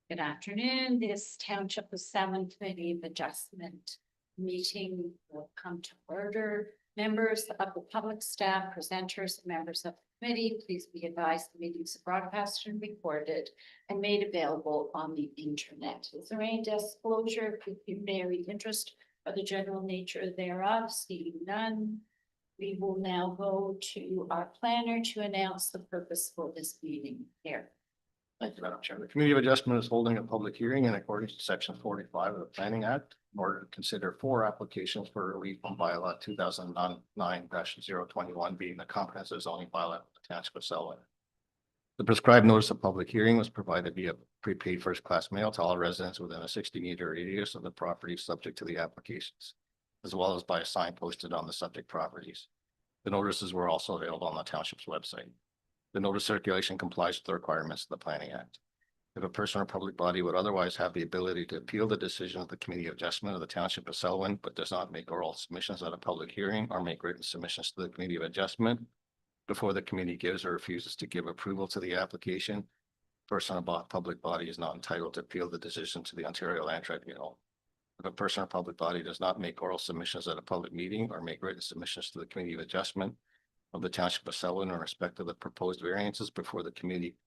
Good afternoon. This Township of Salmon Committee of Adjustment meeting will come to order. Members of the public staff, presenters, and members of the committee, please be advised the meeting is broadcast and recorded and made available on the internet. Is there any disclosure of pecuniary interest or the general nature thereof? Seeing none, we will now go to our planner to announce the purpose for this meeting here. Thank you, Madam Chair. The Committee of Adjustment is holding a public hearing in accordance to Section 45 of the Planning Act in order to consider 4 applications for relief from bylaw 2009-021 being the comprehensive zoning bylaw of the Township of Selwyn. The prescribed notice of public hearing was provided via prepaid first-class mail to all residents within a 60-meter radius of the property subject to the applications, as well as by a sign posted on the subject properties. The notices were also available on the Township's website. The notice circulation complies with the requirements of the Planning Act. If a person or public body would otherwise have the ability to appeal the decision of the Committee of Adjustment of the Township of Selwyn, but does not make oral submissions at a public hearing or make written submissions to the Committee of Adjustment before the committee gives or refuses to give approval to the application, person or public body is not entitled to appeal the decision to the Ontario Land Tribunal. If a person or public body does not make oral submissions at a public meeting or make written submissions to the Committee of Adjustment of the Township of Selwyn in respect of the proposed variances before the committee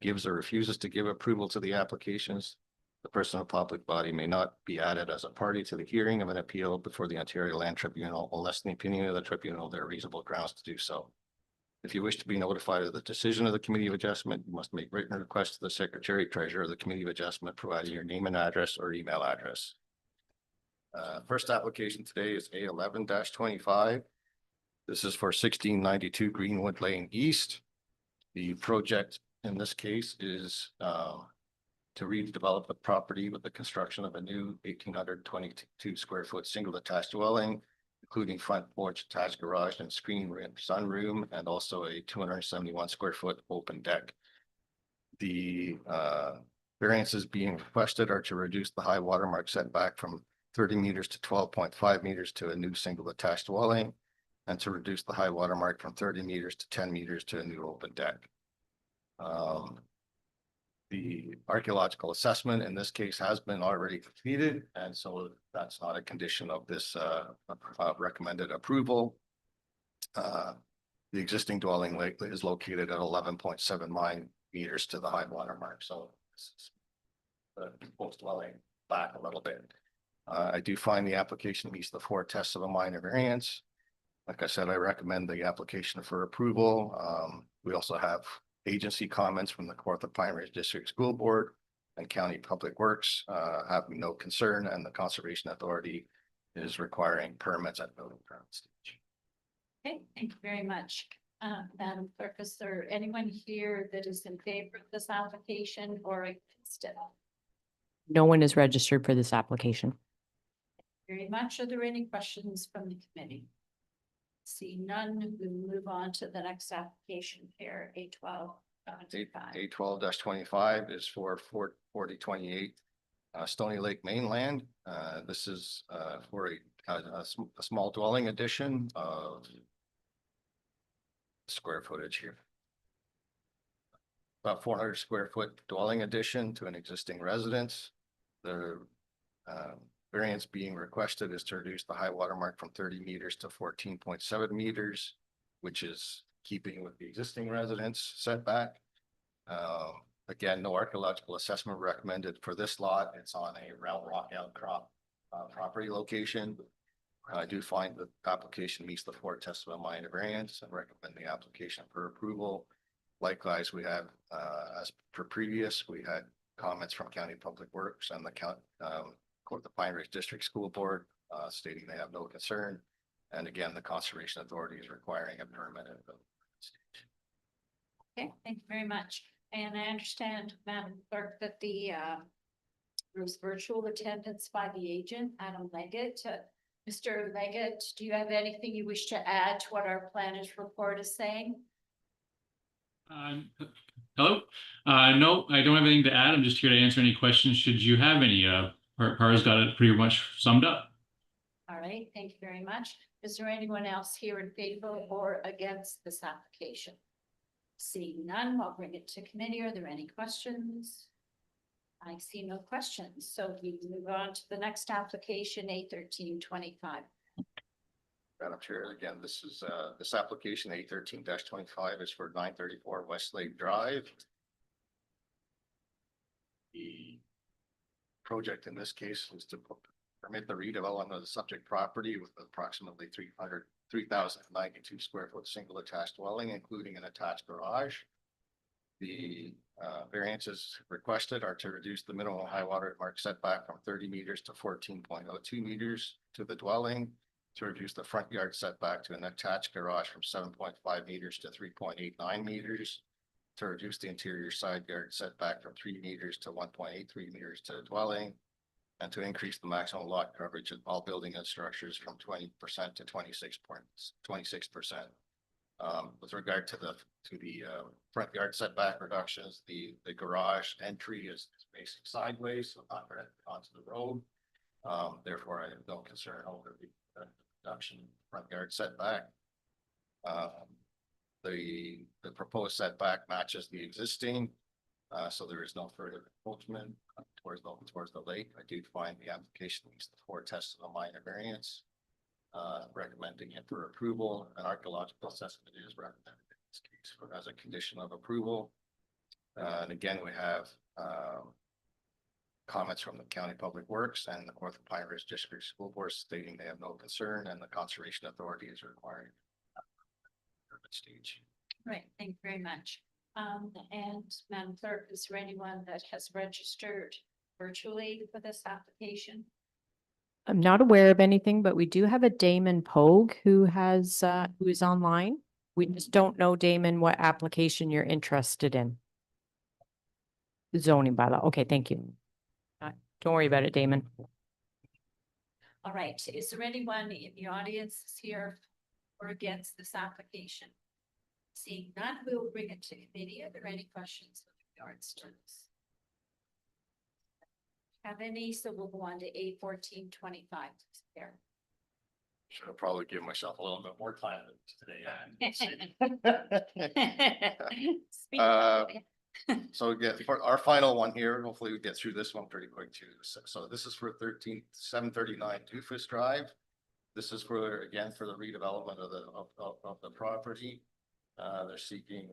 gives or refuses to give approval to the applications, the person or public body may not be added as a party to the hearing of an appeal before the Ontario Land Tribunal unless in the opinion of the tribunal there are reasonable grounds to do so. If you wish to be notified of the decision of the Committee of Adjustment, you must make written request to the Secretary Treasurer of the Committee of Adjustment, providing your name and address or email address. First application today is A11-25. This is for 1692 Greenwood Lane East. The project in this case is to redevelop the property with the construction of a new 1,822 square foot single attached dwelling, including front porch, attached garage, and screen room, sunroom, and also a 271 square foot open deck. The variances being requested are to reduce the high watermark setback from 30 meters to 12.5 meters to a new single attached dwelling, and to reduce the high water mark from 30 meters to 10 meters to a new open deck. The archaeological assessment in this case has been already completed, and so that's not a condition of this recommended approval. The existing dwelling is located at 11.79 meters to the high water mark, so this is the proposed dwelling back a little bit. I do find the application meets the 4 tests of a minor variance. Like I said, I recommend the application for approval. We also have agency comments from the Kawartha Pine Ridge District School Board and County Public Works having no concern, and the Conservation Authority is requiring permits at building permit stage. Okay, thank you very much. Madam Clerk, is there anyone here that is in favor of this application or against it? No one is registered for this application. Very much. Are there any questions from the committee? See none, we'll move on to the next application here, A12-25 is for 4028 Stony Lake Mainland. This is for a small dwelling addition of square footage here. About 400 square foot dwelling addition to an existing residence. The variance being requested is to reduce the high water mark from 30 meters to 14.7 meters, which is keeping with the existing residence setback. Again, no archaeological assessment recommended for this lot. It's on a round rock outcrop property location. I do find the application meets the 4 tests of a minor variance and recommend the application for approval. Likewise, we have, as per previous, we had comments from County Public Works and the the Pine Ridge District School Board stating they have no concern. And again, the Conservation Authority is requiring a permit at the stage. Okay, thank you very much. And I understand, Madam Clerk, that there was virtual attendance by the agent, Adam Leggett. Mr. Leggett, do you have anything you wish to add to what our planners report is saying? Hello. No, I don't have anything to add. I'm just here to answer any questions should you have any. Para's got it pretty much summed up. All right, thank you very much. Is there anyone else here in favor or against this application? Seeing none, I'll bring it to committee. Are there any questions? I see no questions, so we move on to the next application, 81325. Madam Chair, again, this application, 813-25 is for 934 Westlake Drive. The project in this case is to permit the redevelopment of the subject property with approximately 3,092 square foot single attached dwelling, including an attached garage. The variances requested are to reduce the minimum high water mark setback from 30 meters to 14.02 meters to the dwelling, to reduce the front yard setback to an attached garage from 7.5 meters to 3.89 meters, to reduce the interior side yard setback from 3 meters to 1.83 meters to the dwelling, and to increase the maximum lot coverage of all building and structures from 20% to 26%. With regard to the front yard setback reductions, the garage entry is facing sideways, so not right onto the road. Therefore, I have no concern over the reduction in front yard setback. The proposed setback matches the existing, so there is no further encroachment towards the lake. I do find the application meets the 4 tests of a minor variance. Recommending it for approval. An archaeological assessment is recommended in this case as a condition of approval. And again, we have comments from the County Public Works and the North Pine Ridge District School Board stating they have no concern, and the Conservation Authority is requiring stage. Right, thank you very much. And Madam Clerk, is there anyone that has registered virtually for this application? I'm not aware of anything, but we do have a Damon Pogue who is online. We just don't know, Damon, what application you're interested in. Zoning bylaw. Okay, thank you. Don't worry about it, Damon. All right, is there anyone in the audience here or against this application? Seeing none, we will bring it to committee. Are there any questions with regards to this? Have any? So we'll go on to 81425. Should have probably give myself a little bit more time today. Speak up. So again, for our final one here, hopefully we get through this one pretty quick too. So this is for 739 Doofus Drive. This is for, again, for the redevelopment of the property. They're seeking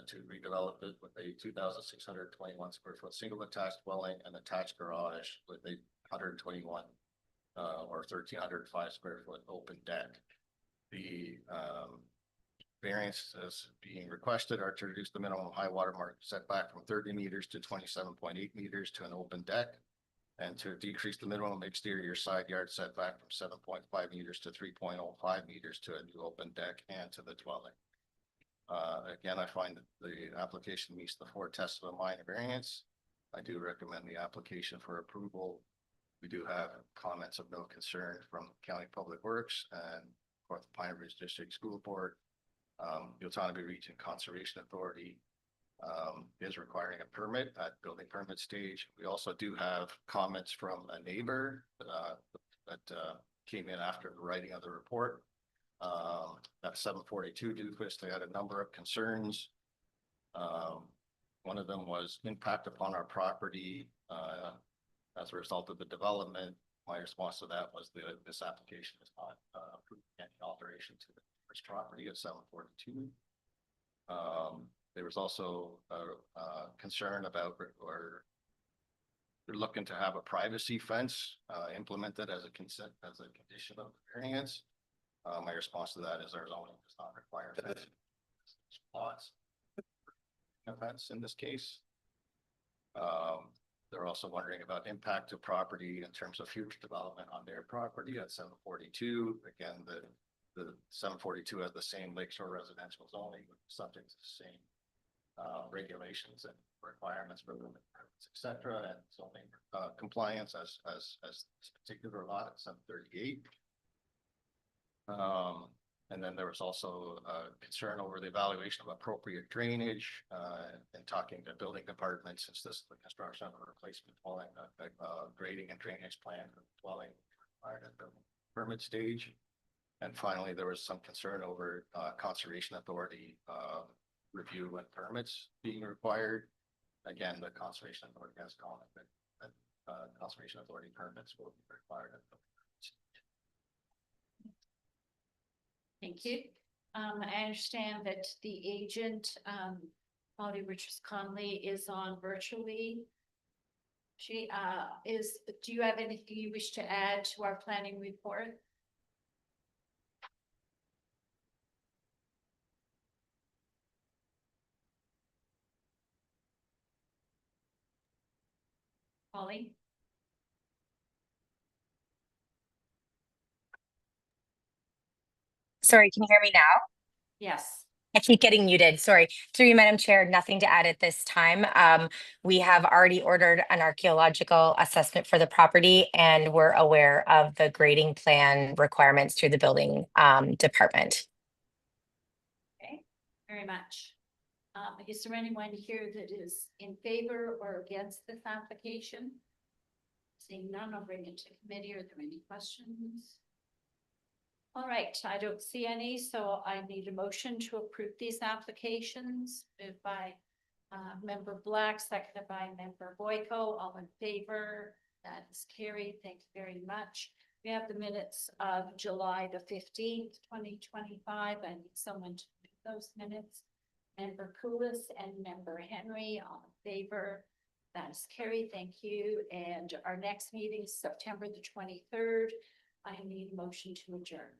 to redevelop it with a 2,621 square foot single attached dwelling and attached garage with a 121 or 1,305 square foot open deck. The variances being requested are to reduce the minimum high water mark setback from 30 meters to 27.8 meters to an open deck, and to decrease the minimum exterior side yard setback from 7.5 meters to 3.05 meters to a new open deck and to the dwelling. Again, I find that the application meets the 4 tests of a minor variance. I do recommend the application for approval. We do have comments of no concern from County Public Works and North Pine Ridge District School Board. The Otonabee Region Conservation Authority is requiring a permit at building permit stage. We also do have comments from a neighbor that came in after the writing of the report. At 742 Doofus, they had a number of concerns. One of them was impact upon our property as a result of the development. My response to that was this application is not approving any alteration to the first property at 742. There was also a concern about, or they're looking to have a privacy fence implemented as a condition of the variance. My response to that is our zoning does not require lots of fence in this case. They're also wondering about impact to property in terms of future development on their property at 742. Again, the 742 has the same lakeshore residential zoning, subject to the same regulations and requirements for limit permits, etc., and zoning compliance as this particular lot at 738. And then there was also concern over the evaluation of appropriate drainage and talking to building department, since this is the construction of a replacement dwelling, grading and drainage plan for the dwelling prior to the permit stage. And finally, there was some concern over Conservation Authority review and permits being required. Again, the conservation authority has comment that conservation authority permits will be required. Thank you. I understand that the agent, Polly Richards Conley is on virtually. She do you have anything you wish to add to our planning report? Polly? Sorry, can you hear me now? Yes. I keep getting muted. Sorry. Through you, Madam Chair, nothing to add at this time. We have already ordered an archaeological assessment for the property, and we're aware of the grading plan requirements through the building department. Okay, very much. Is there anyone here that is in favor or against this application? Seeing none, I'll bring it to committee. Are there any questions? All right, I don't see any, so I need a motion to approve these applications. Moved by Member Black, seconded by Member Boyko. All in favor? That is carried. Thank you very much. We have the minutes of July the 15th, 2025. I need someone to do those minutes. Member Koulis and Member Henry, all in favor? That is carried. Thank you. And our next meeting is September the 23rd. I need a motion to adjourn.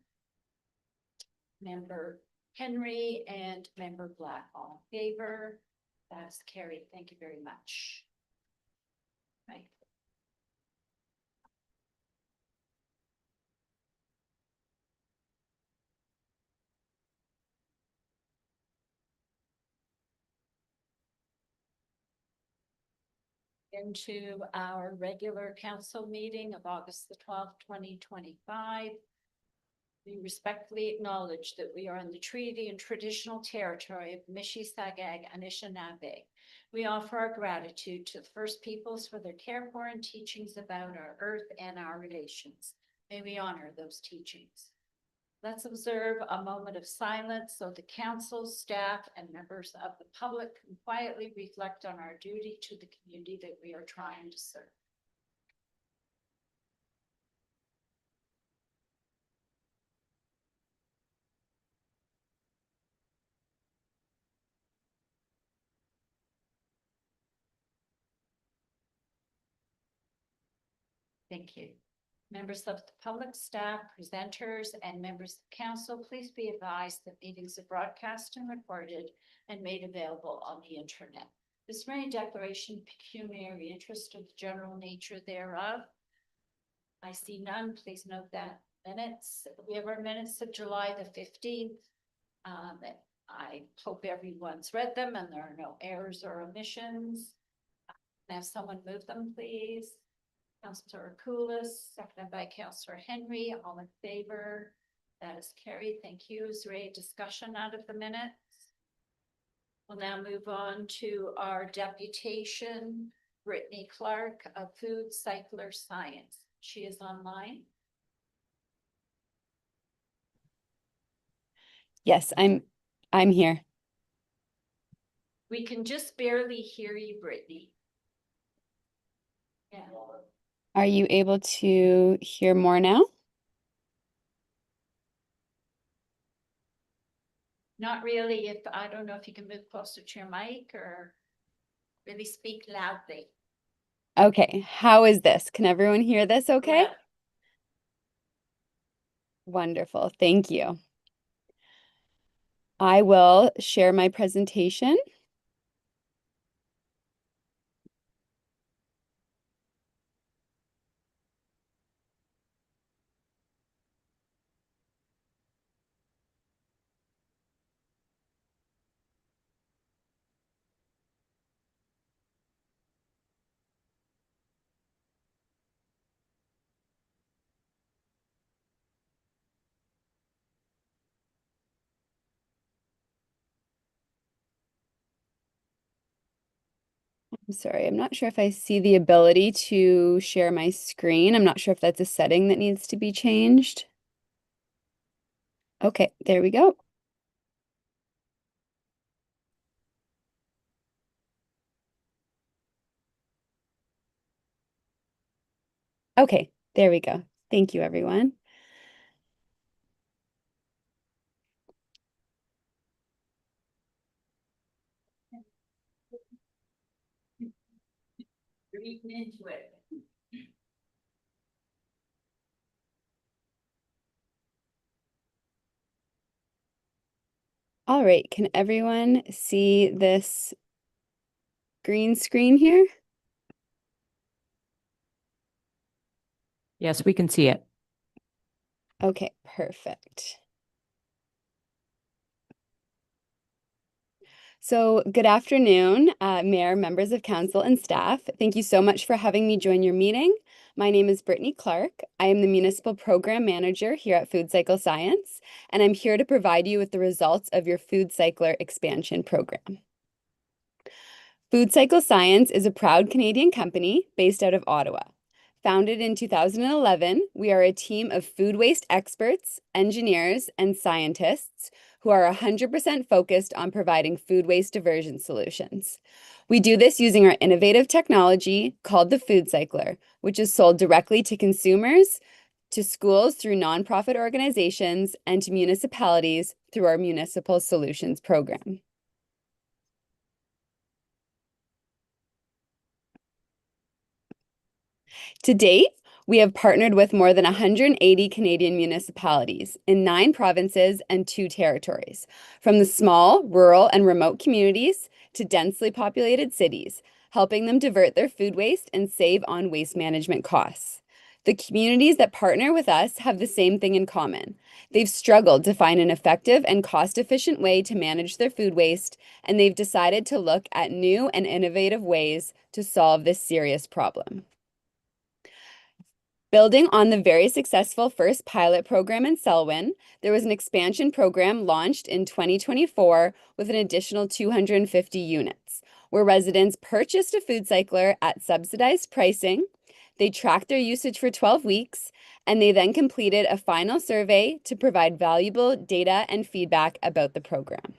Member Henry and Member Black, all in favor? That is carried. Thank you very much. Right. Into our regular council meeting of August the 12th, 2025. We respectfully acknowledge that we are in the treaty and traditional territory of Mississauga and Anishinaabe. We offer our gratitude to the First Peoples for their care for and teachings about our earth and our relations. May we honor those teachings. Let's observe a moment of silence so the council, staff, and members of the public can quietly reflect on our duty to the community that we are trying to serve. Thank you. Members of the public, staff, presenters, and members of council, please be advised that meetings are broadcast and recorded and made available on the internet. Is there any declaration of pecuniary interest of the general nature thereof? I see none. Please note that minutes. We have our minutes of July the 15th. I hope everyone's read them and there are no errors or omissions. Can I have someone move them, please? Councillor Koulis, seconded by Councillor Henry, all in favor. That is carried. Thank you. Is there a discussion out of the minutes? We'll now move on to our deputation, Brittany Clark of Food Cycler Science. She is online. Yes, I'm here. We can just barely hear you, Brittany. Yeah. Are you able to hear more now? Not really. If I don't know if you can move closer to your mic or really speak loudly. Okay, how is this? Can everyone hear this okay? Yeah. Wonderful, thank you. I will share my presentation. I'm sorry, I'm not sure if I see the ability to share my screen. I'm not sure if that's a setting that needs to be changed. Okay, there we go. Okay, there we go. Thank you, everyone. You're eating into it. All right, can everyone see this green screen here? Yes, we can see it. Okay, perfect. So good afternoon, Mayor, members of council and staff. Thank you so much for having me join your meeting. My name is Brittany Clark. I am the Municipal Program Manager here at Food Cycle Science, and I'm here to provide you with the results of your Food Cycler Expansion Program. Food Cycle Science is a proud Canadian company based out of Ottawa. Founded in 2011, we are a team of food waste experts, engineers, and scientists who are 100% focused on providing food waste diversion solutions. We do this using our innovative technology called the Food Cycler, which is sold directly to consumers, to schools through nonprofit organizations, and to municipalities through our Municipal Solutions Program. To date, we have partnered with more than 180 Canadian municipalities in 9 provinces and 2 territories, from the small, rural, and remote communities to densely populated cities, helping them divert their food waste and save on waste management costs. The communities that partner with us have the same thing in common. They've struggled to find an effective and cost-efficient way to manage their food waste, and they've decided to look at new and innovative ways to solve this serious problem. Building on the very successful first pilot program in Selwyn, there was an expansion program launched in 2024 with an additional 250 units, where residents purchased a food cycler at subsidized pricing. They tracked their usage for 12 weeks, and they then completed a final survey to provide valuable data and feedback about the program.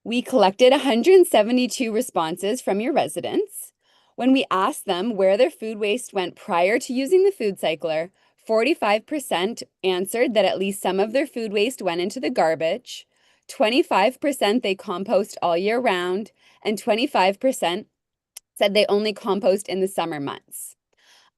We collected 172 responses from your residents. When we asked them where their food waste went prior to using the food cycler, 45% answered that at least some of their food waste went into the garbage, 25% they compost all year round, and 25% said they only compost in the summer months.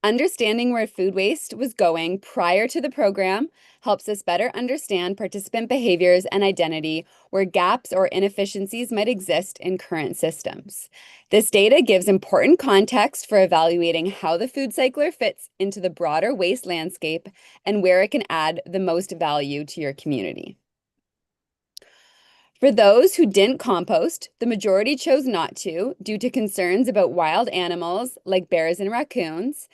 Understanding where food waste was going prior to the program helps us better understand participant behaviors and identity, where gaps or inefficiencies might exist in current systems. This data gives important context for evaluating how the food cycler fits into the broader waste landscape and where it can add the most value to your community. For those who didn't compost, the majority chose not to due to concerns about wild animals like bears and raccoons,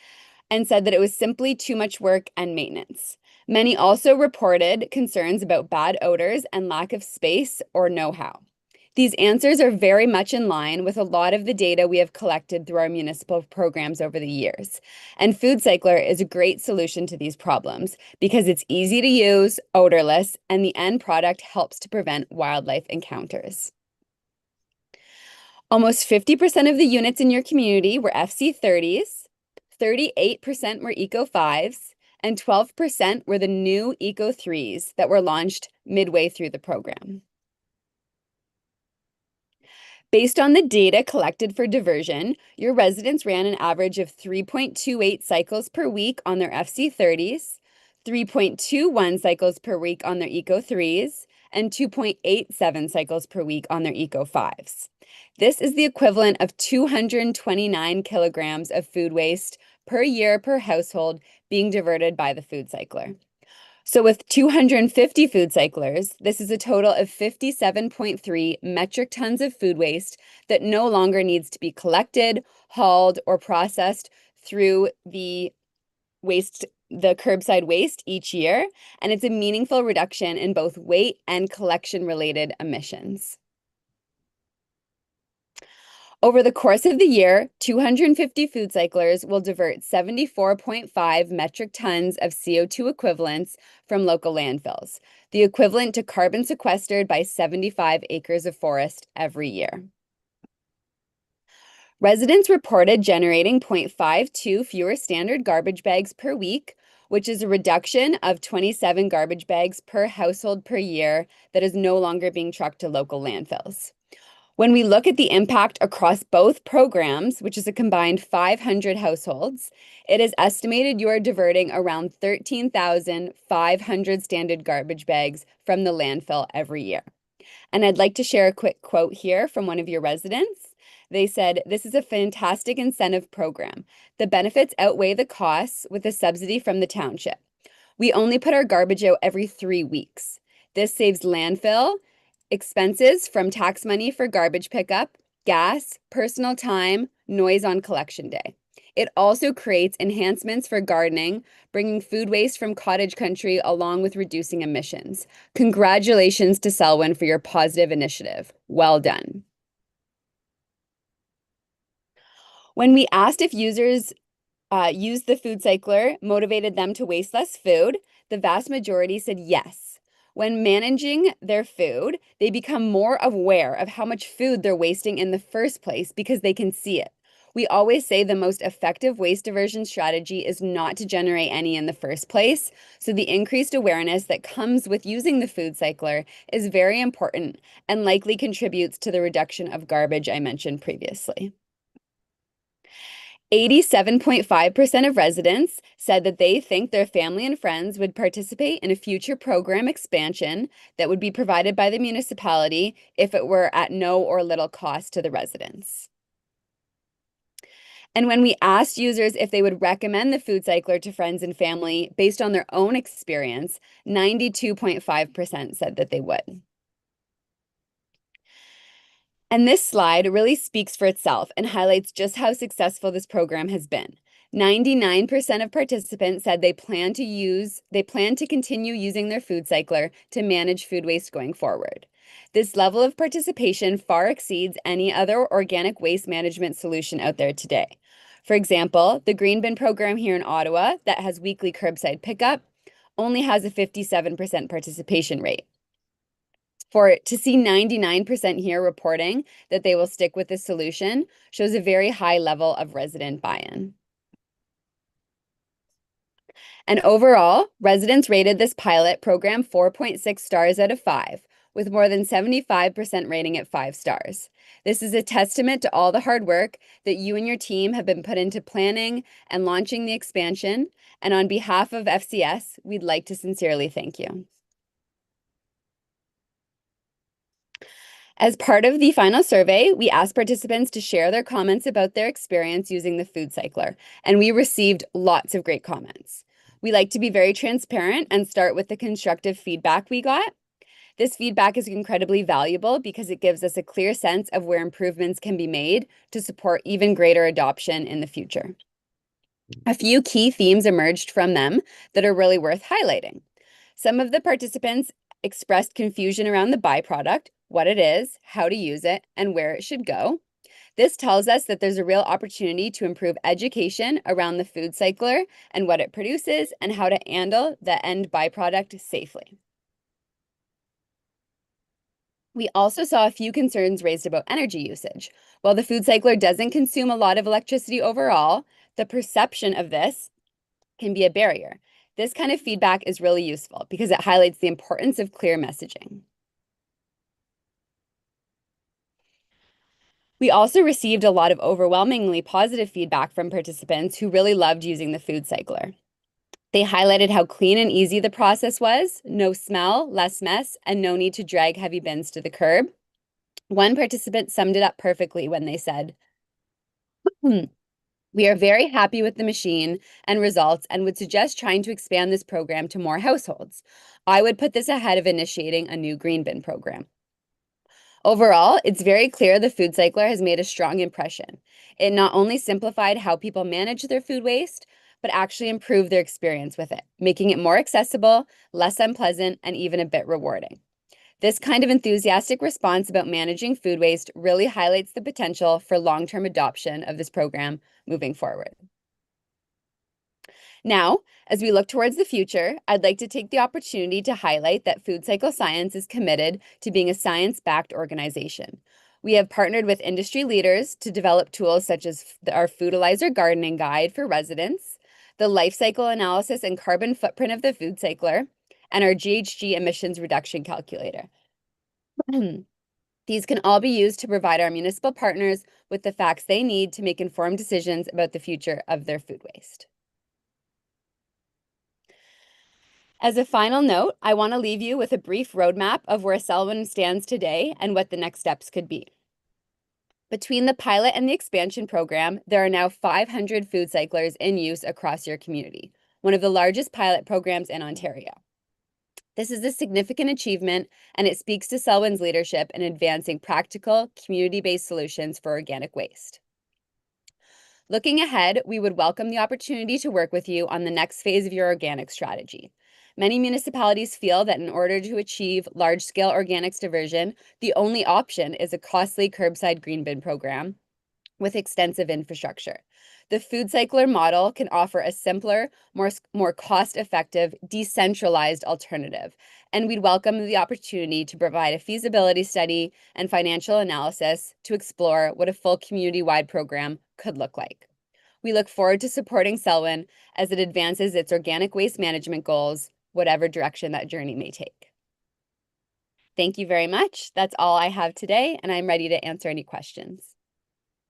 and said that it was simply too much work and maintenance. Many also reported concerns about bad odors and lack of space or know-how. These answers are very much in line with a lot of the data we have collected through our municipal programs over the years. And Food Cycler is a great solution to these problems because it's easy to use, odorless, and the end product helps to prevent wildlife encounters. Almost 50% of the units in your community were FC30s, 38% were Eco 5s, and 12% were the new Eco 3s that were launched midway through the program. Based on the data collected for diversion, your residents ran an average of 3.28 cycles per week on their FC30s, 3.21 cycles per week on their Eco 3s, and 2.87 cycles per week on their Eco 5s. This is the equivalent of 229 kilograms of food waste per year per household being diverted by the food cycler. So with 250 food cyclers, this is a total of 57.3 metric tons of food waste that no longer needs to be collected, hauled, or processed through the curbside waste each year. And it's a meaningful reduction in both weight and collection-related emissions. Over the course of the year, 250 food cyclers will divert 74.5 metric tons of CO2 equivalents from local landfills, the equivalent to carbon sequestered by 75 acres of forest every year. Residents reported generating 0.52 fewer standard garbage bags per week, which is a reduction of 27 garbage bags per household per year that is no longer being trucked to local landfills. When we look at the impact across both programs, which is a combined 500 households, it is estimated you are diverting around 13,500 standard garbage bags from the landfill every year. And I'd like to share a quick quote here from one of your residents. They said, "This is a fantastic incentive program. The benefits outweigh the costs with a subsidy from the township. We only put our garbage out every 3 weeks. This saves landfill expenses from tax money for garbage pickup, gas, personal time, noise on collection day. It also creates enhancements for gardening, bringing food waste from cottage country along with reducing emissions. Congratulations to Selwyn for your positive initiative. Well done." When we asked if users used the food cycler motivated them to waste less food, the vast majority said yes. When managing their food, they become more aware of how much food they're wasting in the first place because they can see it. We always say the most effective waste diversion strategy is not to generate any in the first place. So the increased awareness that comes with using the food cycler is very important and likely contributes to the reduction of garbage I mentioned previously. 87.5% of residents said that they think their family and friends would participate in a future program expansion that would be provided by the municipality if it were at no or little cost to the residents. And when we asked users if they would recommend the food cycler to friends and family based on their own experience, 92.5% said that they would. And this slide really speaks for itself and highlights just how successful this program has been. 99% of participants said they plan to continue using their food cycler to manage food waste going forward. This level of participation far exceeds any other organic waste management solution out there today. For example, the Green Bin program here in Ottawa that has weekly curbside pickup only has a 57% participation rate. To see 99% here reporting that they will stick with this solution shows a very high level of resident buy-in. And overall, residents rated this pilot program 4.6 stars out of 5, with more than 75% rating at 5 stars. This is a testament to all the hard work that you and your team have been put into planning and launching the expansion. And on behalf of FCS, we'd like to sincerely thank you. As part of the final survey, we asked participants to share their comments about their experience using the food cycler, and we received lots of great comments. We like to be very transparent and start with the constructive feedback we got. This feedback is incredibly valuable because it gives us a clear sense of where improvements can be made to support even greater adoption in the future. A few key themes emerged from them that are really worth highlighting. Some of the participants expressed confusion around the byproduct, what it is, how to use it, and where it should go. This tells us that there's a real opportunity to improve education around the food cycler and what it produces and how to handle the end byproduct safely. We also saw a few concerns raised about energy usage. While the food cycler doesn't consume a lot of electricity overall, the perception of this can be a barrier. This kind of feedback is really useful because it highlights the importance of clear messaging. We also received a lot of overwhelmingly positive feedback from participants who really loved using the food cycler. They highlighted how clean and easy the process was, no smell, less mess, and no need to drag heavy bins to the curb. One participant summed it up perfectly when they said, "We are very happy with the machine and results and would suggest trying to expand this program to more households. I would put this ahead of initiating a new green bin program." Overall, it's very clear the food cycler has made a strong impression. It not only simplified how people manage their food waste, but actually improved their experience with it, making it more accessible, less unpleasant, and even a bit rewarding. This kind of enthusiastic response about managing food waste really highlights the potential for long-term adoption of this program moving forward. Now, as we look towards the future, I'd like to take the opportunity to highlight that Food Cycle Science is committed to being a science-backed organization. We have partnered with industry leaders to develop tools such as our Foodalizer gardening guide for residents, the life cycle analysis and carbon footprint of the food cycler, and our GHG emissions reduction calculator. These can all be used to provide our municipal partners with the facts they need to make informed decisions about the future of their food waste. As a final note, I want to leave you with a brief roadmap of where Selwyn stands today and what the next steps could be. Between the pilot and the expansion program, there are now 500 food cyclers in use across your community, one of the largest pilot programs in Ontario. This is a significant achievement, and it speaks to Selwyn's leadership in advancing practical, community-based solutions for organic waste. Looking ahead, we would welcome the opportunity to work with you on the next phase of your organic strategy. Many municipalities feel that in order to achieve large-scale organics diversion, the only option is a costly curbside green bin program with extensive infrastructure. The food cycler model can offer a simpler, more cost-effective, decentralized alternative, and we'd welcome the opportunity to provide a feasibility study and financial analysis to explore what a full community-wide program could look like. We look forward to supporting Selwyn as it advances its organic waste management goals, whatever direction that journey may take. Thank you very much. That's all I have today, and I'm ready to answer any questions.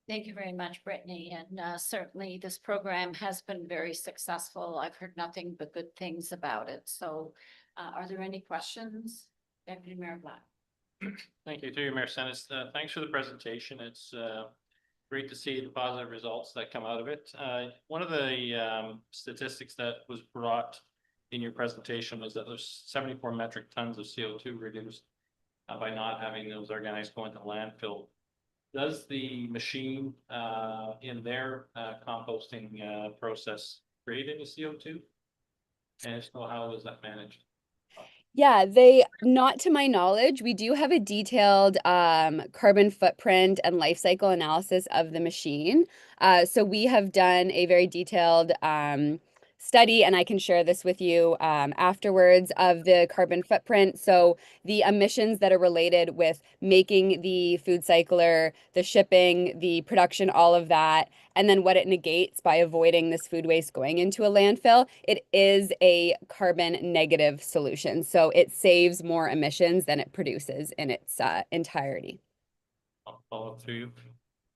Thank you very much, Brittany. And certainly this program has been very successful. I've heard nothing but good things about it. So are there any questions? Deputy Mayor Black. Thank you, through you, Mayor Senes. Thanks for the presentation. It's great to see the positive results that come out of it. One of the statistics that was brought in your presentation was that there's 74 metric tons of CO2 reduced by not having those organics go into landfill. Does the machine in their composting process create any CO2? And if so, how is that managed? Yeah, not to my knowledge, we do have a detailed carbon footprint and life cycle analysis of the machine. So we have done a very detailed study, and I can share this with you afterwards, of the carbon footprint. So the emissions that are related with making the food cycler, the shipping, the production, all of that, and then what it negates by avoiding this food waste going into a landfill, it is a carbon negative solution. So it saves more emissions than it produces in its entirety. I'll follow up through you.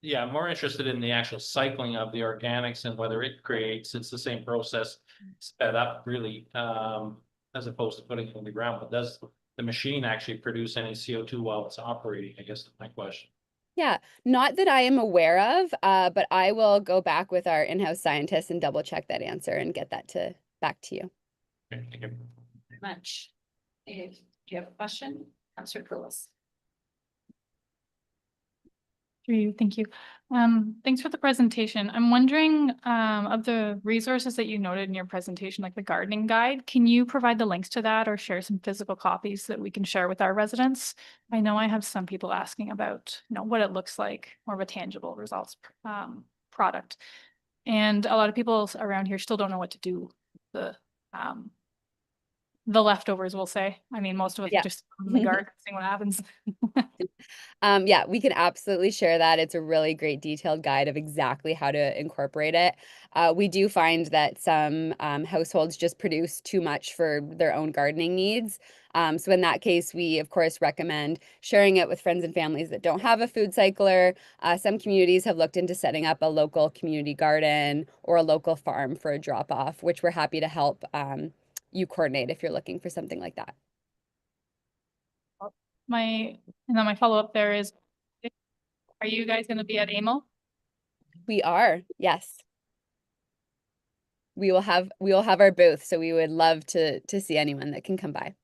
Yeah, I'm more interested in the actual cycling of the organics and whether it creates, it's the same process sped up really, as opposed to putting it in the ground. But does the machine actually produce any CO2 while it's operating? I guess that's my question. Yeah, not that I am aware of, but I will go back with our in-house scientists and double check that answer and get that back to you. Okay, thank you. Much. Do you have a question? Councillor Poulos. Thank you. Thanks for the presentation. I'm wondering, of the resources that you noted in your presentation, like the gardening guide, can you provide the links to that or share some physical copies that we can share with our residents? I know I have some people asking about, what it looks like, more of a tangible results product. And a lot of people around here still don't know what to do with the leftovers, we'll say. I mean, most of us Yeah. just in the garden, seeing what happens. Yeah, we can absolutely share that. It's a really great detailed guide of exactly how to incorporate it. We do find that some households just produce too much for their own gardening needs. So in that case, we of course recommend sharing it with friends and families that don't have a food cycler. Some communities have looked into setting up a local community garden or a local farm for a drop off, which we're happy to help you coordinate if you're looking for something like that. And then my follow-up there is, are you guys going to be at AMO? We are, yes. We will have our booth, so we would love to see anyone that can come by.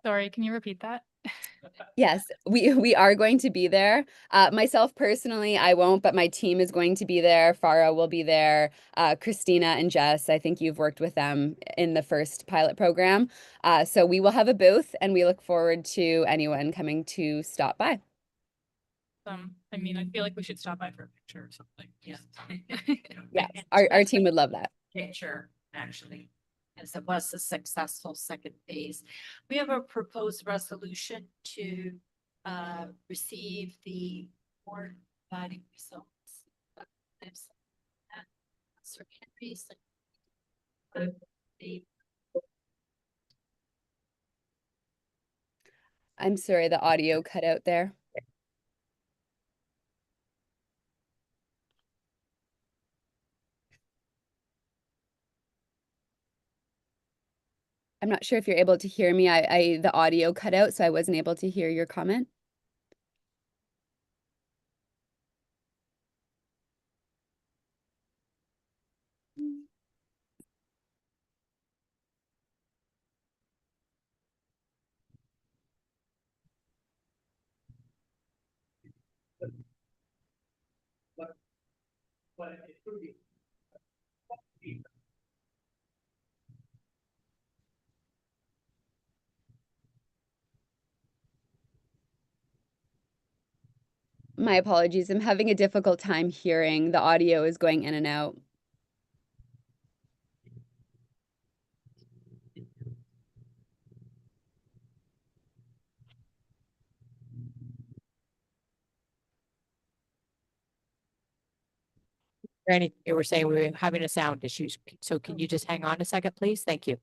Sorry, can you repeat that? Yes, we are going to be there. Myself personally, I won't, but my team is going to be there. Farah will be there. Christina and Jess, I think you've worked with them in the first pilot program. So we will have a booth, and we look forward to anyone coming to stop by. I mean, I feel like we should stop by for a picture or something. Yeah. Yeah, our team would love that. Picture, actually. as it was a successful second phase. We have a proposed resolution to receive the board providing results. Sir Henry's. The I'm sorry, the audio cut out there. I'm not sure if you're able to hear me. The audio cut out, so I wasn't able to hear your comment. My apologies. I'm having a difficult time hearing. The audio is going in and out. Granny, you were saying we were having a sound issues, so can you just hang on a second, please? Thank you.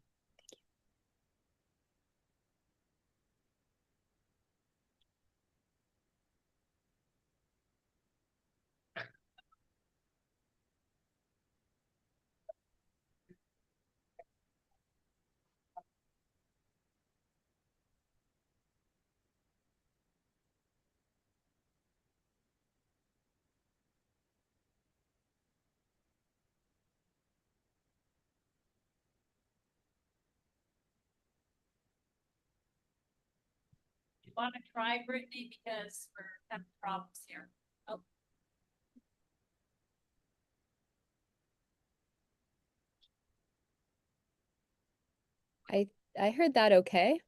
You want to try, Brittany, because we're having problems here. Oh. I heard that okay.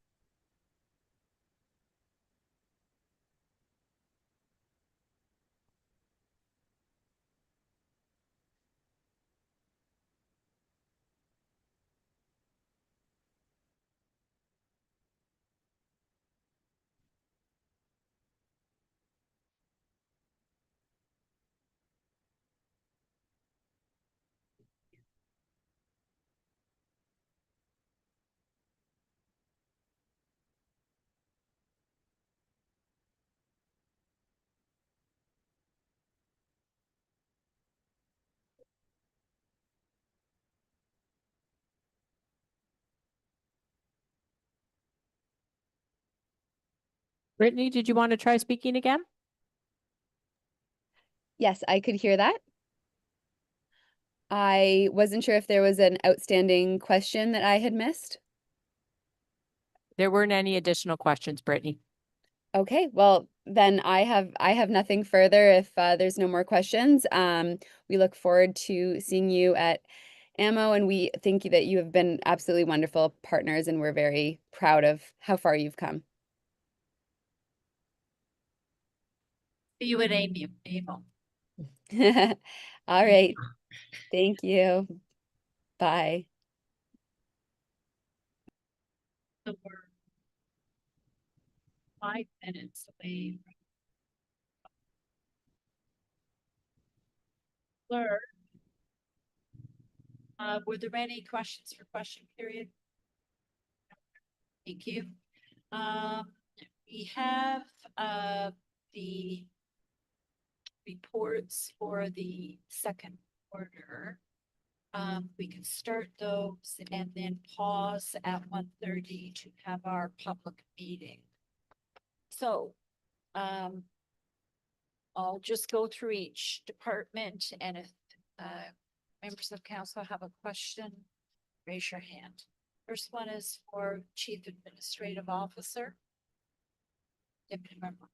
Brittany, did you want to try speaking again? Yes, I could hear that. I wasn't sure if there was an outstanding question that I had missed. There weren't any additional questions, Brittany. Okay, well, then I have nothing further if there's no more questions. We look forward to seeing you at AMO, and we think that you have been absolutely wonderful partners, and we're very proud of how far you've come. See you at Amy. All right. Thank you. Bye. So we're 5 minutes away. Clerk. Were there any questions for question period? Thank you. We have the reports for the second quarter. We can start those and then pause at 1:30 to have our public meeting. So, I'll just go through each department, and if members of council have a question, raise your hand. First one is for Chief Administrative Officer. Deputy Member.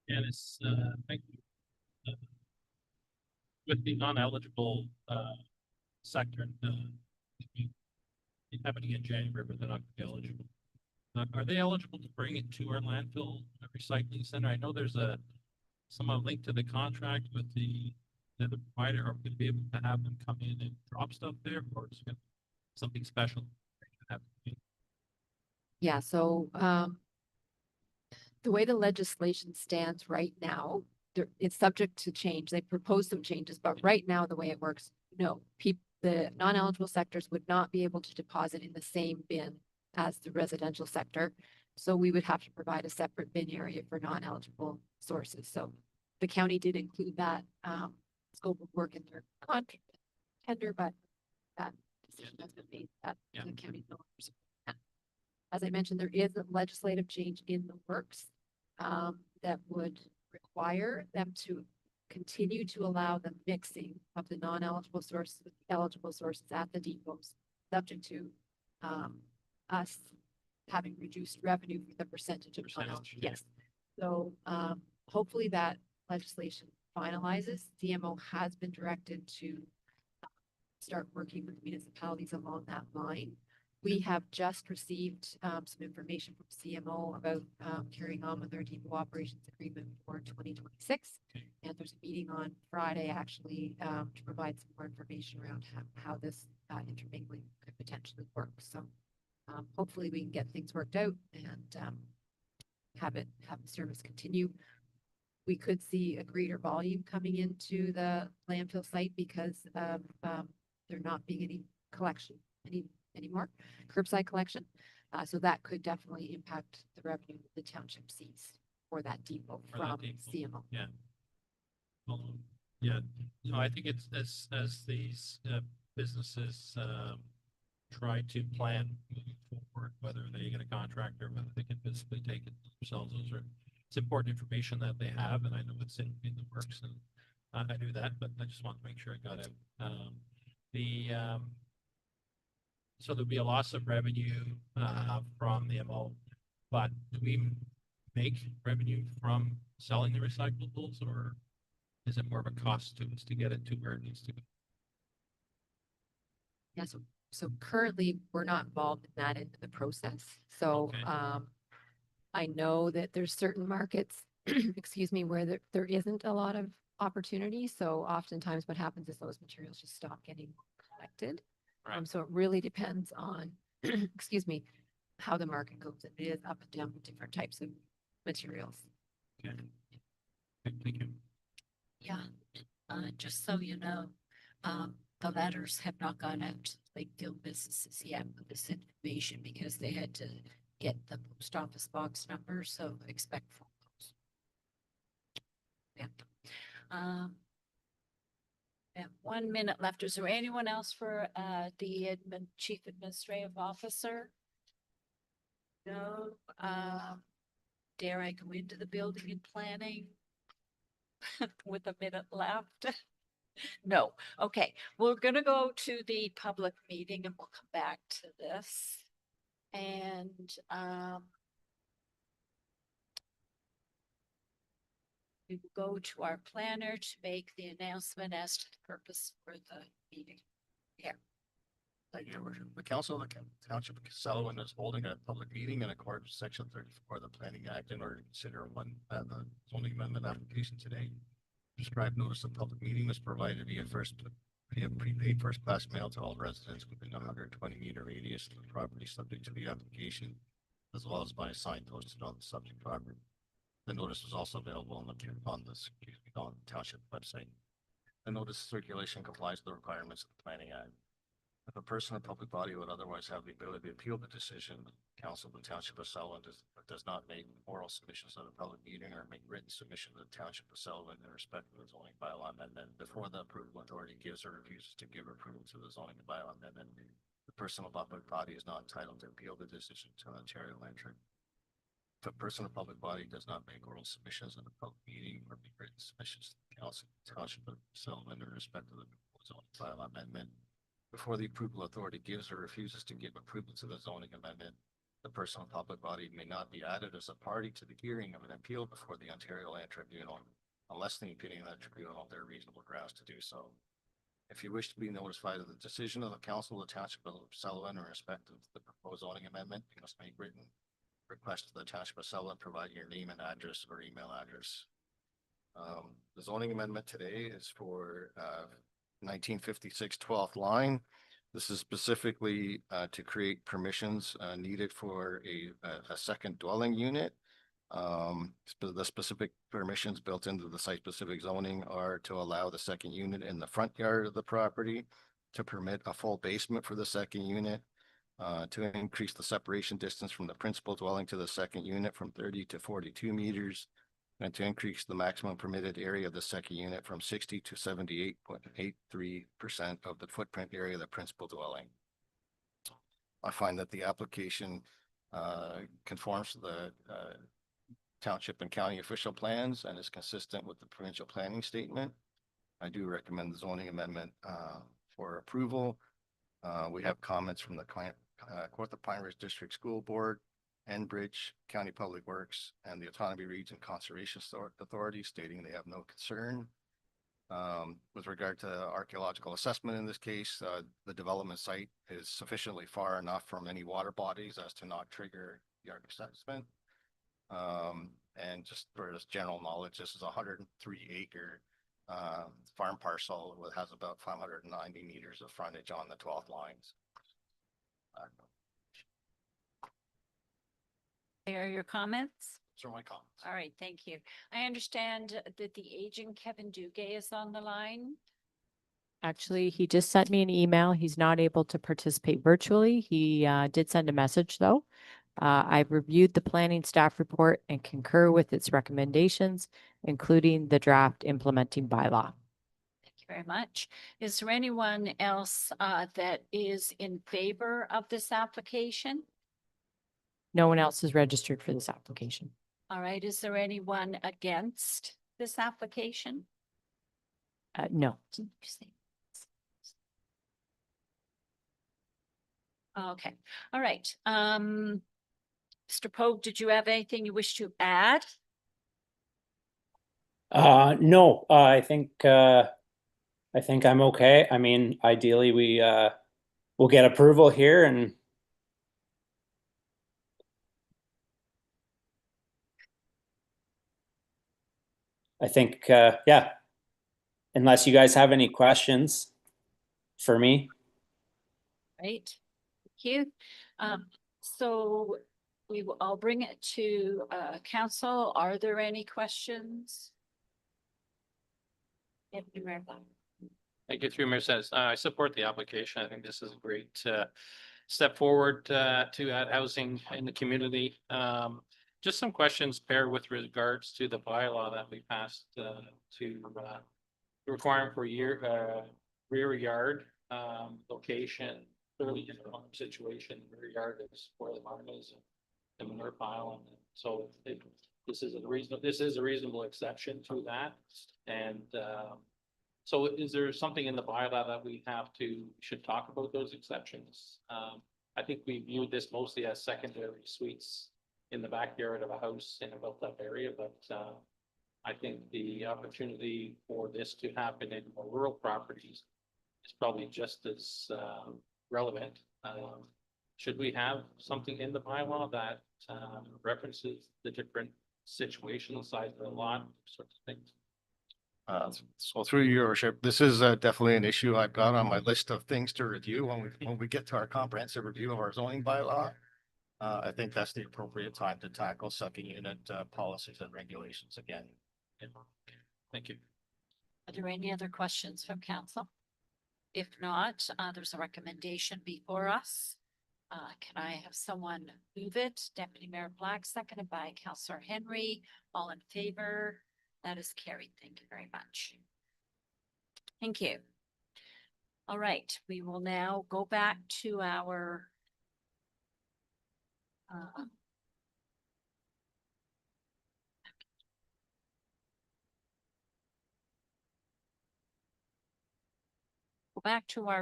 Janice, thank you. With the non-eligible sector, happening in January, but they're not eligible. Are they eligible to bring it to our landfill recycling center? I know there's some link to the contract with the provider. Are we gonna be able to have them come in and drop stuff there, or is it gonna be something special? Yeah, so the way the legislation stands right now, it's subject to change. They proposed some changes, but right now, the way it works, no, the non-eligible sectors would not be able to deposit in the same bin as the residential sector. So we would have to provide a separate bin area for non-eligible sources. So the county did include that scope of work in their contract tender, but that decision has been made that Yeah. the county no longer supports that. As I mentioned, there is a legislative change in the works that would require them to continue to allow the mixing of the non-eligible sources with the eligible sources at the depots, subject to us having reduced revenue for the percentage of Percentage, yeah. yes. So hopefully that legislation finalizes. CMO has been directed to start working with municipalities along that line. We have just received some information from CMO about carrying on with their depot operations agreement for 2026. Okay. And there's a meeting on Friday actually to provide some more information around how this intermingling could potentially work. So hopefully we can get things worked out and have the service continue. We could see a greater volume coming into the landfill site because of there not being any collection anymore, curbside collection. So that could definitely impact the revenue the township sees for that depot For that from depot. CMO. Yeah. Yeah, no, I think it's as these businesses try to plan moving forward, whether they get a contractor, whether they can physically take it themselves, it's important information that they have, and I know it's in the works, and I do that, but I just want to make sure I got it. So there'll be a loss of revenue from the MO, but do we make revenue from selling the recyclables, or is it more of a cost to us to get it to where it needs to go? Yeah, so currently we're not involved in that end of the process. So Okay. I know that there's certain markets, excuse me, where there isn't a lot of opportunity. So oftentimes what happens is those materials just stop getting collected. Right. So it really depends on, excuse me, how the market goes. It is up and down with different types of materials. Okay. Thank you. Yeah, just so you know, the letters have not gone out to Lakeville businesses yet with this information because they had to get the post office box number, so expect phone calls. Yeah. We have 1 minute left. Is there anyone else for the chief administrative officer? No. Dare I go into the building and planning? With a minute left? No. Okay, we're gonna go to the public meeting and we'll come back to this. And we will go to our planner to make the announcement as to the purpose for the meeting. Thank you, Your Worship. The Council of the Township of Selwyn is holding a public meeting in accordance with Section 34 of the Planning Act in order to consider the zoning amendment application today. Prescribed notice of public meeting was provided via prepaid first class mail to all residents within a 120-meter radius of the property subject to the application, as well as by a sign posted on the subject property. The notice was also available on the township website. The notice circulation complies with the requirements of the Planning Act. If a person or public body would otherwise have the ability to appeal the decision, the Council of the Township of Selwyn does not make oral submissions at a public meeting or make written submission to the Township of Selwyn in respect of the zoning bylaw amendment before the approval authority gives or refuses to give approval to the zoning bylaw amendment. The person or public body is not entitled to appeal the decision to an Ontario Land Tribunal. If a person or public body does not make oral submissions at a public meeting or make written submissions to the Council of the Township of Selwyn in respect of the zoning bylaw amendment before the approval authority gives or refuses to give approval to the zoning amendment, the person or public body may not be added as a party to the hearing of an appeal before the Ontario Land Tribunal, unless in the opinion of the tribunal there are reasonable grounds to do so. If you wish to be notified of the decision of the Council of the Township of Selwyn in respect of the proposed zoning amendment, you must make written request to the Township of Sullivan, provide your name and address or email address. The zoning amendment today is for 1956 12th line. This is specifically to create permissions needed for a second dwelling unit. The specific permissions built into the site-specific zoning are to allow the second unit in the front yard of the property, to permit a full basement for the second unit, to increase the separation distance from the principal dwelling to the second unit from 30 to 42 meters, and to increase the maximum permitted area of the second unit from 60 to 78.83% of the footprint area of the principal dwelling. I find that the application conforms to the township and county official plans and is consistent with the provincial planning statement. I do recommend the zoning amendment for approval. We have comments from the Kawartha Pine Ridge District School Board, Enbridge, County Public Works, and the Autonomy Region Conservation Authority stating they have no concern. With regard to archaeological assessment in this case, the development site is sufficiently far enough from any water bodies as to not trigger the arc assessment. And just for this general knowledge, this is a 103-acre farm parcel that has about 590 meters of frontage on the 12th lines. There are your comments. Those are my comments. All right, thank you. I understand that the agent Kevin Dugay is on the line. Actually, he just sent me an email. He's not able to participate virtually. He did send a message though. I've reviewed the planning staff report and concur with its recommendations, including the draft implementing bylaw. Thank you very much. Is there anyone else that is in favor of this application? No one else is registered for this application. All right, is there anyone against this application? No. Okay, all right. Mr. Pogue, did you have anything you wish to add? No, I think I'm okay. I mean, ideally we'll get approval here, and I think yeah, unless you guys have any questions for me. Right, thank you. So I'll bring it to council. Are there any questions? Deputy Mayor Black. Thank you, through Mayor Sennis. I support the application. I think this is a great step forward to add housing in the community. Just some questions paired with regards to the bylaw that we passed to require for rear yard location. Clearly in the home situation, rear yard is where the barn is and the manure pile, and so this is a reasonable exception to that. And so is there something in the bylaw that we should talk about those exceptions? I think we viewed this mostly as secondary suites in the backyard of a house in a built up area, but I think the opportunity for this to happen in more rural properties is probably just as relevant. Should we have something in the bylaw that references the different situations, size of the lot, sorts of things? So through your worship, this is definitely an issue I've got on my list of things to review when we get to our comprehensive review of our zoning bylaw. I think that's the appropriate time to tackle second unit policies and regulations again. Thank you. Are there any other questions from council? If not, there's a recommendation before us. Can I have someone move it? Deputy Mayor Black, seconded by Councillor Henry. All in favor? That is carried. Thank you very much. Thank you. All right, we will now go back to our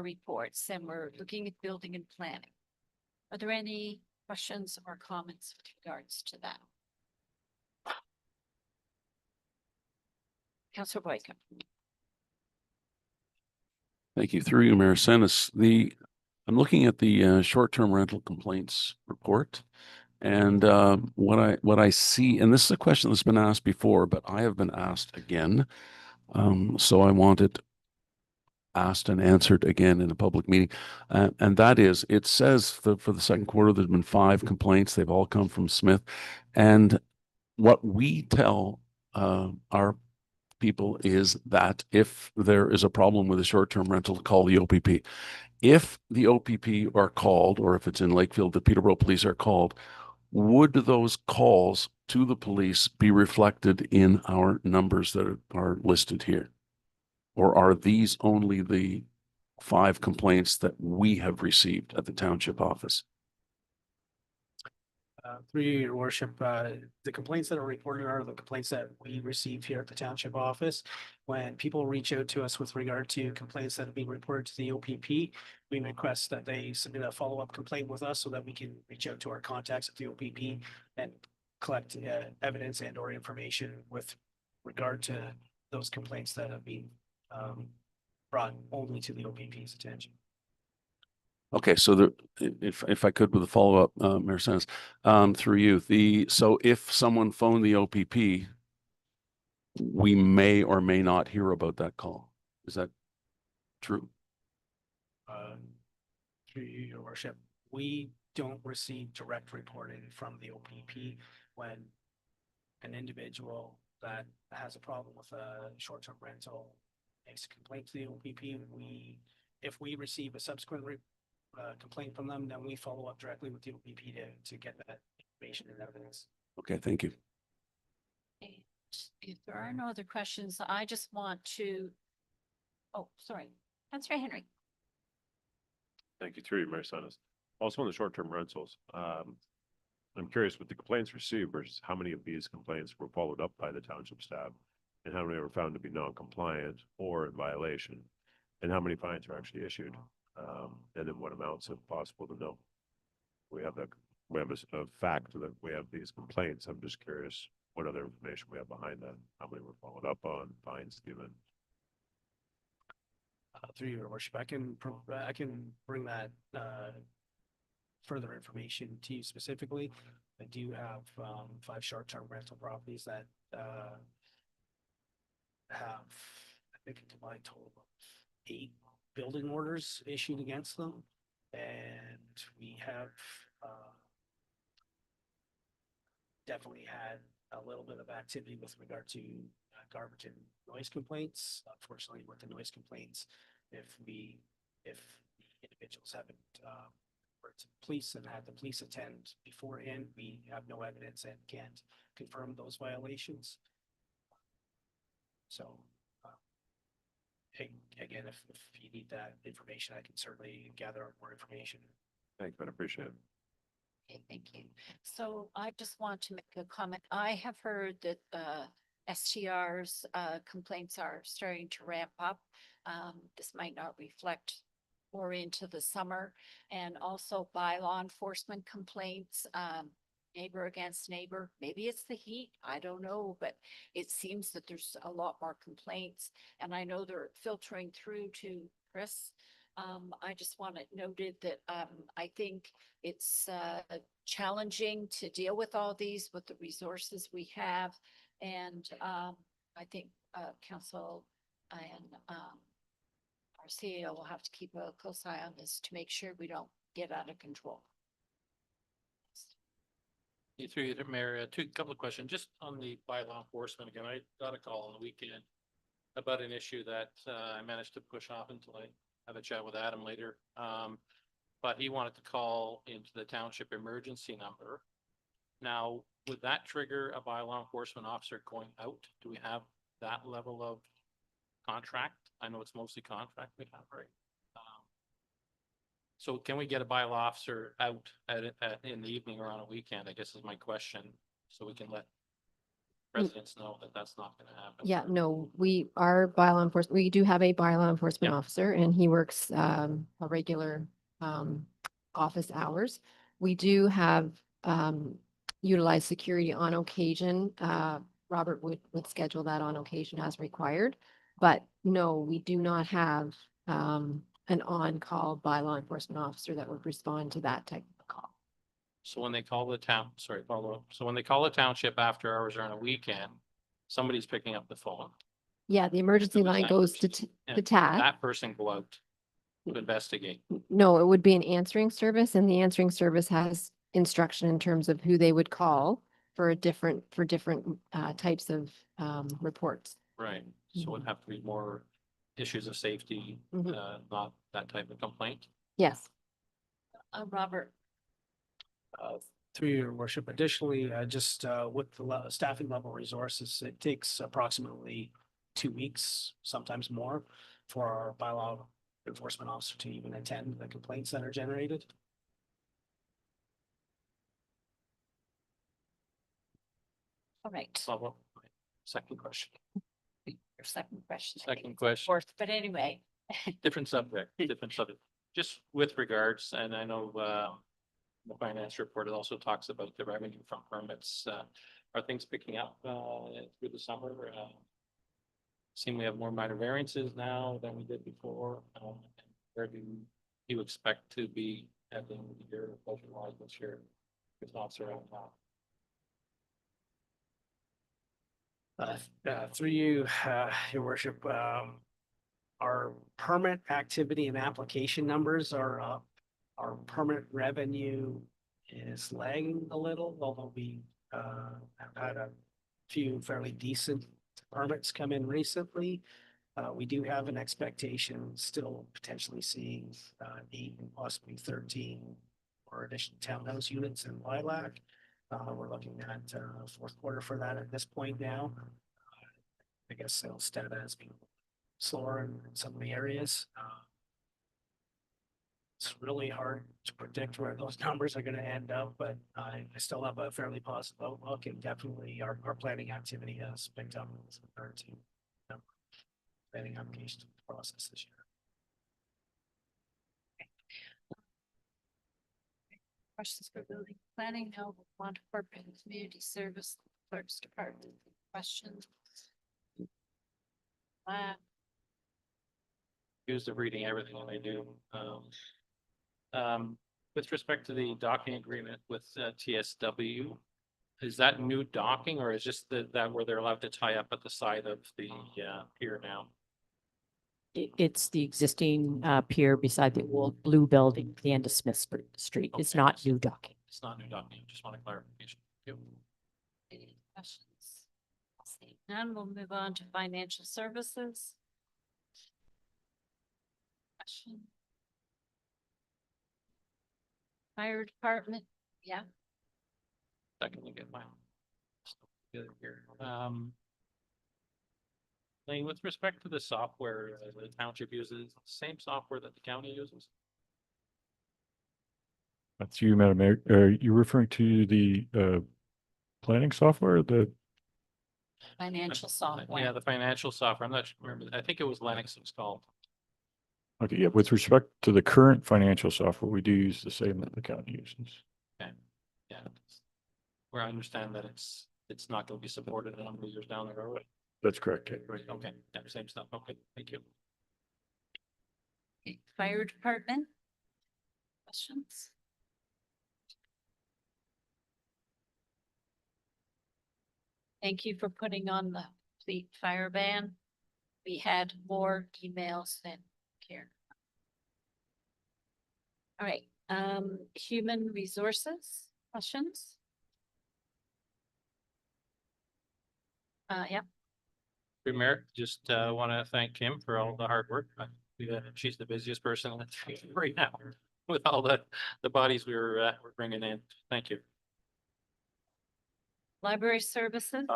reports, and we're looking at building and planning. Are there any questions or comments with regards to that? Councillor Boyka. Thank you. Through you, Mayor Sennis. I'm looking at the short-term rental complaints report, And what I see, and this is a question that's been asked before, but I have been asked again. So I want it asked and answered again in a public meeting. And that is, it says that for the second quarter, there's been 5 complaints. They've all come from Smith. And what we tell our people is that if there is a problem with a short-term rental, call the OPP. If the OPP are called, or if it's in Lakefield, the Peterborough Police are called, would those calls to the police be reflected in our numbers that are listed here? Or are these only the 5 complaints that we have received at the township office? Through your worship, the complaints that are reported are the complaints that we receive here at the township office. When people reach out to us with regard to complaints that have been reported to the OPP, we request that they submit a follow-up complaint with us so that we can reach out to our contacts at the OPP and collect evidence and or information with regard to those complaints that have been brought only to the OPP's attention. Okay, so if I could with a follow-up, Mayor Sens, through you, so if someone phoned the OPP, we may or may not hear about that call. Is that true? Through you, your worship, we don't receive direct reporting from the OPP when an individual that has a problem with a short-term rental makes a complaint to the OPP. If we receive a subsequent complaint from them, then we follow up directly with the OPP to get that information and evidence. Okay, thank you. If there are no other questions, I just want to, oh, sorry, Councillor Henry. Thank you, through you, Mayor Senes. Also on the short-term rentals, I'm curious with the complaints received versus how many of these complaints were followed up by the township staff and how many were found to be non-compliant or in violation and how many fines are actually issued. And then what amounts, if possible, to know. We have a fact that we have these complaints. I'm just curious what other information we have behind that, how many were followed up on, fines given. Through your worship, I can bring that further information to you specifically. I do have 5 short-term rental properties that have, I think, a combined total of 8 building orders issued against them, and we have definitely had a little bit of activity with regard to garbage and noise complaints. Unfortunately, with the noise complaints, if the individuals haven't reported to the police and had the police attend beforehand, we have no evidence and can't confirm those violations. So again, if you need that information, I can certainly gather more information. Thanks, man. Appreciate it. Okay, thank you. So I just want to make a comment. I have heard that STR's complaints are starting to ramp up. This might not reflect more into the summer, and also by law enforcement complaints, neighbor against neighbor. Maybe it's the heat, I don't know, but it seems that there's a lot more complaints, and I know they're filtering through to Chris. I just want it noted that I think it's challenging to deal with all these with the resources we have, and I think council and our CEO will have to keep a close eye on this to make sure we don't get out of control. Through you, Mayor, couple of questions, just on the bylaw enforcement again. I got a call on the weekend about an issue that I managed to push off until I have a chat with Adam later. But he wanted to call into the township emergency number. Now, would that trigger a bylaw enforcement officer going out? Do we have that level of contract? I know it's mostly contract we have, right? So can we get a bylaw officer out in the evening or on a weekend, I guess is my question, so we can let residents know that that's not going to happen. Yeah, no, we do have a bylaw enforcement Yeah. officer, and he works a regular office hours. We do have utilized security on occasion. Robert would schedule that on occasion as required. But no, we do not have an on-call bylaw enforcement officer that would respond to that type of call. So when they call the town, sorry, follow up. So when they call the township after hours or on a weekend, somebody's picking up the phone. Yeah, the emergency the line sign goes to, person. to And TAC. that person go out to investigate. No, it would be an answering service, and the answering service has instruction in terms of who they would call for different types of reports. Right. So it'd have to be more issues of safety, Mhm. not that type of complaint. Yes. Robert, Through your worship, additionally, just with the staffing level resources, it takes approximately 2 weeks, sometimes more, for our bylaw enforcement officer to even attend the complaints that are generated. all right, Follow up. Second question. your second question. I think Second it's question. Fourth, but anyway, Different subject, different subject. Just with regards, and I know the finance report also talks about the revenue from permits. Are things picking up through the summer? Seem we have more minor variances now than we did before. Where do you expect to be at the end of the year, budget wise this year? If not around now. Through you, your worship, our permit activity and application numbers are up. Our permit revenue is lagging a little, although we have had a few fairly decent permits come in recently. We do have an expectation still potentially seeing 8 and possibly 13 or additional townhouse units in Lilac. We're looking at fourth quarter for that at this point now. I guess sales data has been slower in some of the areas. It's really hard to predict where those numbers are going to end up, but I still have a fairly positive outlook, and definitely our planning activity has picked up with regard to planning application process this year. questions for building planning, no, want corporate and community service, clerk's department, questions? Accused of reading everything that I do. With respect to the docking agreement with TSW, is that new docking or is just that where they're allowed to tie up at the side of the pier now? It's the existing pier beside the old blue building, at the end of Smith Street. It's Okay. not new docking. It's not new docking, just want a clarification. Yep. Any questions? Seeing none, we'll move on to financial services. Question. Fire department, yeah, Second, get mine. Together here. Lane, with respect to the software the township uses, same software that the county uses? That's you, Madam Mayor. Are you referring to the planning software, the financial software. Yeah, the financial software. I'm not sure, remember, I think it was Lennox installed. okay, yeah, with respect to the current financial software, we do use the same that the county uses. Okay, yeah. Where I understand that it's not going to be supported a number of years down the road. That's correct. Kate. Right, okay, yeah, same stuff. Okay, thank you. Okay, fire department. Questions? Thank you for putting on the fleet fire ban. We had more emails than care. All right, human resources, questions? Yeah, Premier, just want to thank Kim for all the hard work. She's the busiest person right now with all the bodies we're bringing in. Thank you. library services,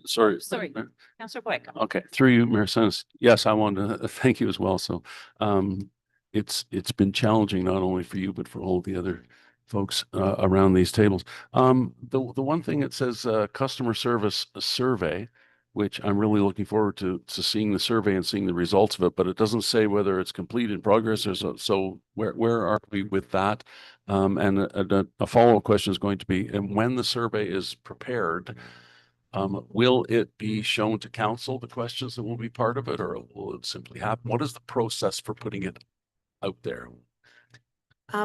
Sorry. sorry, Mayor. Councillor Boyko. Okay, through you, Mayor Senes. Yes, I want to thank you as well. So it's been challenging not only for you, but for all the other folks around these tables. The one thing it says customer service survey, which I'm really looking forward to seeing the survey and seeing the results of it, but it doesn't say whether it's complete in progress or so where are we with that? And a follow-up question is going to be, and when the survey is prepared, will it be shown to council, the questions that will be part of it, or will it simply happen? What is the process for putting it out there?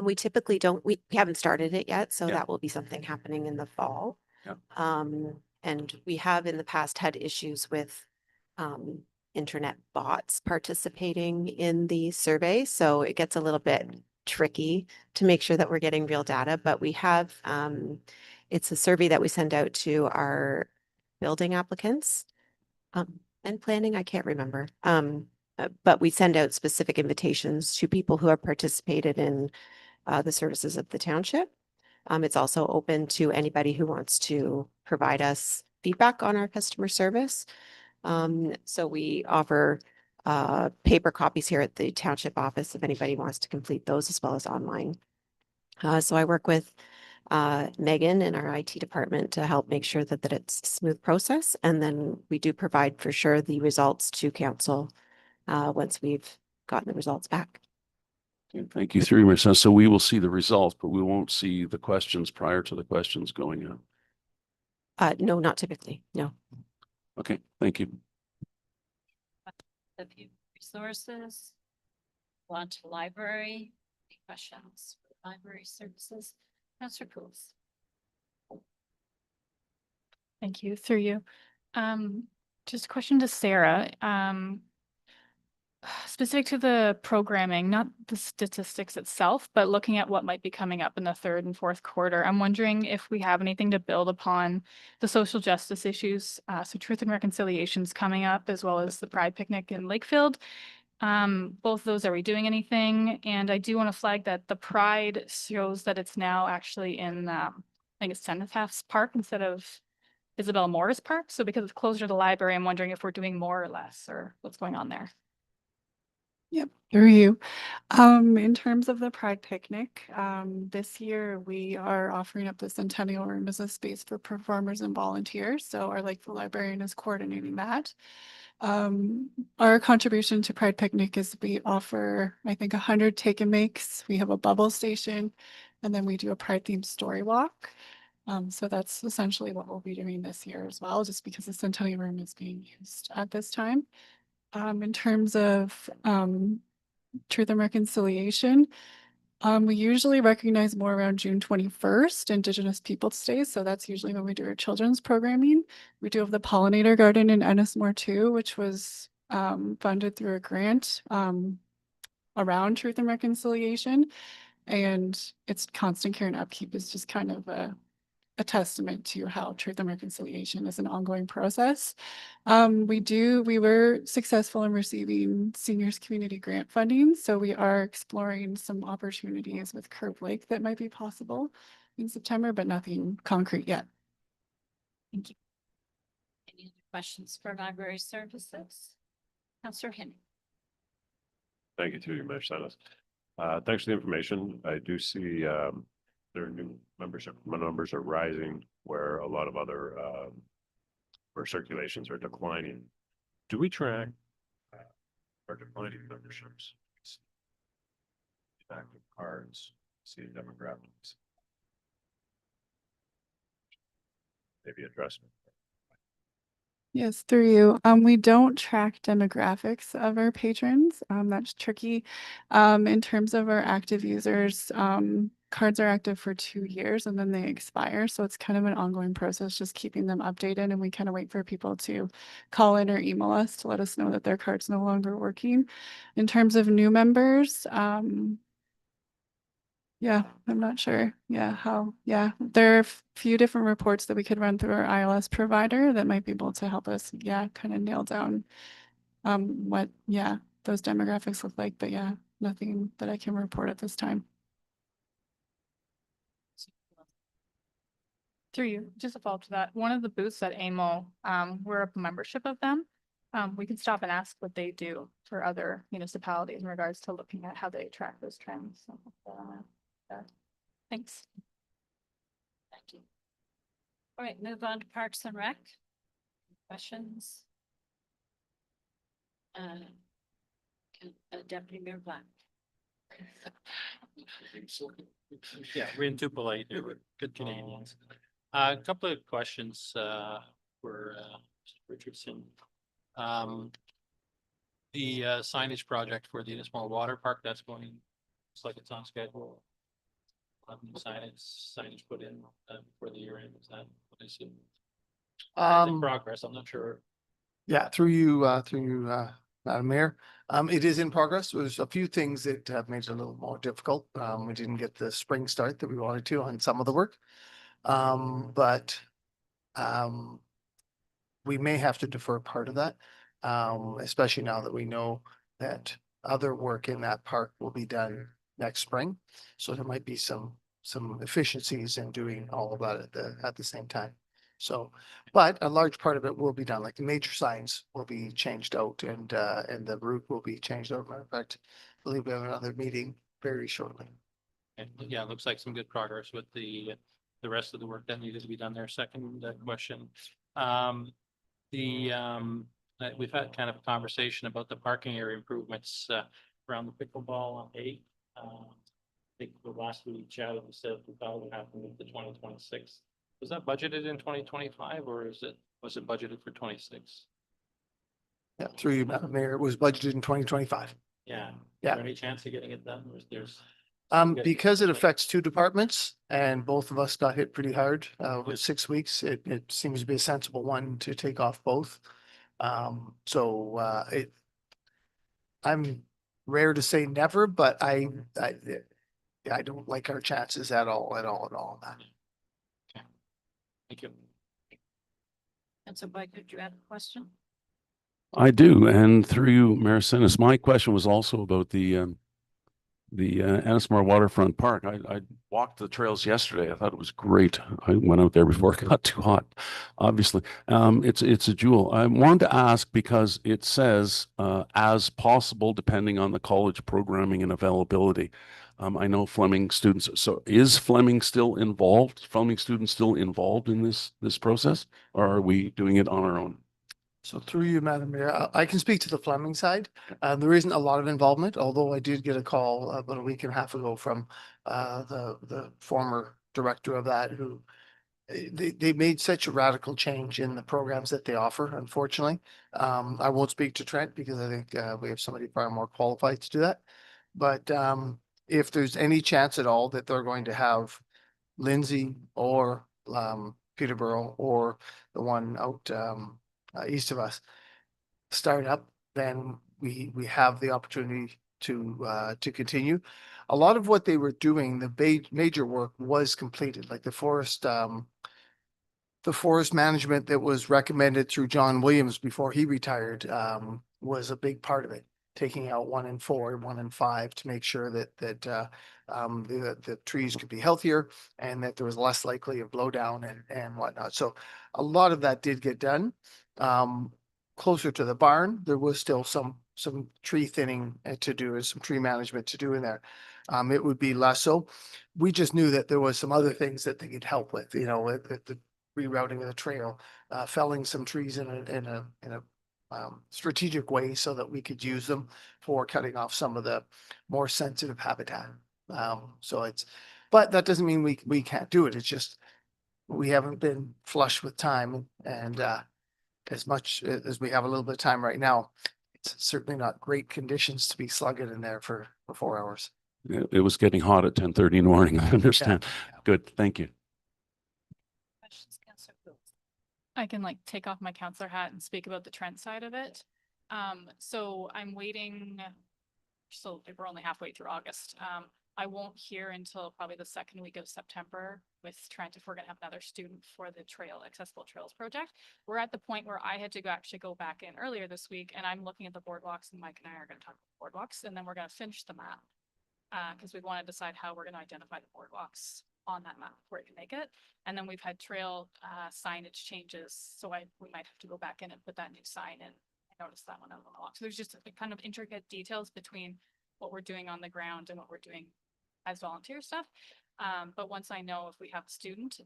We typically don't, we haven't started it yet, so Yeah. that will be something happening in the fall. Yeah. And we have in the past had issues with internet bots participating in the survey, so it gets a little bit tricky to make sure that we're getting real data, but we have it's a survey that we send out to our building applicants and planning, I can't remember. But we send out specific invitations to people who have participated in the services of the township. It's also open to anybody who wants to provide us feedback on our customer service. So we offer paper copies here at the township office if anybody wants to complete those, as well as online. So I work with Megan in our IT department to help make sure that it's a smooth process. And then we do provide for sure the results to council once we've gotten the results back. Thank you, through you, Mayor Senes. So we will see the results, but we won't see the questions prior to the questions going out. No, not typically, no. Okay, thank you. The view resources. Want to library, any questions for library services? Councillor Coles. Thank you, through you. Just a question to Sarah. Specific to the programming, not the statistics itself, but looking at what might be coming up in the third and fourth quarter, I'm wondering if we have anything to build upon the social justice issues. So Truth and Reconciliation's coming up, as well as the Pride Picnic in Lakefield. Both of those, are we doing anything? And I do want to flag that the Pride shows that it's now actually in, I think it's Cenotaph Park instead of Isabel Morris Park. So because it's closer to the library, I'm wondering if we're doing more or less, or what's going on there. Yep, through you. In terms of the Pride Picnic, this year we are offering up the Centennial Room as a space for performers and volunteers. So our Lakeville librarian is coordinating that. Our contribution to Pride Picnic is we offer, I think, 100 take and makes. We have a bubble station, and then we do a Pride themed story walk. So that's essentially what we'll be doing this year as well, just because the Centennial Room is being used at this time. In terms of Truth and Reconciliation, we usually recognize more around June 21st, Indigenous Peoples Day. So that's usually when we do our children's programming. We do have the Pollinator Garden in Ennismore too, which was funded through a grant around Truth and Reconciliation. And its constant care and upkeep is just kind of a testament to how Truth and Reconciliation is an ongoing process. We were successful in receiving seniors community grant funding. So we are exploring some opportunities with Curve Lake that might be possible in September, but nothing concrete yet. Thank you. Any other questions for library services? Councillor Henry. Thank you, to you, Mayor Senes. Thanks for the information. I do see there are new membership numbers are rising where a lot of other where circulations are declining. Do we track our declining memberships? Active cards, see demographics. Maybe address it. Yes, through you. We don't track demographics of our patrons. That's tricky. In terms of our active users, cards are active for 2 years and then they expire. So it's kind of an ongoing process, just keeping them updated. And we kind of wait for people to call in or email us to let us know that their card's no longer working. In terms of new members, yeah, I'm not sure. Yeah, there are a few different reports that we could run through our ILS provider that might be able to help us, kind of nail down what, those demographics look like. But nothing that I can report at this time. Through you, just a follow-up to that, one of the booths at AMO, we're a membership of them. We can stop and ask what they do for other municipalities in regards to looking at how they track those trends. So, thanks. Thank you. All right, move on to Parks and Rec. Questions? Deputy Mayor Black. Yeah, we're too polite. We're good Canadians. A couple of questions for Mr. Richardson. The signage project for the Innismore Water Park, that's going, looks like it's on schedule. signage put in for the year end? Is that what I see? It's in Um, progress, I'm not sure. yeah, through you, Madam Mayor. It is in progress. There's a few things that have made it a little more difficult. We didn't get the spring start that we wanted to on some of the work. But we may have to defer part of that, especially now that we know that other work in that park will be done next spring. So there might be some efficiencies in doing all of that at the same time. So, but a large part of it will be done, like the major signs will be changed out and the route will be changed out. Matter of fact, I believe we have another meeting very shortly. And yeah, it looks like some good progress with the rest of the work that needed to be done there. Second question. We've had kind of a conversation about the parking area improvements around the pickleball on 8. I think the last we chatted, we said we thought it would happen with the 2026. Was that budgeted in 2025 or was it budgeted for 26? Yeah, through you, Madam Mayor, it was budgeted in 2025. Yeah. Yeah. Is there any chance of getting it done? Or is there's Because it affects 2 departments and both of us got hit pretty hard with 6 weeks, it seems to be a sensible one to take off both. I'm rare to say never, but I don't like our chances at all on that. Thank you. Councillor Boyd, did you have a question? I do, and through you, Mayor Sinis, my question was also about the Ennismore Waterfront Park. I walked the trails yesterday. I thought it was great. I went out there before it got too hot, obviously. It's a jewel. I wanted to ask because it says as possible, depending on the college programming and availability. I know Fleming students, so is Fleming still involved? Fleming students still involved in this process, or are we doing it on our own? So through you, Madam Mayor, I can speak to the Fleming side. There isn't a lot of involvement, although I did get a call about a week and a half ago from the former director of that who they made such a radical change in the programs that they offer, unfortunately. I won't speak to Trent because I think we have somebody far more qualified to do that. But if there's any chance at all that they're going to have Lindsay or Peterborough or the one out east of us start up, then we have the opportunity to continue. A lot of what they were doing, the major work was completed, like the forest management that was recommended through John Williams before he retired was a big part of it. Taking out 1 and 4, 1 and 5 to make sure that the trees could be healthier and that there was less likely of blowdown and whatnot. So a lot of that did get done. Closer to the barn, there was still some tree thinning to do and some tree management to do in there. It would be less so. We just knew that there was some other things that they could help with, you know, with the rerouting of the trail, felling some trees in a strategic way so that we could use them for cutting off some of the more sensitive habitat. But that doesn't mean we can't do it. It's just we haven't been flush with time and as much as we have a little bit of time right now, it's certainly not great conditions to be slugging in there for 4 hours. It was getting hot at 10:30 in the morning. I understand. Good. Thank you. Questions, Councillor Booth? I can like take off my counselor hat and speak about the Trent side of it. So I'm waiting. So we're only halfway through August. I won't hear until probably the second week of September with Trent if we're gonna have another student for the accessible trails project. We're at the point where I had to actually go back in earlier this week and I'm looking at the boardwalks and Mike and I are gonna talk about boardwalks and then we're gonna finish the map. Because we want to decide how we're gonna identify the boardwalks on that map where we can make it. And then we've had trail signage changes. So we might have to go back in and put that new sign in. I noticed that one on the walk. So there's just a kind of intricate details between what we're doing on the ground and what we're doing as volunteer stuff. But once I know if we have a student,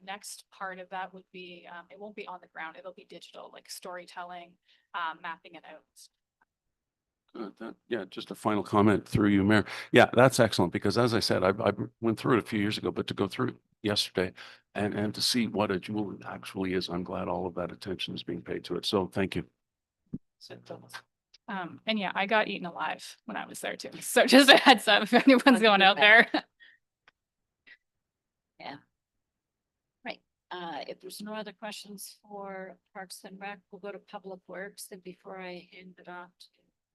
next part of that would be, it won't be on the ground, it'll be digital, like storytelling, mapping it out. Yeah, just a final comment through you, Mayor. Yeah, that's excellent because as I said, I went through it a few years ago, but to go through it yesterday and to see what a jewel it actually is, I'm glad all of that attention is being paid to it. So thank you. And yeah, I got eaten alive when I was there too. So just a heads up if anyone's going out there. there's no other questions for Parks and Rec, we'll go to Public Works. And before I hand it off to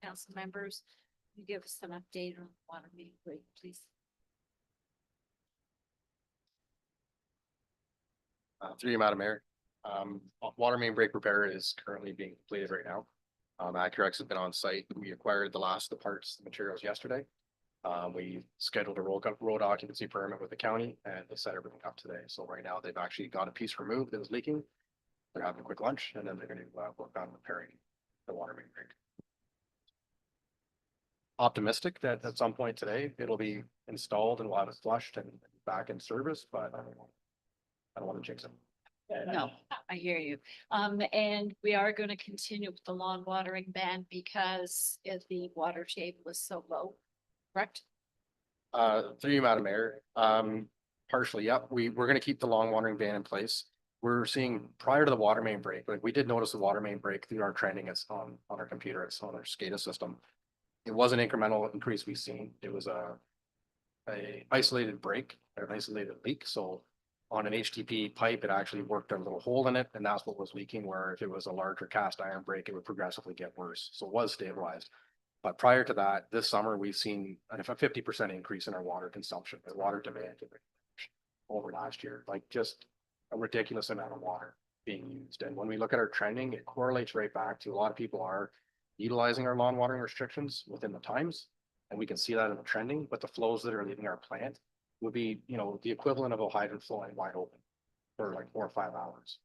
council members, you give us an update on water main break, please. Through you, Madam Mayor. Water main break repair is currently being completed right now. Accurex has been on site. We acquired the last of the parts, the materials yesterday. We scheduled a road occupancy permit with the county and they set everything up today. So right now they've actually got a piece removed that was leaking. They're having a quick lunch and then they're going to work on repairing the water main break. Optimistic that at some point today it'll be installed and we'll have it flushed and back in service, but I don't want to jinx it. No, I hear you. And we are going to continue with the lawn watering ban because the water table is so low, correct? Through you, Madam Mayor, partially, yep, we're gonna keep the lawn watering ban in place. We're seeing prior to the water main break, like we did notice the water main break through our trending. It's on our computer, it's on our SCADA system. It was an incremental increase we've seen. It was a isolated break, or an isolated leak, so on an HDP pipe, it actually worked a little hole in it, and that's what was leaking, where if it was a larger cast iron break, it would progressively get worse. So it was stabilized. But prior to that, this summer, we've seen a 50% increase in our water consumption, the water demand over last year, like just a ridiculous amount of water being used. And when we look at our trending, it correlates right back to a lot of people are utilizing our lawn watering restrictions within the times. And we can see that in the trending, but the flows that are leaving our plant would be, you know, the equivalent of a hydrant flowing wide open for like 4 or 5 hours.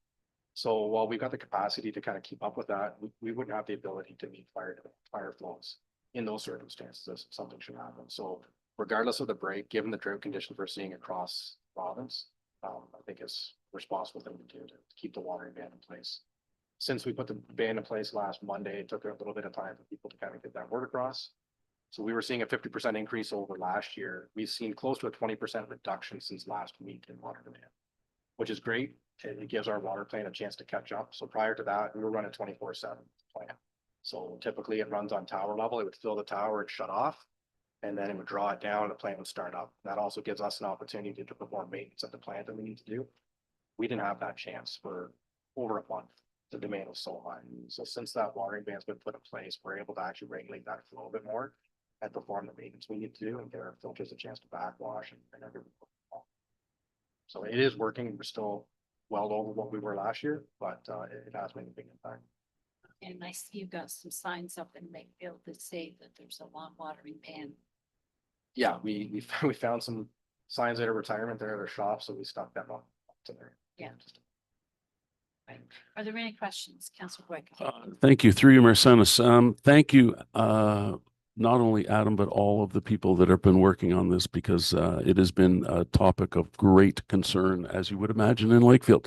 So while we've got the capacity to kind of keep up with that, we wouldn't have the ability to meet fire flows in those circumstances if something should happen. So regardless of the break, given the drought conditions we're seeing across the province, I think it's a responsible thing to do to keep the watering ban in place. Since we put the ban in place last Monday, it took a little bit of time for people to kind of get that word across. So we were seeing a 50% increase over last year. We've seen close to a 20% reduction since last week in water demand, which is great. It gives our water plant a chance to catch up. So prior to that, we were running 24/7 plant. So typically it runs on tower level. It would fill the tower and shut off, and then it would draw it down and the plant would start up. That also gives us an opportunity to perform maintenance at the plant that we need to do. We didn't have that chance for over a month. The demand was so high. So since that watering ban's been put in place, we're able to actually regulate that flow a bit more and perform the maintenance we need to do and give our filters a chance to backwash and everything. So it is working. We're still well over what we were last year, but it has made a big impact. And I see you've got some signs up in Lakefield that say that there's a lawn watering ban. Yeah, we found some signs at a retirement there at our shop, so we stuck them up to there. Yeah. Right. Are there any questions, Councillor Boyd? Thank you. Through you, Marcenus. Thank you, not only Adam, but all of the people that have been working on this, because it has been a topic of great concern, as you would imagine, in Lakefield.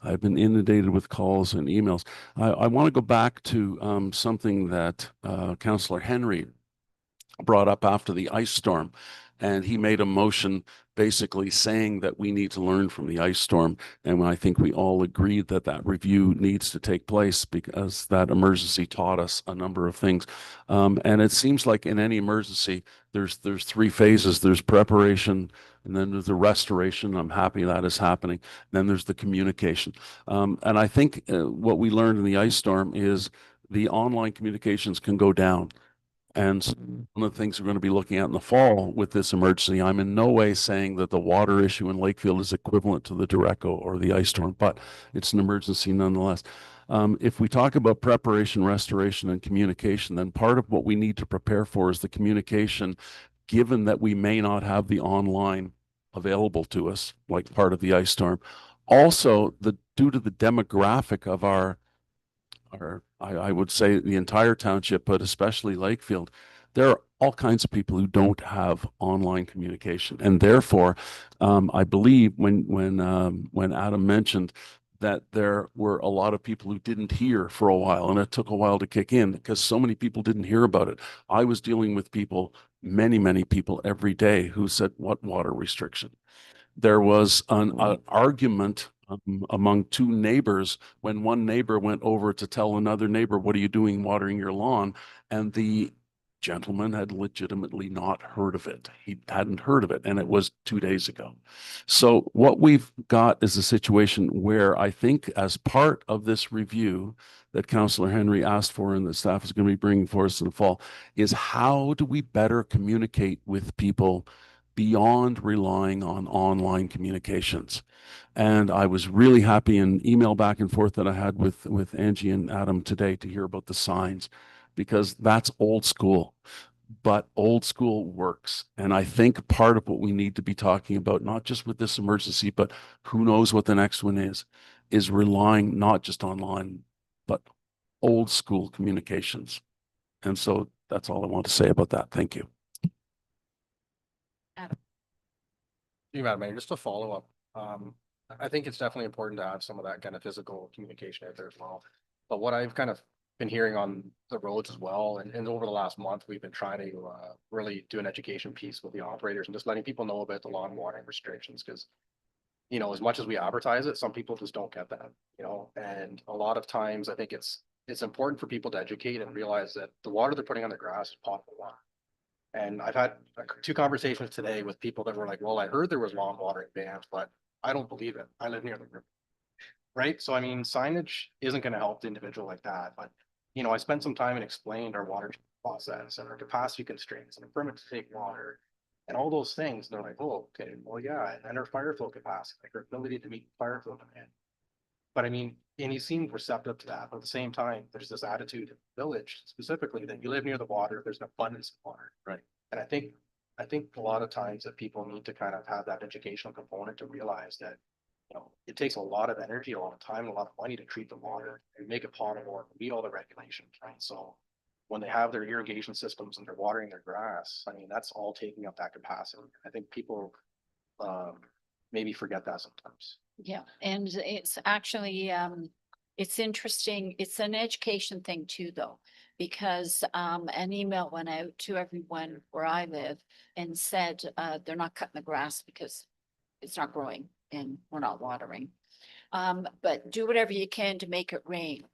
I've been inundated with calls and emails. I want to go back to something that Councillor Henry brought up after the ice storm. And he made a motion basically saying that we need to learn from the ice storm. And I think we all agreed that that review needs to take place because that emergency taught us a number of things. And it seems like in any emergency, there's 3 phases. There's preparation, and then there's the restoration. I'm happy that is happening. Then there's the communication. And I think what we learned in the ice storm is the online communications can go down. And one of the things we're going to be looking at in the fall with this emergency, I'm in no way saying that the water issue in Lakefield is equivalent to the Derecho or the ice storm, but it's an emergency nonetheless. If we talk about preparation, restoration, and communication, then part of what we need to prepare for is the communication, given that we may not have the online available to us, like part of the ice storm. Also, due to the demographic of I would say the entire township, but especially Lakefield, there are all kinds of people who don't have online communication. And therefore, I believe when Adam mentioned that there were a lot of people who didn't hear for a while, and it took a while to kick in because so many people didn't hear about it. I was dealing with people, many people every day who said, what water restriction? There was an argument among 2 neighbors when one neighbor went over to tell another neighbor, what are you doing watering your lawn? And the gentleman had legitimately not heard of it. He hadn't heard of it, and it was 2 days ago. So what we've got is a situation where I think as part of this review that Councillor Henry asked for and the staff is going to be bringing for us in the fall is how do we better communicate with people beyond relying on online communications? And I was really happy in email back and forth that I had with Angie and Adam today to hear about the signs, because that's old school, but old school works. And I think part of what we need to be talking about, not just with this emergency, but who knows what the next one is relying not just online, but old school communications. And so that's all I want to say about that. Thank you. Madam Mayor, just to follow up, I think it's definitely important to have some of that kind of physical communication out there as well. But what I've kind of been hearing on the roads as well, and over the last month, we've been trying to really do an education piece with the operators and just letting people know about the lawn watering restrictions, because you know, as much as we advertise it, some people just don't get that, you know, and a lot of times I think it's important for people to educate and realize that the water they're putting on their grass is potable water. And I've had two conversations today with people that were like, well, I heard there was lawn watering bans, but I don't believe it. I live near the river. Right? So I mean, signage isn't going to help the individual like that, but you know, I spent some time and explained our water process and our capacity constraints and a permit to take water and all those things. And they're like, oh, okay, well, yeah, and our fire flow capacity, like our ability to meet fire flow demand. But I mean, and he seemed receptive to that, but at the same time, there's this attitude in the village specifically that you live near the water, there's an abundance of water. Right. And I think a lot of times that people need to kind of have that educational component to realize that, you know, it takes a lot of energy, a lot of time, a lot of money to treat the water and make it potable and meet all the regulations, right? So when they have their irrigation systems and they're watering their grass, I mean, that's all taking up that capacity. I think people maybe forget that sometimes. Yeah, and it's actually, it's interesting. It's an education thing too, though, because an email went out to everyone where I live and said they're not cutting the grass because it's not growing and we're not watering. But do whatever you can to make it rain.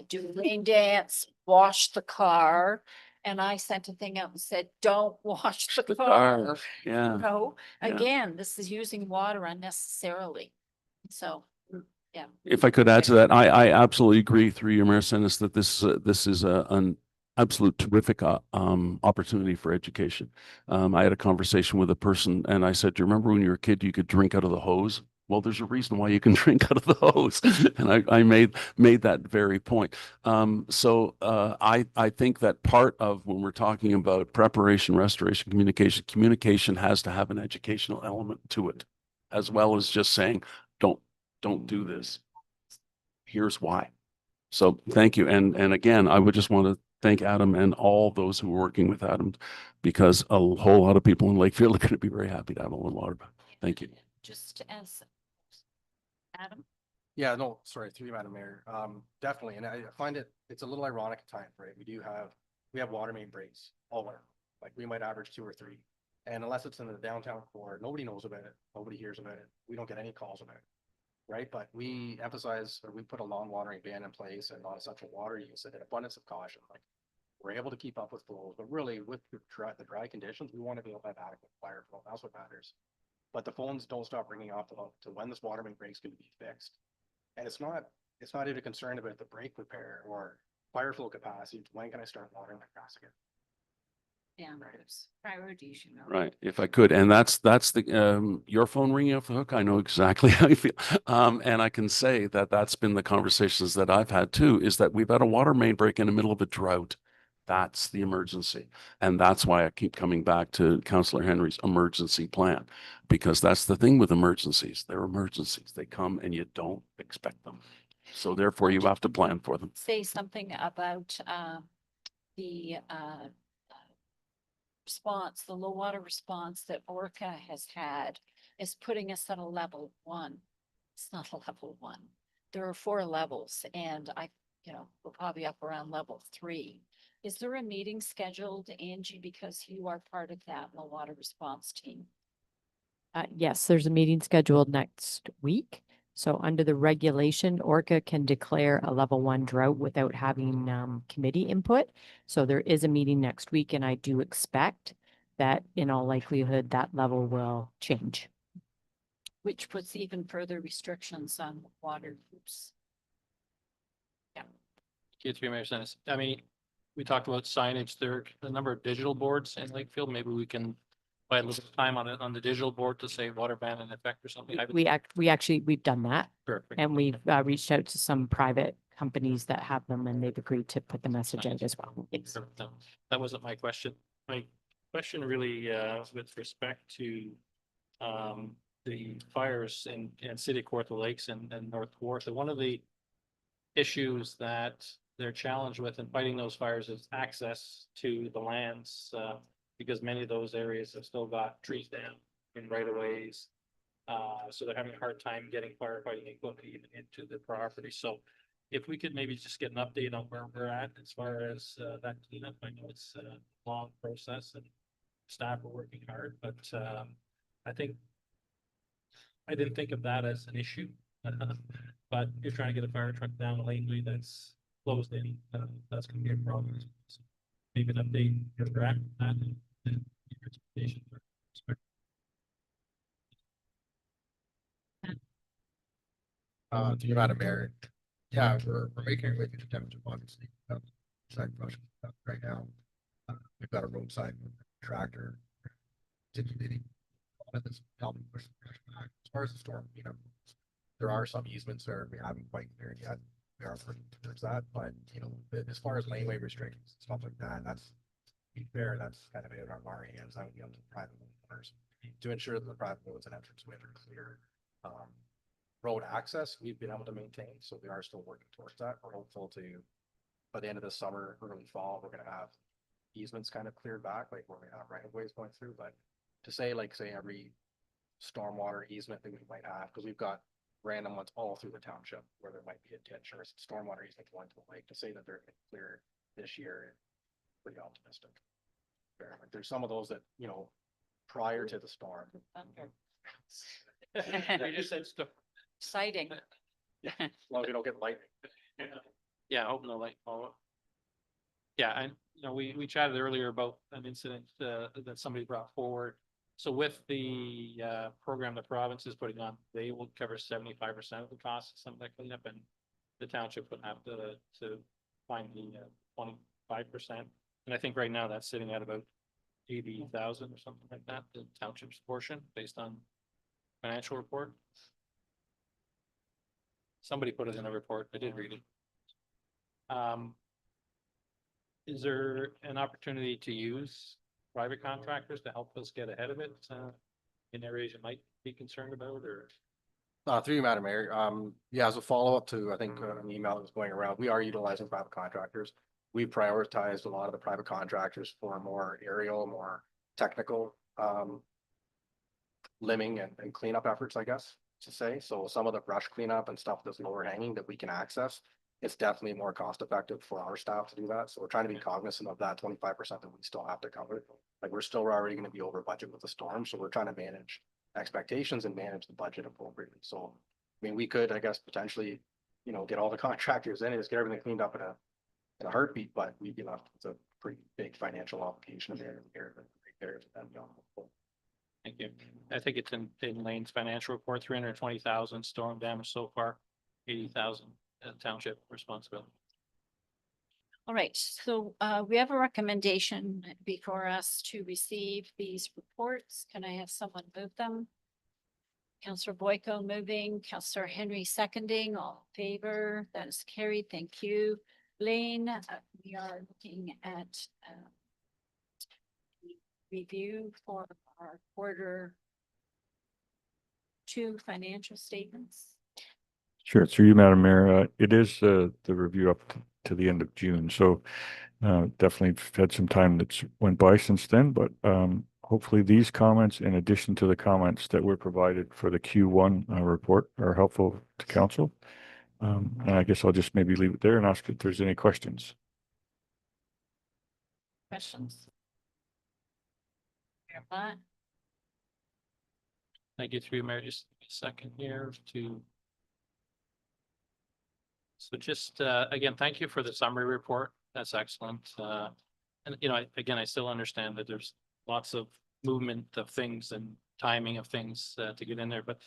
Do a rain dance, wash the car. And I sent a thing out and said, don't wash the car. Yeah. No, Yeah. again, this is using water unnecessarily. So, yeah. If I could add to that, I absolutely agree through your Mayor Sennis that this is an absolute terrific opportunity for education. I had a conversation with a person and I said, do you remember when you were a kid, you could drink out of the hose? Well, there's a reason why you can drink out of the hose. And I made that very point. So I think that part of when we're talking about preparation, restoration, communication has to have an educational element to it, as well as just saying, don't do this. Here's why. So thank you. And again, I would just want to thank Adam and all those who are working with Adam, because a whole lot of people in Lakefield are going to be very happy to have a little water. Thank you. Just as Adam. Yeah, no, sorry, through you, Madam Mayor. Definitely. And I find it's a little ironic at times, right? We have water main breaks all winter. Like we might average 2 or 3. And unless it's in the downtown core, nobody knows about it. Nobody hears about it. We don't get any calls about it. Right? But we emphasize, or we put a lawn watering ban in place and non-essential water use and an abundance of caution. Like we're able to keep up with flows, but really with the dry conditions, we want to be able to have adequate fire flow. That's what matters. But the phones don't stop ringing off the hook to when this water main break's going to be fixed. And it's not even concerned about the break repair or fire flow capacity. When can I start watering my grass again? Yeah, priorities, you know. Right. If I could, and that's the your phone ringing off the hook. I know exactly how you feel. And I can say that that's been the conversations that I've had too, is that we've had a water main break in the middle of a drought. That's the emergency. And that's why I keep coming back to Councillor Henry's emergency plan, because that's the thing with emergencies. They're emergencies. They come and you don't expect them. So therefore you have to plan for them. Say something about the response, the low water response that Orca has had is putting us at a level 1. It's not a level 1. There are 4 levels and we're probably up around level 3. Is there a meeting scheduled, Angie, because you are part of that low water response team? Yes, there's a meeting scheduled next week. So under the regulation, Orca can declare a level 1 drought without having committee input. So there is a meeting next week, and I do expect that in all likelihood that level will change. Which puts even further restrictions on water use. Get through, Mayor Sennis. I mean, we talked about signage there, the number of digital boards in Lakefield. Maybe we can buy a little time on it, on the digital board to say water ban in effect or something. We've done that. Perfect. And we've reached out to some private companies that have them, and they've agreed to put the message out as well. Yes. No, that wasn't my question. My question really, with respect to, the fires in City of Kawartha Lakes and North Kawartha, one of the issues that they're challenged with in fighting those fires is access to the lands, because many of those areas have still got trees down in right of ways. So they're having a hard time getting firefighting equipment even into the property. So if we could maybe just get an update on where we're at as far as that cleanup. I know it's a long process and staff are working hard, but I didn't think of that as an issue. But you're trying to get a fire truck down a laneway that's closed in, that's gonna be a problem. So maybe an update, get back on that and your expectations. To you, Madam Mayor. Yeah, we're making our way through the temperature, obviously. Side brush right now. We've got a roadside tractor. Digging. That's helping push the brush back. As far as the storm, there are some easements there we haven't quite cleared yet. We are working towards that, but as far as laneway restrictions, stuff like that, that's to be fair, that's kind of in our hands. That would be up to the private owners to ensure that the private roads and entranceways are clear. Road access, we've been able to maintain, so we are still working towards that. We're hopeful to, by the end of the summer, early fall, we're gonna have easements kind of cleared back, like where we have right of ways going through, but to say every stormwater easement that we might have, because we've got random ones all through the township where there might be a ditch or a stormwater easement going to the lake, to say that they're clear this year, pretty optimistic. Like there's some of those that, prior to the storm. You just said stuff. Exciting. As long as you don't get lightning. Yeah, I hope no light follow. Yeah, and we chatted earlier about an incident that somebody brought forward. So with the program the province is putting on, they will cover 75% of the cost of some of that cleanup, and the township would have to find the 25%. And I think right now that's sitting at about 80,000 or something like that, the township's portion based on financial report. Somebody put it in a report. I did read it. Is there an opportunity to use private contractors to help us get ahead of it in areas you might be concerned about, or? Through you, Madam Mayor. Yeah, as a follow-up to, I think, an email that was going around, we are utilizing private contractors. We prioritized a lot of the private contractors for more aerial, more technical limbing and cleanup efforts, I guess to say. So some of the brush cleanup and stuff that's lower hanging that we can access, it's definitely more cost effective for our staff to do that. So we're trying to be cognizant of that 25% that we still have to cover. Like we're still already going to be over budget with the storm. So we're trying to manage expectations and manage the budget appropriately. So, I mean, we could, I guess, potentially, get all the contractors in and just get everything cleaned up in a heartbeat, but we'd be left with a pretty big financial obligation there. Thank you. I think it's in Lane's financial report, 320,000 storm damage so far, 80,000 township responsibility. All right, so we have a recommendation before us to receive these reports. Can I have someone move them? Councillor Boyko moving, Councillor Henry seconding, all in favor, that is carried. Thank you. Lane, we are looking at review for our quarter 2 financial statements. Sure. Through you, Madam Mayor, it is the review up to the end of June. So definitely had some time that's went by since then, but hopefully these comments, in addition to the comments that were provided for the Q1 report, are helpful to council. And I guess I'll just maybe leave it there and ask if there's any questions. Questions? Thank you, through Mayor. Just a second here to So just, again, thank you for the summary report. That's excellent. And, you know, again, I still understand that there's lots of movement of things and timing of things to get in there, but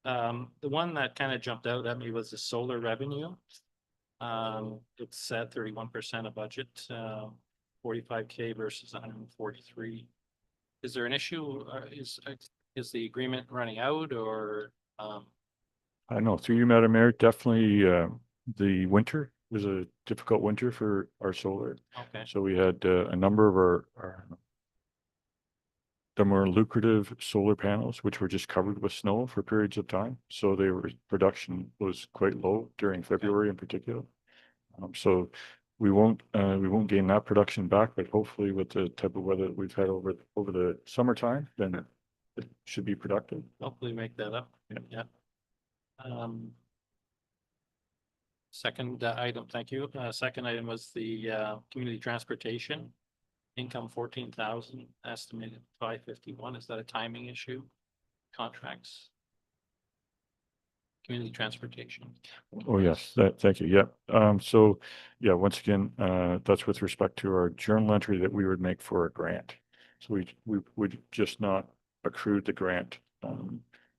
the one that kind of jumped out at me was the solar revenue. It's at 31% of budget, 45K versus 143. Is there an issue? Is the agreement running out or? I know through you, Madam Mayor, definitely the winter was a difficult winter for our solar. Okay. So we had a number of our the more lucrative solar panels, which were just covered with snow for periods of time. So production was quite low during February in particular. So we won't gain that production back, but hopefully with the type of weather that we've had over the summertime, then it should be productive. Hopefully make that up. Yeah. Second item, thank you. Second item was the community transportation. Income 14,000, estimated 551. Is that a timing issue? Contracts? Community transportation. Oh, yes, thank you. Yeah. So yeah, once again, that's with respect to our journal entry that we would make for a grant. So we would just not accrue the grant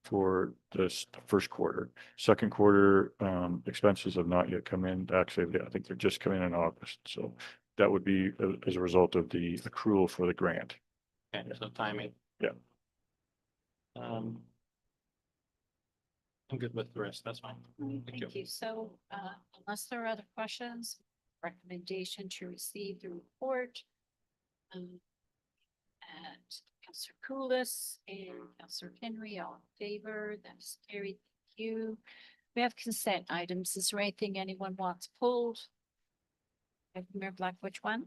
for this first quarter. Second quarter expenses have not yet come in. Actually, I think they're just coming in August. So that would be as a result of the accrual for the grant. Okay, so timing. Yeah. I'm good with the rest. That's fine. Thank you. So unless there are other questions, recommendation to receive the report. And Councillor Coulis and Councillor Henry, all in favor, that's carried. Thank you. We have consent items. Is there anything anyone wants pulled? Mayor Black, which one?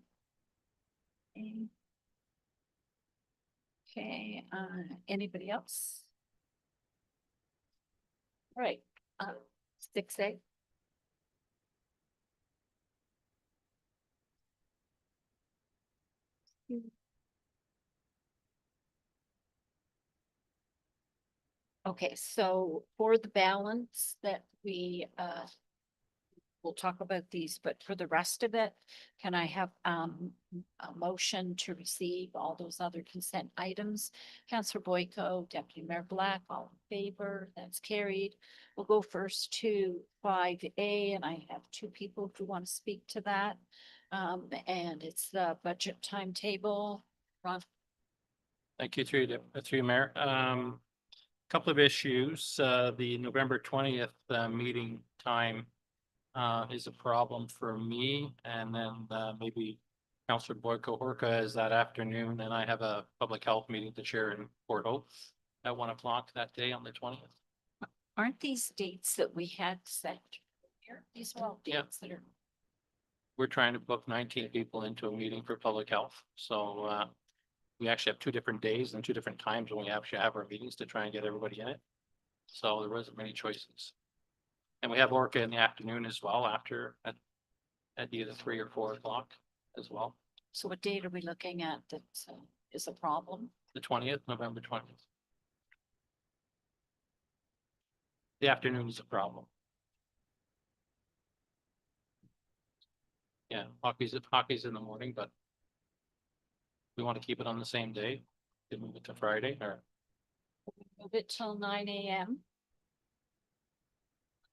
Okay, anybody else? Right, 6A. Okay, so for the balance that we'll talk about these, but for the rest of it, can I have a motion to receive all those other consent items? Councillor Boyko, Deputy Mayor Black, all in favor, that's carried. We'll go first to 5A, and I have two people who want to speak to that. And it's the budget timetable. Ron? Thank you, through you, Mayor. Couple of issues. The November 20th meeting time is a problem for me, and then maybe Councillor Boyko Orca is that afternoon, and I have a public health meeting to chair in Port Hope at 1 o'clock that day on the 20th. Aren't these dates that we had set here? These are all dates that are. We're trying to book 19 people into a meeting for public health, so we actually have 2 different days and 2 different times when we actually have our meetings to try and get everybody in it. So there wasn't many choices. And we have Orca in the afternoon as well, after at either 3 or 4 o'clock as well. So what date are we looking at that is a problem? The 20th, November 20th. The afternoon is a problem. Yeah, hockey's in the morning, but we want to keep it on the same day. To move it to Friday or Move it till 9 a.m.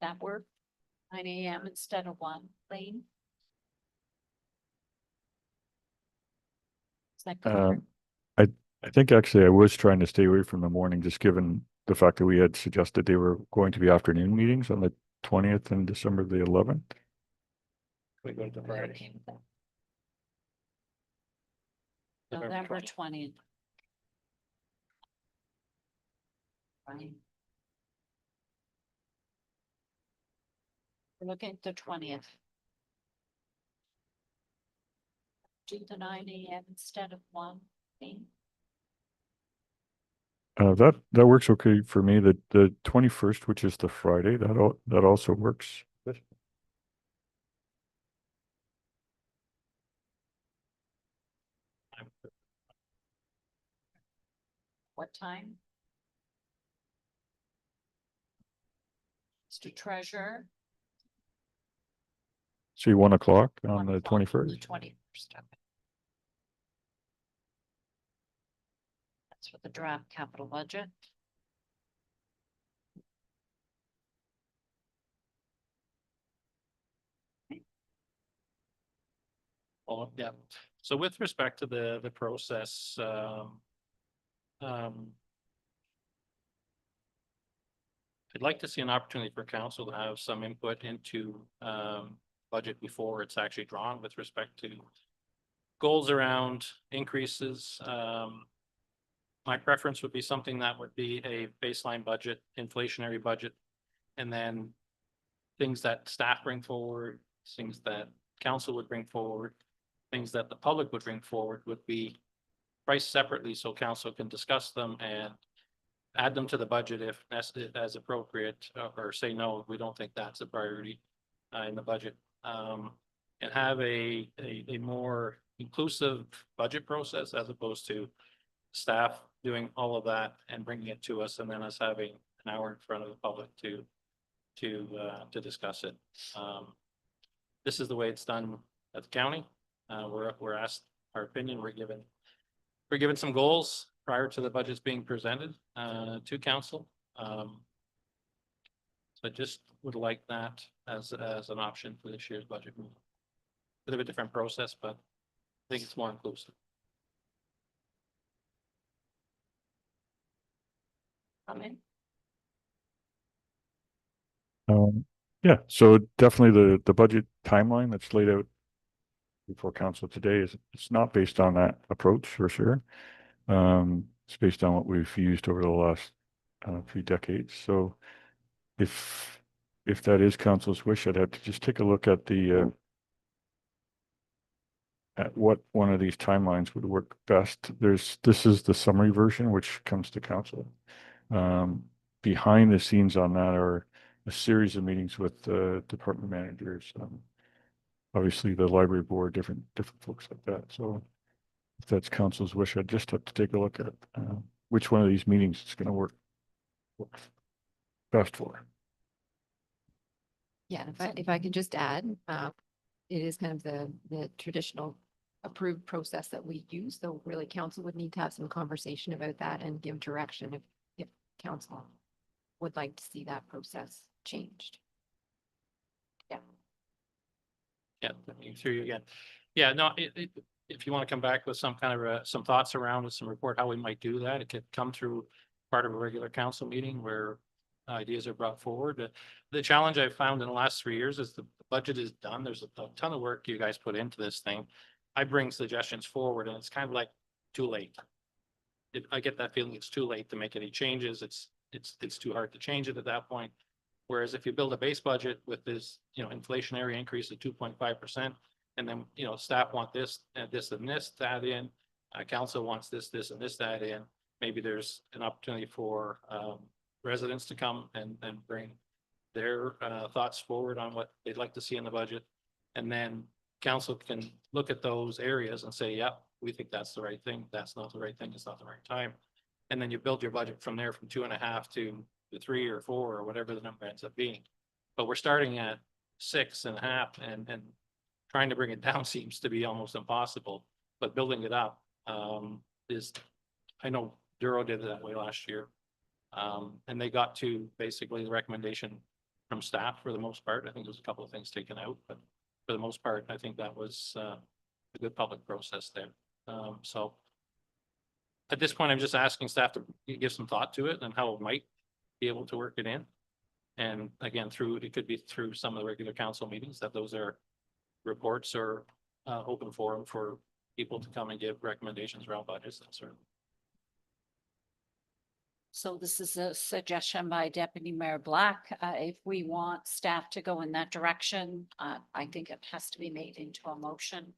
That work? 9 a.m. instead of 1, Lane? Is that clear? I think actually I was trying to stay away from the morning, just given the fact that we had suggested they were going to be afternoon meetings on the 20th and December the 11th. we go to Friday? Okay with that. November 20th. Fine. We're looking at the 20th. Do the 9 a.m. instead of 1. Lane? That works okay for me. The 21st, which is the Friday, that also works. What time? Mr. Treasurer? say 1 o'clock on 1 the o'clock 21st. 21st. That's for the draft capital budget. Oh, yeah. So with respect to the process, I'd like to see an opportunity for council to have some input into budget before it's actually drawn with respect to goals around increases. My preference would be something that would be a baseline budget, inflationary budget, and then things that staff bring forward, things that council would bring forward, things that the public would bring forward would be priced separately so council can discuss them and add them to the budget if necessary as appropriate, or say, no, we don't think that's a priority in the budget. And have a more inclusive budget process as opposed to staff doing all of that and bringing it to us and then us having an hour in front of the public to discuss it. This is the way it's done at the county. We're asked our opinion. We're given some goals prior to the budgets being presented to council. So I just would like that as an option for this year's budget. Bit of a different process, but I think it's more inclusive. Comment? Yeah, so definitely the budget timeline that's laid out before council today is, it's not based on that approach for sure. It's based on what we've used over the last few decades. So if that is council's wish, I'd have to just take a look at the at what one of these timelines would work best. This is the summary version, which comes to council. Behind the scenes on that are a series of meetings with department managers, obviously the library board, different folks like that. So if that's council's wish, I'd just have to take a look at which one of these meetings is going to work best for. Yeah, if I can just add, it is kind of the traditional approved process that we use. So really council would need to have some conversation about that and give direction if council would like to see that process changed. Yeah. Yeah, through you again. Yeah, no, if you want to come back with some kind of some thoughts around with some report, how we might do that, it could come through part of a regular council meeting where ideas are brought forward. The challenge I've found in the last 3 years is the budget is done. There's a ton of work you guys put into this thing. I bring suggestions forward and it's kind of like too late. I get that feeling it's too late to make any changes. It's too hard to change it at that point. Whereas if you build a base budget with this, inflationary increase of 2.5%, and then, staff want this and this and this to add in, council wants this and this to add in, maybe there's an opportunity for residents to come and bring their thoughts forward on what they'd like to see in the budget. And then council can look at those areas and say, yeah, we think that's the right thing. That's not the right thing. It's not the right time. And then you build your budget from there from 2.5 to 3 or 4 or whatever the number ends up being. But we're starting at 6.5 and trying to bring it down seems to be almost impossible, but building it up is, I know Duro did it that way last year. And they got to basically the recommendation from staff for the most part. I think there was a couple of things taken out, but for the most part, I think that was a good public process there. So at this point, I'm just asking staff to give some thought to it and how it might be able to work it in. And again, it could be through some of the regular council meetings that those are reports or open forum for people to come and give recommendations around budgets, that sort of. So this is a suggestion by Deputy Mayor Black. If we want staff to go in that direction, I think it has to be made into a motion.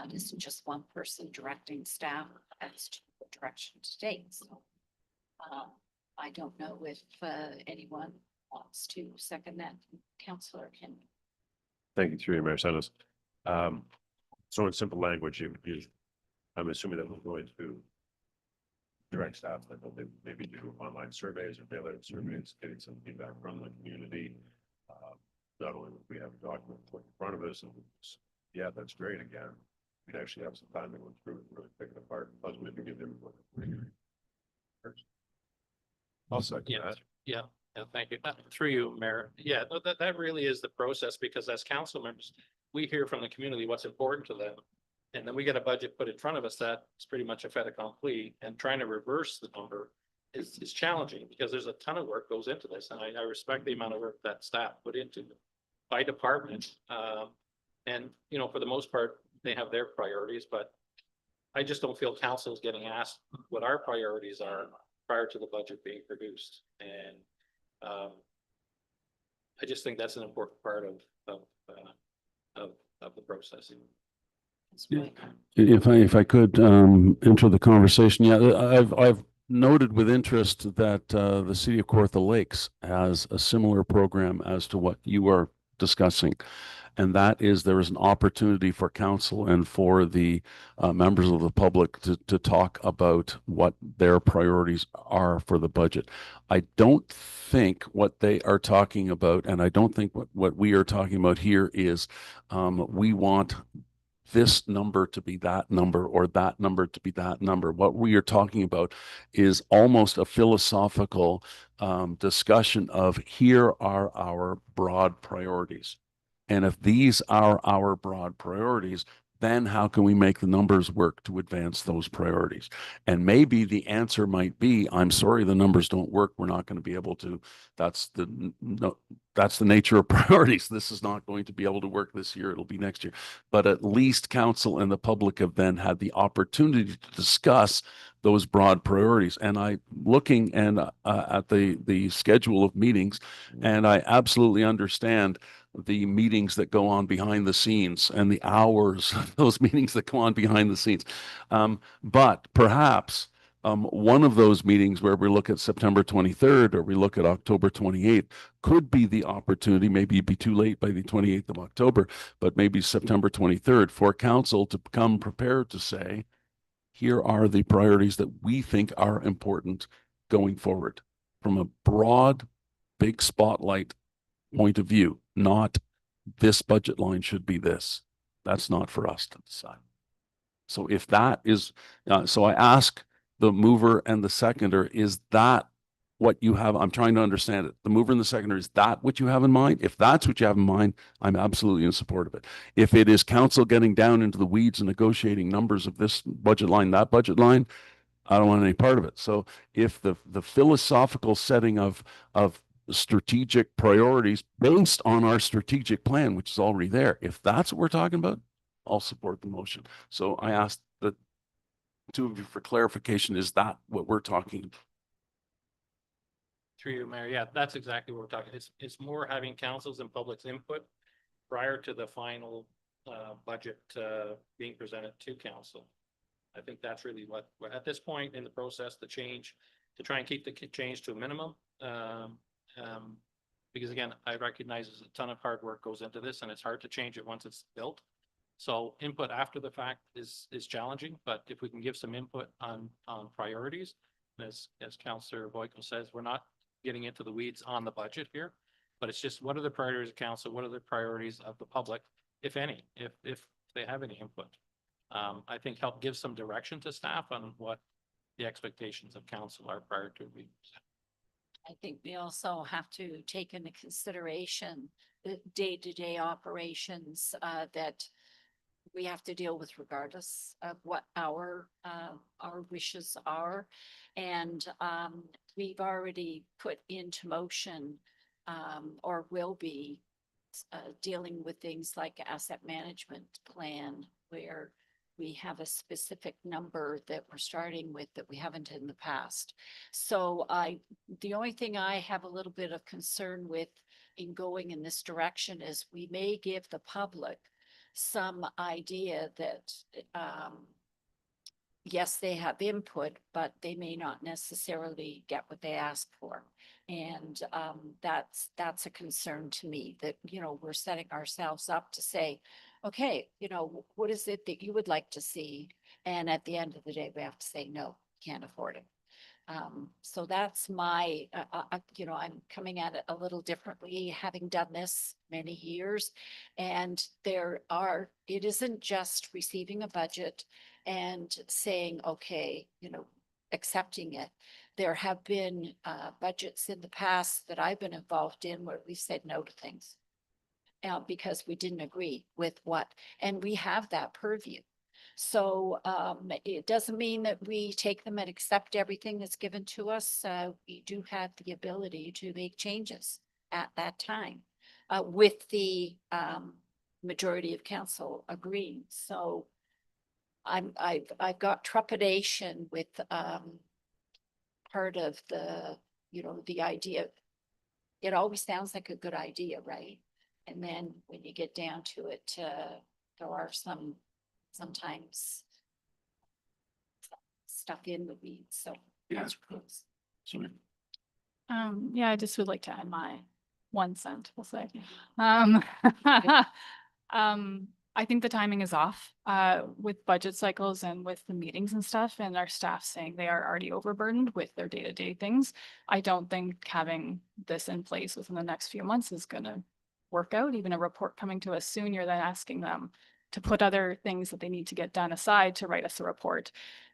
It isn't just one person directing staff as to the direction to take. So I don't know if anyone wants to second that. Councillor Kim. Thank you, through you, Mayor Sennis. So in simple language, I'm assuming that we're going to direct staff that they maybe do online surveys or tailored surveys, getting some feedback from the community. Not only would we have a document put in front of us, and it's, yeah, that's great again. We'd actually have some time to go through and really pick it apart. Plus, we can give everyone. I'll second Yeah, that. yeah, thank you. Through you, Mayor. Yeah, no, that really is the process, because as council members, we hear from the community what's important to them. And then we get a budget put in front of us that's pretty much a fait accompli, and trying to reverse the number is challenging, because there's a ton of work goes into this, and I respect the amount of work that staff put into it by department. And, you know, for the most part, they have their priorities, but I just don't feel council is getting asked what our priorities are prior to the budget being produced. And I just think that's an important part of the process. If I could enter the conversation, yeah, I've noted with interest that the city of Kawartha Lakes has a similar program as to what you are discussing. And that is, there is an opportunity for council and for the members of the public to talk about what their priorities are for the budget. I don't think what they are talking about, and I don't think what we are talking about here is we want this number to be that number or that number to be that number. What we are talking about is almost a philosophical discussion of, here are our broad priorities. And if these are our broad priorities, then how can we make the numbers work to advance those priorities? And maybe the answer might be, I'm sorry, the numbers don't work. We're not going to be able to. That's the nature of priorities. This is not going to be able to work this year. It'll be next year. But at least council and the public have then had the opportunity to discuss those broad priorities. And I looking and at the schedule of meetings, and I absolutely understand the meetings that go on behind the scenes and the hours of those meetings that go on behind the scenes. But perhaps one of those meetings where we look at September 23rd or we look at October 28th could be the opportunity. Maybe it'd be too late by the 28th of October, but maybe September 23rd for council to come prepared to say, here are the priorities that we think are important going forward from a broad, big spotlight point of view, not this budget line should be this. That's not for us to decide. So if that is, so I ask the mover and the seconder, is that what you have? I'm trying to understand it. The mover and the seconder, is that what you have in mind? If that's what you have in mind, I'm absolutely in support of it. If it is council getting down into the weeds and negotiating numbers of this budget line, that budget line, I don't want any part of it. So if the philosophical setting of strategic priorities based on our strategic plan, which is already there, if that's what we're talking about, I'll support the motion. So I asked the two of you for clarification. Is that what we're talking about? Through you, Mayor. Yeah, that's exactly what we're talking. It's more having councils and public's input prior to the final budget being presented to council. I think that's really what we're at this point in the process, the change, to try and keep the change to a minimum. Because again, I recognize there's a ton of hard work goes into this, and it's hard to change it once it's built. So input after the fact is challenging, but if we can give some input on priorities, as Councillor Boyko says, we're not getting into the weeds on the budget here, but it's just, what are the priorities of council? What are the priorities of the public, if any, if they have any input? I think help give some direction to staff on what the expectations of council are prior to meetings. I think we also have to take into consideration the day-to-day operations that we have to deal with regardless of what our wishes are. And we've already put into motion or will be dealing with things like asset management plan, where we have a specific number that we're starting with that we haven't in the past. So the only thing I have a little bit of concern with in going in this direction is we may give the public some idea that yes, they have input, but they may not necessarily get what they asked for. And that's a concern to me, that, you know, we're setting ourselves up to say, okay, you know, what is it that you would like to see? And at the end of the day, we have to say, no, can't afford it. So that's my, you know, I'm coming at it a little differently, having done this many years. And it isn't just receiving a budget and saying, okay, you know, accepting it. There have been budgets in the past that I've been involved in where we said no to things. Because we didn't agree with what, and we have that purview. So it doesn't mean that we take them and accept everything that's given to us. We do have the ability to make changes at that time with the majority of council agreeing. So I've got trepidation with part of the, you know, the idea. It always sounds like a good idea, right? And then when you get down to it, there are sometimes stuck in the weeds. So Yes. Yeah, I just would like to add my 1 cent, we'll say. I think the timing is off with budget cycles and with the meetings and stuff, and our staff saying they are already overburdened with their day-to-day things. I don't think having this in place within the next few months is going to work out. Even a report coming to us soon, you're then asking them to put other things that they need to get done aside to write us a report.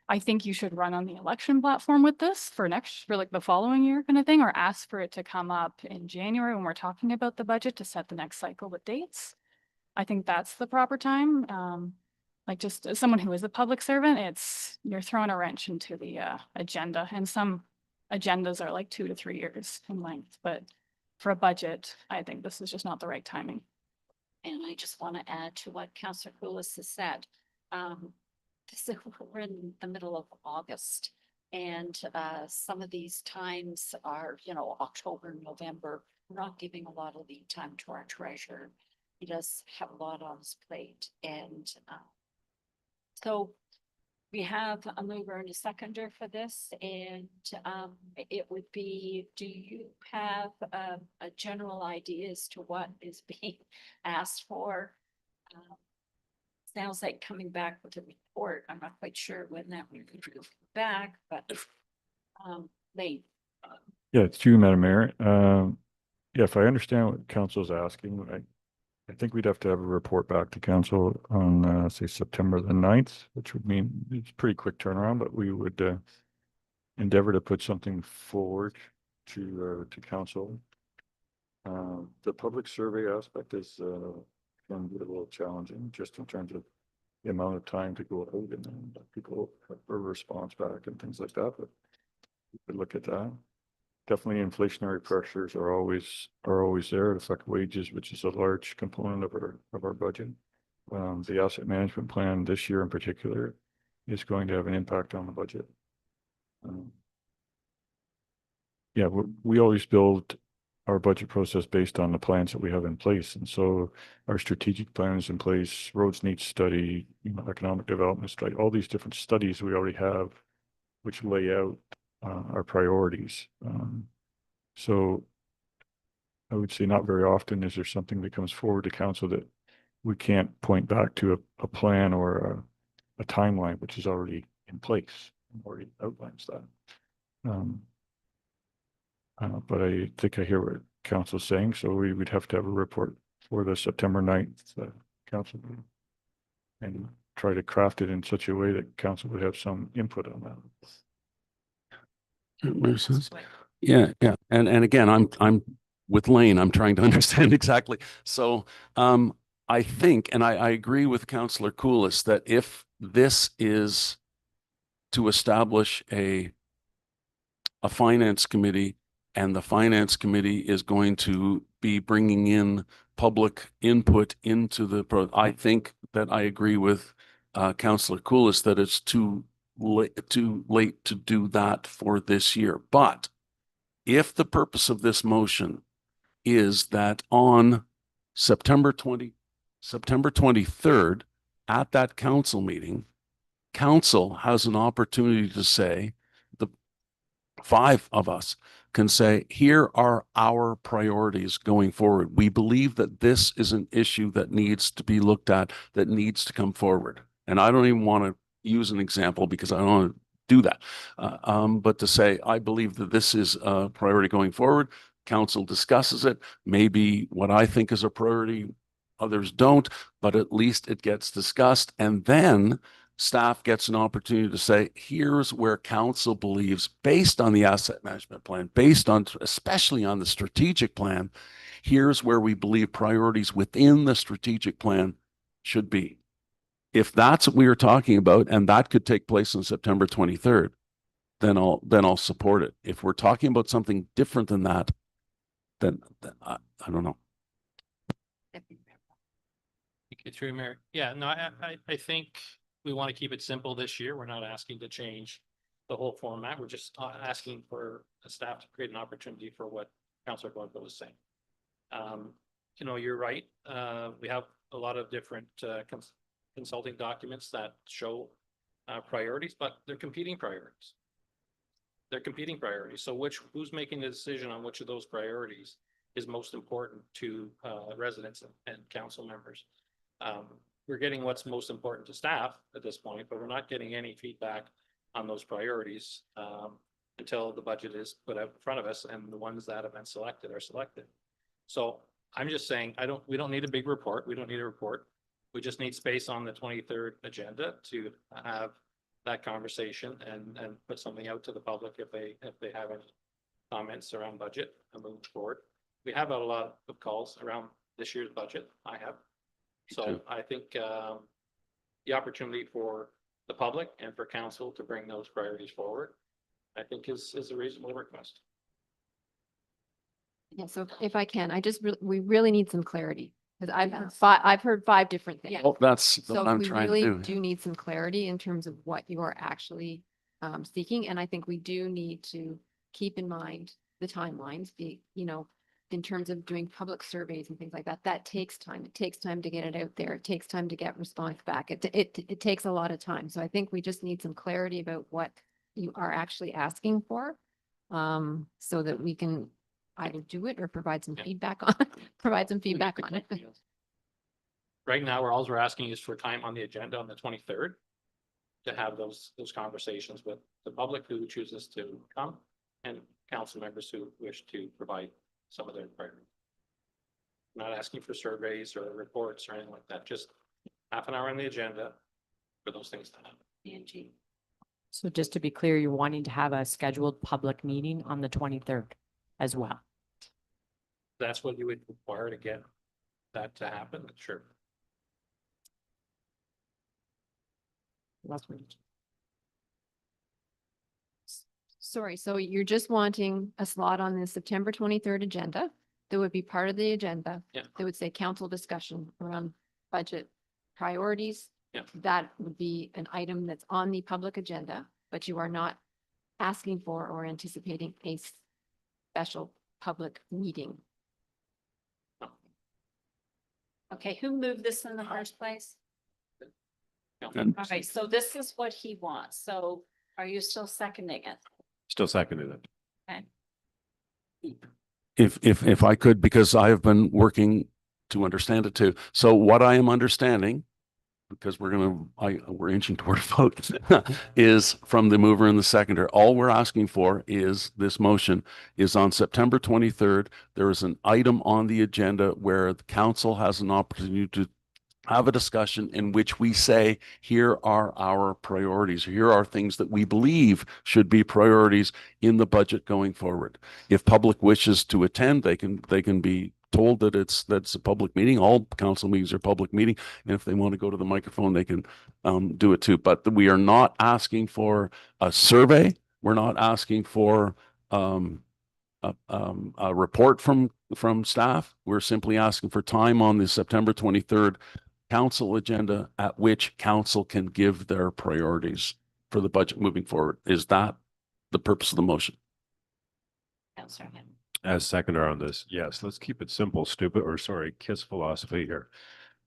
I think you should run on the election platform with this for like the following year kind of thing, or ask for it to come up in January when we're talking about the budget to set the next cycle with dates. I think that's the proper time. Like just as someone who is a public servant, you're throwing a wrench into the agenda, and some agendas are like 2 to 3 years in length, but for a budget, I think this is just not the right timing. And I just want to add to what Councillor Koulis has said. We're in the middle of August, and some of these times are, you know, October, November. We're not giving a lot of lead time to our treasurer. He does have a lot on his plate, and so we have a mover and a seconder for this, and it would be, do you have a general idea as to what is being asked for? Sounds like coming back with a report. I'm not quite sure when that will be back, but late. Yeah, it's you, Madam Mayor. Yeah, if I understand what council's asking, I think we'd have to have a report back to council on, say, September the 9th, which would mean it's a pretty quick turnaround, but we would endeavor to put something forward to council. The public survey aspect is can be a little challenging just in terms of the amount of time to go out and then people have a response back and things like that, but we could look at that. Definitely inflationary pressures are always there to affect wages, which is a large component of our budget. The asset management plan this year in particular is going to have an impact on the budget. Yeah, we always build our budget process based on the plans that we have in place. And so our strategic plan is in place, roads needs study, you know, economic development study, all these different studies we already have, which lay out our priorities. So I would say not very often is there something that comes forward to council that we can't point back to a plan or a timeline, which is already in place, already outlines that. But I think I hear what council's saying, so we would have to have a report for the September 9th council meeting and try to craft it in such a way that council would have some input on that. That makes sense. Yeah, yeah. And again, I'm with Lane. I'm trying to understand exactly. So I think, and I agree with Councillor Koulis that if this is to establish a finance committee, and the finance committee is going to be bringing in public input into I think that I agree with Councillor Koulis that it's too late to do that for this year. But if the purpose of this motion is that on September 23rd, at that council meeting, council has an opportunity to say, the 5 of us can say, here are our priorities going forward. We believe that this is an issue that needs to be looked at, that needs to come forward. And I don't even want to use an example because I don't want to do that. But to say, I believe that this is a priority going forward, council discusses it, maybe what I think is a priority, others don't, but at least it gets discussed. And then staff gets an opportunity to say, here's where council believes, based on the asset management plan, based on, especially on the strategic plan, here's where we believe priorities within the strategic plan should be. If that's what we were talking about, and that could take place on September 23rd, then I'll support it. If we're talking about something different than that, then I don't know. Thank you, through Mayor. Yeah, no, I think we want to keep it simple this year. We're not asking to change the whole format. We're just asking for the staff to create an opportunity for what Councillor Glenville was saying. You know, you're right. We have a lot of different consulting documents that show priorities, but they're competing priorities. They're competing priorities. So who's making the decision on which of those priorities is most important to residents and council members? We're getting what's most important to staff at this point, but we're not getting any feedback on those priorities until the budget is put out in front of us and the ones that have been selected are selected. So I'm just saying, we don't need a big report. We don't need a report. We just need space on the 23rd agenda to have that conversation and put something out to the public if they have any comments around budget and moving forward. We have a lot of calls around this year's budget. I have. So I think the opportunity for the public and for council to bring those priorities forward, I think is a reasonable request. Yeah, so if I can, we really need some clarity. Because I've heard 5 different things. Well, that's So what I'm we trying really to do. do need some clarity in terms of what you are actually seeking. And I think we do need to keep in mind the timelines, in terms of doing public surveys and things like that. That takes time. It takes time to get it out there. It takes time to get response back. It takes a lot of time. So I think we just need some clarity about what you are actually asking for, so that we can either do it or provide some feedback on it. Right now, all we're asking is for time on the agenda on the 23rd to have those conversations with the public who chooses to come and council members who wish to provide some of their priorities. Not asking for surveys or reports or anything like that, just half an hour on the agenda for those things to happen. Angie. So just to be clear, you're wanting to have a scheduled public meeting on the 23rd as well. That's what you would require to get that to happen, sure. Sorry, so you're just wanting a slot on the September 23rd agenda that would be part of the agenda. Yeah. That would say council discussion around budget priorities. Yeah. That would be an item that's on the public agenda, but you are not asking for or anticipating a special public meeting. Okay, who moved this in the first place? And Okay, so this is what he wants. So are you still seconding it? Still seconded it. Okay. if I could, because I have been working to understand it too. So what I am understanding, because we're inching toward a vote, is from the mover and the seconder. All we're asking for is this motion is on September 23rd. There is an item on the agenda where the council has an opportunity to have a discussion in which we say, here are our priorities. Here are things that we believe should be priorities in the budget going forward. If public wishes to attend, they can be told that that's a public meeting. All council meetings are public meeting. And if they want to go to the microphone, they can do it too. But we are not asking for a survey. We're not asking for a report from staff. We're simply asking for time on the September 23rd council agenda at which council can give their priorities for the budget moving forward. Is that the purpose of the motion? Councillor Henry. As seconder on this, yes, let's keep it simple, KISS philosophy here.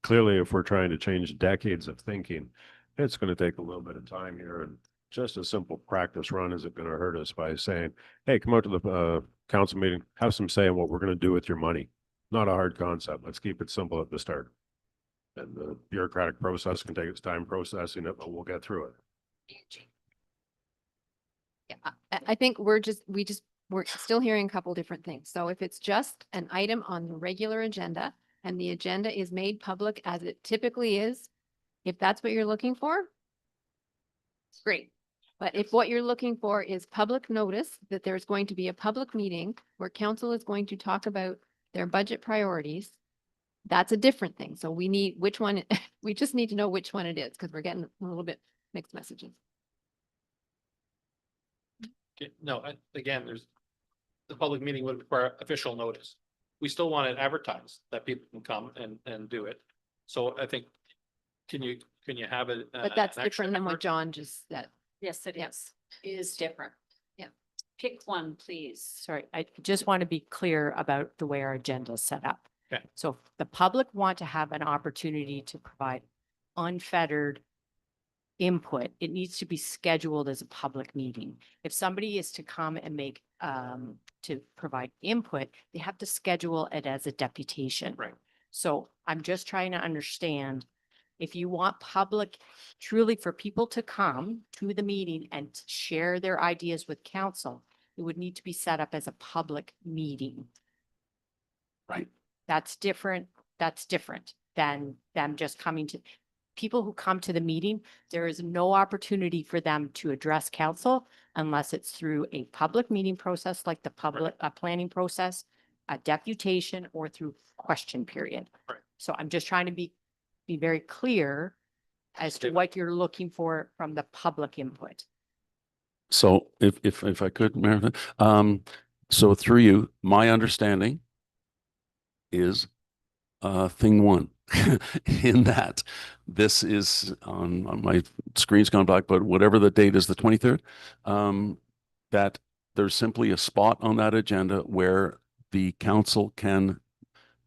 Clearly, if we're trying to change decades of thinking, it's going to take a little bit of time here, and just a simple practice run isn't going to hurt us by saying, hey, come out to the council meeting, have some say in what we're going to do with your money. Not a hard concept. Let's keep it simple at the start. And the bureaucratic process can take its time processing it, but we'll get through it. I think we're still hearing a couple different things. So if it's just an item on the regular agenda and the agenda is made public as it typically is, if that's what you're looking for, great. But if what you're looking for is public notice that there's going to be a public meeting where council is going to talk about their budget priorities, that's a different thing. So we need which one, we just need to know which one it is because we're getting a little bit mixed messages. Okay, no, again, the public meeting would require official notice. We still want it advertised that people can come and do it. So I think, can you have it? But that's different than what John just said. Yes, it is different. Yeah. Pick one, please. Sorry, I just want to be clear about the way our agenda is set up. Okay. So if the public want to have an opportunity to provide unfettered input, it needs to be scheduled as a public meeting. If somebody is to come and make, to provide input, they have to schedule it as a deputation. Right. So I'm just trying to understand, if you want public, truly for people to come to the meeting and to share their ideas with council, it would need to be set up as a public meeting. Right. That's different than them just coming to, people who come to the meeting, there is no opportunity for them to address council unless it's through a public meeting process, like the public, planning process, a deputation, or through question period. Right. So I'm just trying to be very clear as to what you're looking for from the public input. So if I could, Mayor, so through you, my understanding is thing one, in that this is on my screen's gone black, but whatever the date is, the 23rd, that there's simply a spot on that agenda where the council can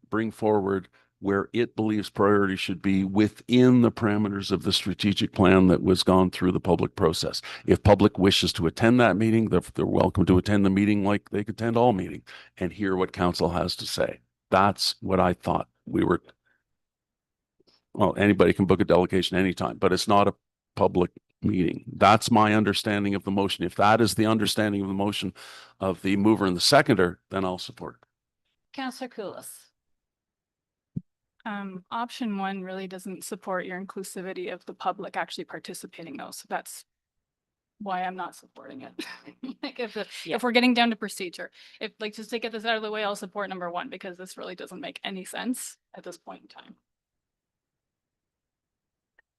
bring forward where it believes priorities should be within the parameters of the strategic plan that was gone through the public process. If public wishes to attend that meeting, they're welcome to attend the meeting like they could attend all meetings and hear what council has to say. That's what I thought we were. Well, anybody can book a delegation anytime, but it's not a public meeting. That's my understanding of the motion. If that is the understanding of the motion of the mover and the seconder, then I'll support it. Councillor Koulis. Option one really doesn't support your inclusivity of the public actually participating though. So that's why I'm not supporting it. Like if we're getting down to procedure, if like just to get this out of the way, I'll support number one because this really doesn't make any sense at this point in time.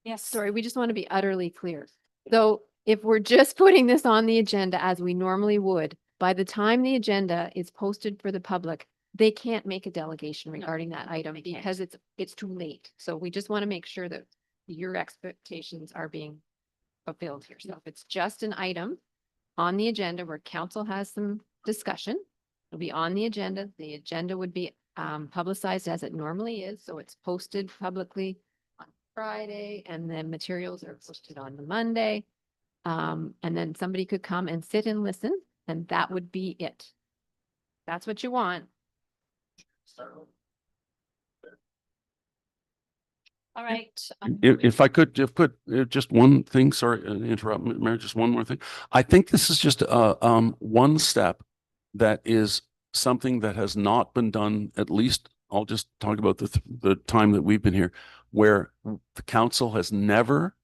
Yes. Sorry, we just want to be utterly clear. So if we're just putting this on the agenda as we normally would, by the time the agenda is posted for the public, they can't make a delegation regarding that item because it's too late. So we just want to make sure that your expectations are being fulfilled here. So if it's just an item on the agenda where council has some discussion, it'll be on the agenda. The agenda would be publicized as it normally is. So it's posted publicly on Friday and then materials are posted on the Monday. And then somebody could come and sit and listen and that would be it. That's what you want. All right. If I could just one thing, sorry, interrupt, Mayor, just one more thing. I think this is just one step that is something that has not been done, at least I'll just talk about the time that we've been here, where the council has never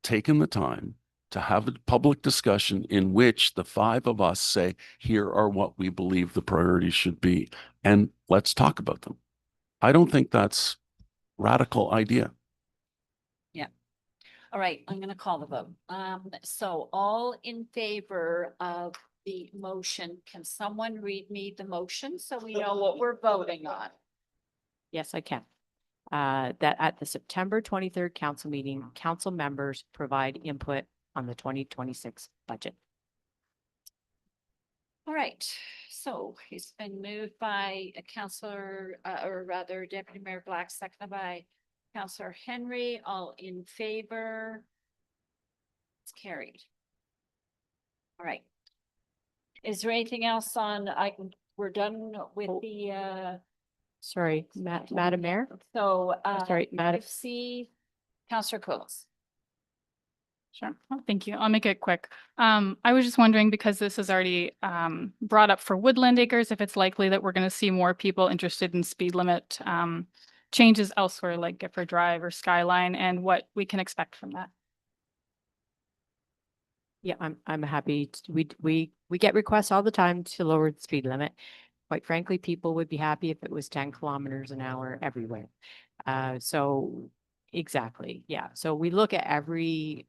taken the time to have a public discussion in which the five of us say, here are what we believe the priorities should be, and let's talk about them. I don't think that's radical idea. Yeah. All right, I'm going to call the vote. So all in favor of the motion, can someone read me the motion so we know what we're voting on? Yes, I can. That at the September 23rd council meeting, council members provide input on the 2026 budget. All right, so it's been moved by a councillor, or rather Deputy Mayor Black, seconded by Councillor Henry. All in favor? It's carried. All right. Is there anything else on, we're done with the, Sorry, Madam Mayor. so, Sorry, Madam. see, Councillor Koulis. Sure. Well, thank you. I'll make it quick. I was just wondering, because this is already brought up for Woodland Acres, if it's likely that we're going to see more people interested in speed limit changes elsewhere, like Gifford Drive or Skyline, and what we can expect from that. Yeah, I'm happy. We get requests all the time to lower the speed limit. Quite frankly, people would be happy if it was 10 kilometers an hour everywhere. So exactly, yeah. So we look at every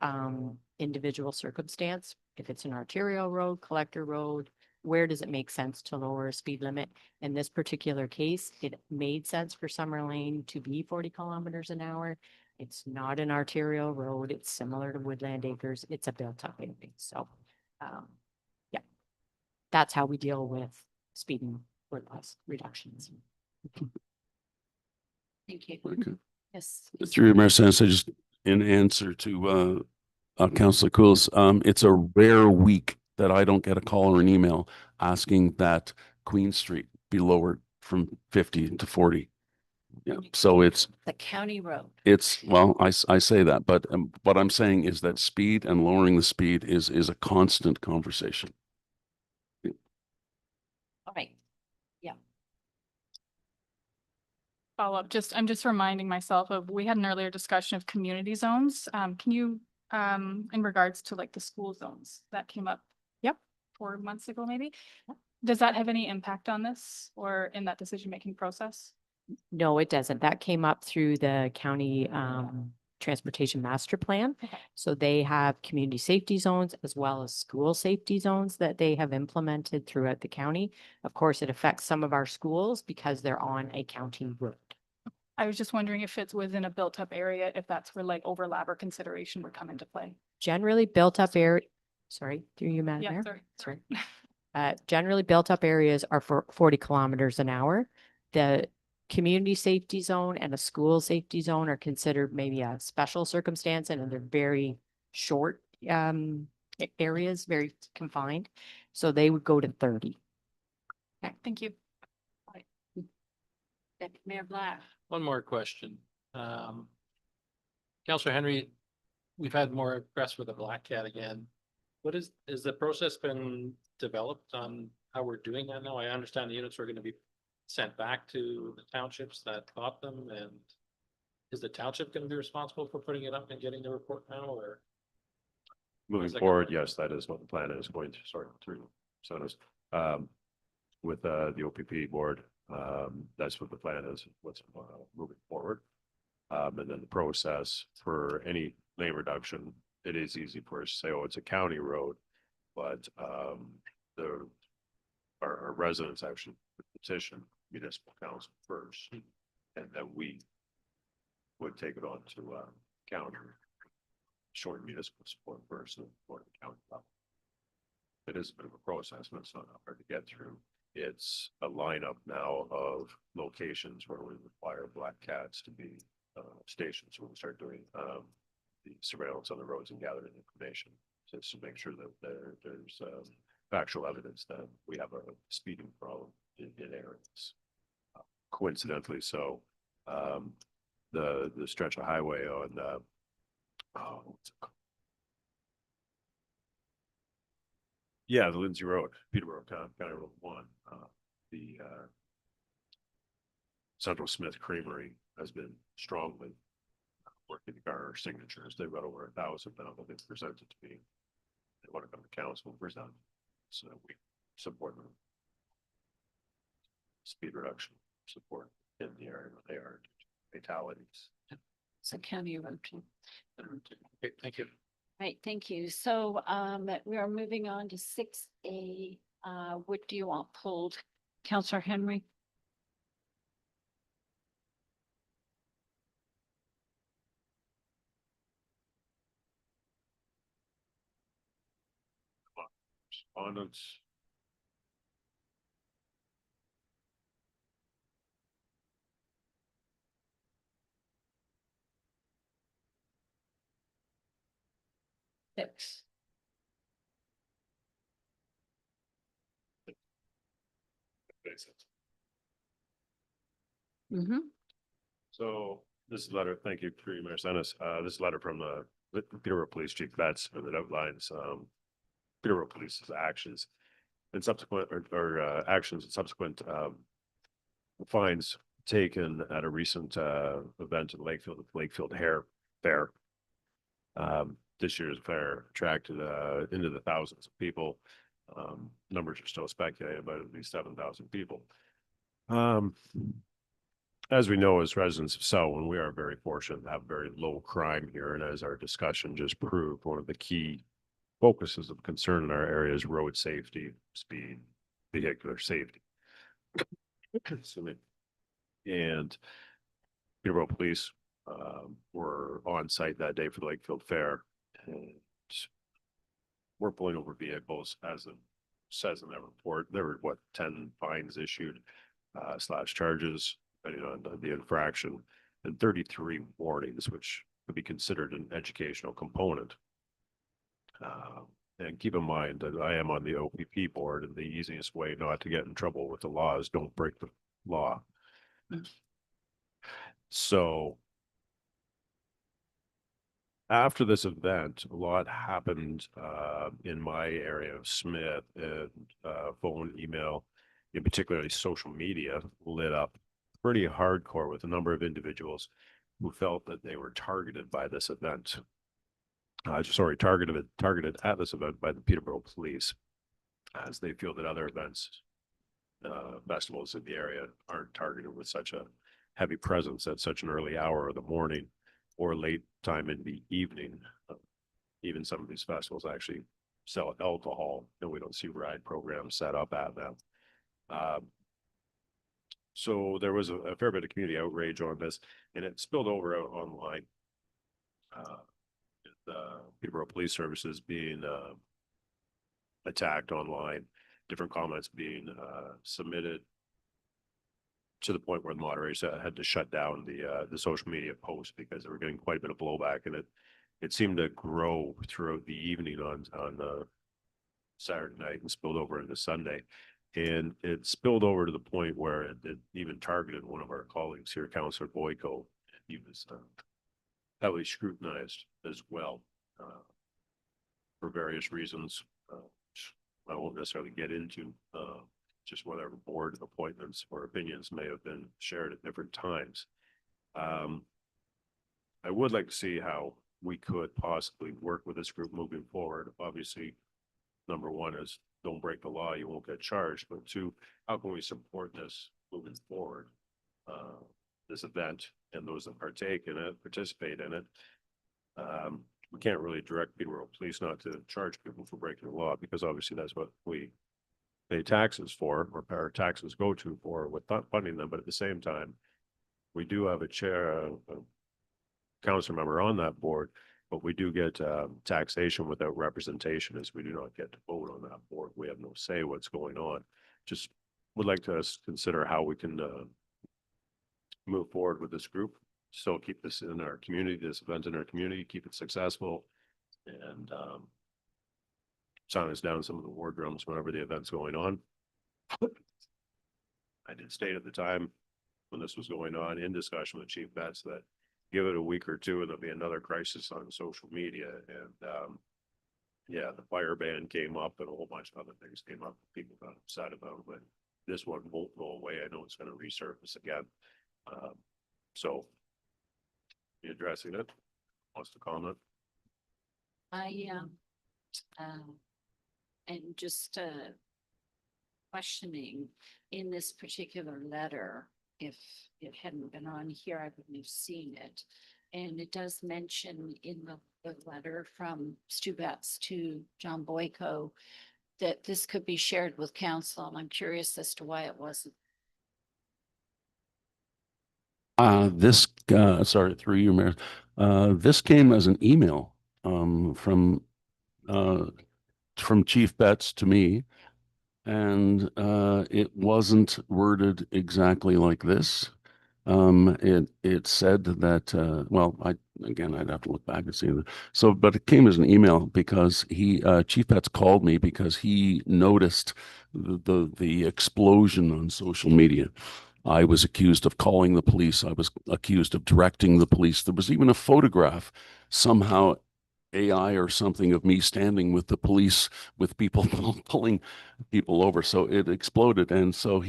individual circumstance. If it's an arterial road, collector road, where does it make sense to lower a speed limit? In this particular case, it made sense for Summer Lane to be 40 kilometers an hour. It's not an arterial road. It's similar to Woodland Acres. It's a built-up area. So, yeah, that's how we deal with speeding reductions. Thank you. Okay. Yes. Through Mayor Sanders, I just, in answer to Councillor Cools, it's a rare week that I don't get a call or an email asking that Queen Street be lowered from 50 to 40. Yeah, so it's The county road. well, I say that, but what I'm saying is that speed and lowering the speed is a constant conversation. All right. Yeah. Follow up, I'm just reminding myself of, we had an earlier discussion of community zones. Can you, in regards to like the school zones that came up? Yep. 4 months ago, maybe. Does that have any impact on this or in that decision-making process? No, it doesn't. That came up through the county transportation master plan. Okay. So they have community safety zones as well as school safety zones that they have implemented throughout the county. Of course, it affects some of our schools because they're on a county road. I was just wondering if it's within a built-up area, if that's where like overlap or consideration would come into play. Generally built up area, sorry, through you, Madam Yeah, Mayor. sorry. Generally built up areas are for 40 kilometers an hour. The community safety zone and a school safety zone are considered maybe a special circumstance, and they're very short areas, very confined. So they would go to 30. Okay, thank you. Deputy Mayor Black. One more question. Councillor Henry, we've had more press with the Black Cat again. Is the process been developed on how we're doing that now? I understand the units are going to be sent back to the townships that bought them, and is the township going to be responsible for putting it up and getting the report now, or? Moving forward, yes, that is what the plan is going to sort through. So it is, with the OPP board, that's what the plan is, what's moving forward. And then the process for any lane reduction, it is easy for us to say, oh, it's a county road, but our residents actually petition municipal council first, and then we would take it on to county, short municipal support first and for the county level. It is a bit of a process, but it's not hard to get through. It's a lineup now of locations where we require Black Cats to be stations when we start doing the surveillance on the roads and gathering information just to make sure that there's factual evidence that we have a speeding problem in areas. Coincidentally, so the stretch of highway on what's it called? Yeah, the Lindsay Road, Peterborough County Road 1, the Central Smith Creamery has been strongly working to garner signatures. They've got over 1,000 now that they've presented to me. They want to come to council and present, so we support them. Speed reduction support in the area where they are fatalities. It's a county road. Okay, thank you. Right, thank you. So we are moving on to 6A. What do you want pulled? Councillor Henry? Respondents. Six. So this letter, thank you for your Mayor Sennis. This letter from the Peterborough Police Chief Betts that outlines Peterborough Police's actions and subsequent actions and subsequent fines taken at a recent event in Lakefield Hair Fair. This year's fair attracted into the thousands of people. Numbers are still speculated, but at least 7,000 people. As we know, as residents of Selwyn, we are very fortunate to have very low crime here. And as our discussion just proved, one of the key focuses of concern in our area is road safety, speed, vehicular safety. Excuse me. And Peterborough Police were on site that day for the Lakefield Fair. And we're pulling over vehicles, as it says in that report. There were, 10 fines issued / charges, depending on the infraction, and 33 warnings, which could be considered an educational component. And keep in mind that I am on the OPP board, and the easiest way not to get in trouble with the law is don't break the law. So after this event, a lot happened in my area of Smith, and phone, email, and particularly social media lit up pretty hardcore with a number of individuals who felt that they were targeted by this event. Targeted at this event by the Peterborough Police, as they feel that other events, festivals in the area aren't targeted with such a heavy presence at such an early hour of the morning or late time in the evening. Even some of these festivals actually sell alcohol, and we don't see ride programs set up at them. So there was a fair bit of community outrage on this, and it spilled over out online. Peterborough Police Services being attacked online, different comments being submitted, to the point where the moderators had to shut down the social media posts because they were getting quite a bit of blowback, and it seemed to grow throughout the evening on Saturday night and spilled over into Sunday. And it spilled over to the point where it even targeted one of our colleagues here, Councillor Boyko. He was heavily scrutinized as well for various reasons. I won't necessarily get into just whatever board appointments or opinions may have been shared at different times. I would like to see how we could possibly work with this group moving forward. Obviously, number one is don't break the law, you won't get charged. But two, how can we support this moving forward? This event and those that partake in it, participate in it. We can't really direct Peterborough Police not to charge people for breaking the law, because obviously that's what we pay taxes for, or our taxes go to for, with funding them. But at the same time, we do have a council member on that board, but we do get taxation without representation, as we do not get to vote on that board. We have no say what's going on. Just would like to consider how we can move forward with this group, still keep this in our community, this event in our community, keep it successful, and sound us down some of the war drums whenever the event's going on. I did state at the time when this was going on, in discussion with Chief Betts, that give it a week or two and there'll be another crisis on social media. And yeah, the fire ban came up and a whole bunch of other things came up that people got upset about, but this one won't go away. I know it's going to resurface again. So be addressing it. Wants to comment? And just questioning in this particular letter, if it hadn't been on here, I wouldn't have seen it. And it does mention in the letter from Stu Betts to John Boyko that this could be shared with council, and I'm curious as to why it wasn't. Sorry, through you, Mayor. This came as an email from Chief Betts to me, and it wasn't worded exactly like this. It said that well, I'd have to look back and see. So, but it came as an email because Chief Betts called me because he noticed the explosion on social media. I was accused of calling the police. I was accused of directing the police. There was even a photograph somehow AI or something of me standing with the police, with people pulling people over. So it exploded. And so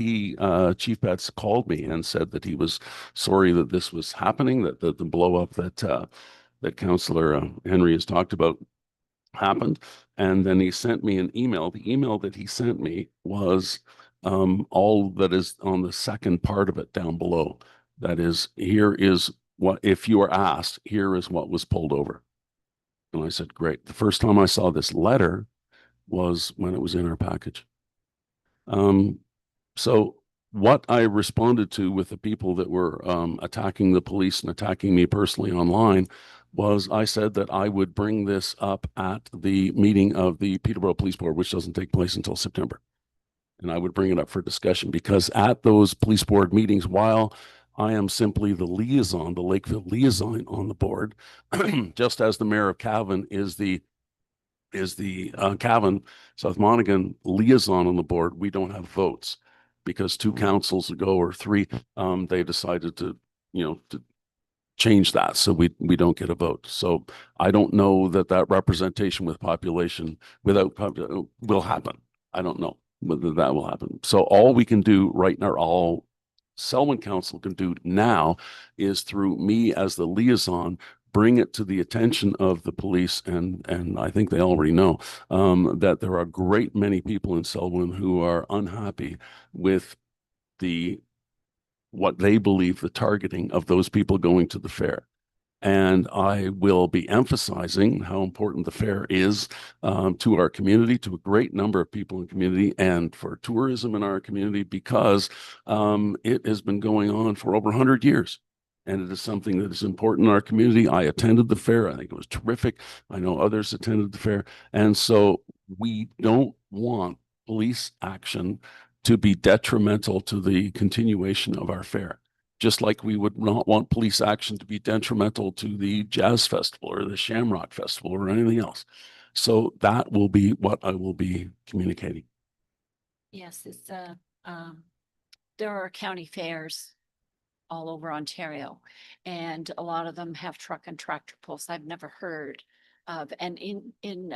Chief Betts called me and said that he was sorry that this was happening, that the blow up that Councillor Henry has talked about happened. And then he sent me an email. The email that he sent me was all that is on the second part of it down below. That is, here is what, if you are asked, here is what was pulled over. And I said, great. The first time I saw this letter was when it was in our package. So what I responded to with the people that were attacking the police and attacking me personally online was I said that I would bring this up at the meeting of the Peterborough Police Board, which doesn't take place until September. And I would bring it up for discussion because at those police board meetings, while I am simply the liaison, the Lakeville liaison on the board, just as the mayor of Cavan is the Cavan, South Monaghan liaison on the board, we don't have votes because 2 councils ago or 3, they decided to change that. So we don't get a vote. So I don't know that representation with population will happen. I don't know whether that will happen. So all we can do right now, all Selwyn Council can do now is through me as the liaison, bring it to the attention of the police. And I think they already know that there are a great many people in Selwyn who are unhappy with what they believe the targeting of those people going to the fair. And I will be emphasizing how important the fair is to our community, to a great number of people in the community, and for tourism in our community, because it has been going on for over 100 years. And it is something that is important in our community. I attended the fair. I think it was terrific. I know others attended the fair. And so we don't want police action to be detrimental to the continuation of our fair. Just like we would not want police action to be detrimental to the Jazz Festival or the Shamrock Festival or anything else. So that will be what I will be communicating. Yes, it's there are county fairs all over Ontario, and a lot of them have truck and tractor pulls. I've never heard of, and in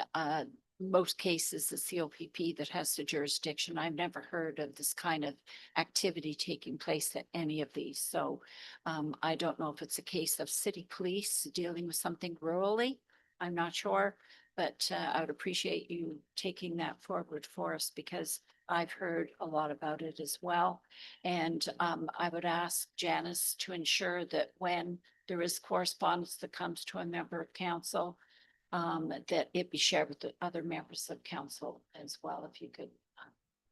most cases, the COPP that has the jurisdiction, I've never heard of this kind of activity taking place at any of these. So I don't know if it's a case of city police dealing with something rurally. I'm not sure, but I would appreciate you taking that forward for us because I've heard a lot about it as well. And I would ask Janice to ensure that when there is correspondence that comes to a member of council, that it be shared with the other members of council as well, if you could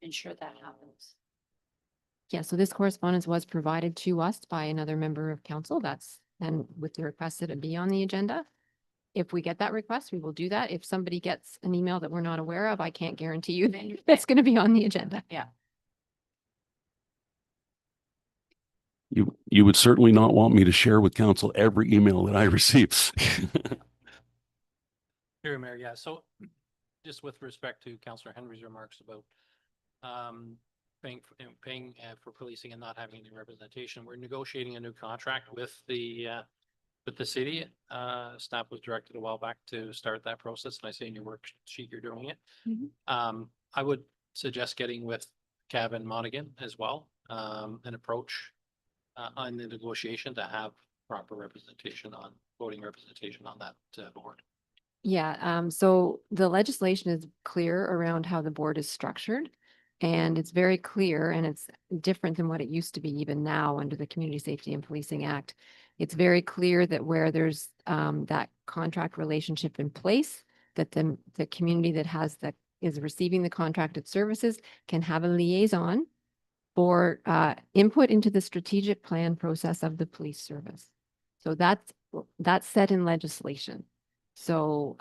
ensure that happens. Yeah, so this correspondence was provided to us by another member of council. And with the request that it be on the agenda. If we get that request, we will do that. If somebody gets an email that we're not aware of, I can't guarantee you that that's going to be on the agenda. Yeah. You would certainly not want me to share with council every email that I receive. Here, Mayor, yeah, so just with respect to Councillor Henry's remarks about paying for policing and not having any representation, we're negotiating a new contract with the city. Staff was directed a while back to start that process, and I see in your worksheet you're doing it. Mhm. I would suggest getting with Cavan Monaghan as well, an approach on the negotiation to have proper voting representation on that board. Yeah, so the legislation is clear around how the board is structured. And it's very clear, and it's different than what it used to be even now under the Community Safety and Policing Act. It's very clear that where there's that contract relationship in place, that the community that is receiving the contracted services can have a liaison for input into the strategic plan process of the police service. So that's set in legislation. So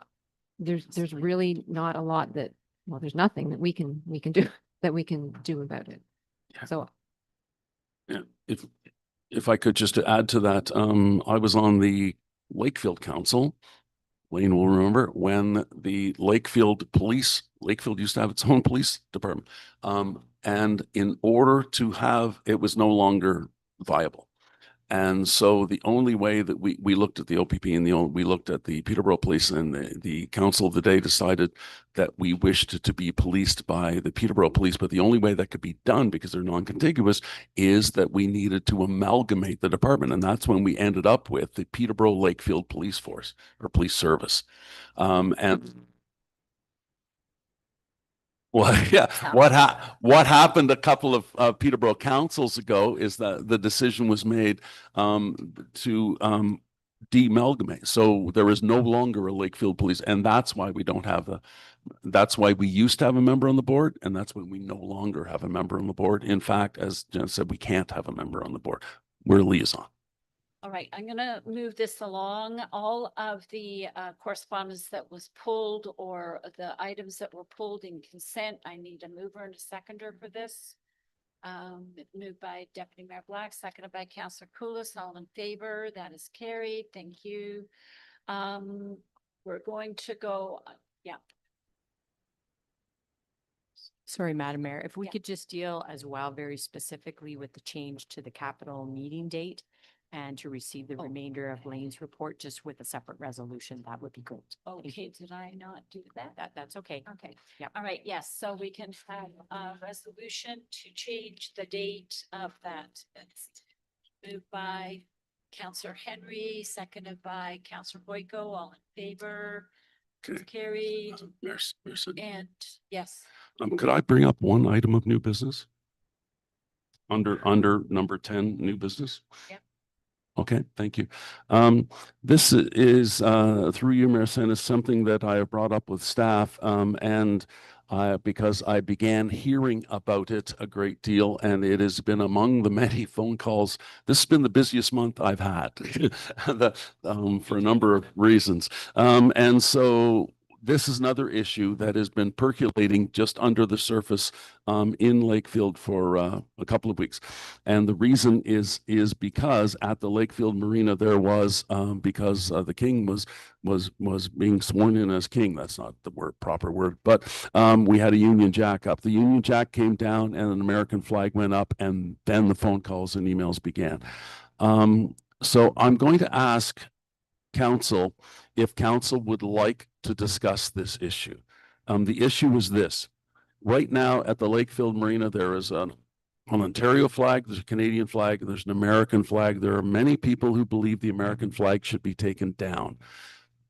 there's really not a lot there's nothing that we can do about it. Yeah. So yeah, if I could just to add to that, I was on the Lakefield Council. Wayne will remember when the Lakefield used to have its own police department. And in order to have, it was no longer viable. And so the only way that we looked at the OPP and we looked at the Peterborough Police, and the council of the day decided that we wished to be policed by the Peterborough Police. But the only way that could be done, because they're non-contiguous, is that we needed to amalgamate the department. And that's when we ended up with the Peterborough Lakefield Police Force or Police Service. And well, yeah, what happened a couple of Peterborough councils ago is that the decision was made to deamalgamate. So there is no longer a Lakefield Police, and that's why we don't have that's why we used to have a member on the board, and that's when we no longer have a member on the board. In fact, as Jen said, we can't have a member on the board. We're a liaison. All right, I'm gonna move this along. All of the correspondence that was pulled or the items that were pulled in consent, I need a mover and a seconder for this. Moved by Deputy Mayor Black, seconded by Councillor Koulis. All in favor, that is carried. Thank you. We're going to go, yeah. Sorry, Madam Mayor, if we could just deal as well very specifically with the change to the capital meeting date and to receive the remainder of Lane's report just with a separate resolution, that would be great. Okay, did I not do that? That's okay. Okay. Yeah. All right, yes, so we can have a resolution to change the date of that. It's moved by Councillor Henry, seconded by Councillor Boyko. All in favor? Okay. Carried. Mercy. And yes. Could I bring up one item of new business? Under number 10, new business? Yeah. Okay, thank you. This is through you, Mayor Senna, something that I have brought up with staff, and because I began hearing about it a great deal, and it has been among the many phone calls. This has been the busiest month I've had for a number of reasons. And so this is another issue that has been percolating just under the surface in Lakefield for a couple of weeks. And the reason is because at the Lakefield Marina, there was, because the king was being sworn in as king. That's not the proper word, but we had a Union Jack up. The Union Jack came down and an American flag went up, and then the phone calls and emails began. So I'm going to ask council if council would like to discuss this issue. The issue is this. Right now at the Lakefield Marina, there is an Ontario flag, there's a Canadian flag, there's an American flag. There are many people who believe the American flag should be taken down.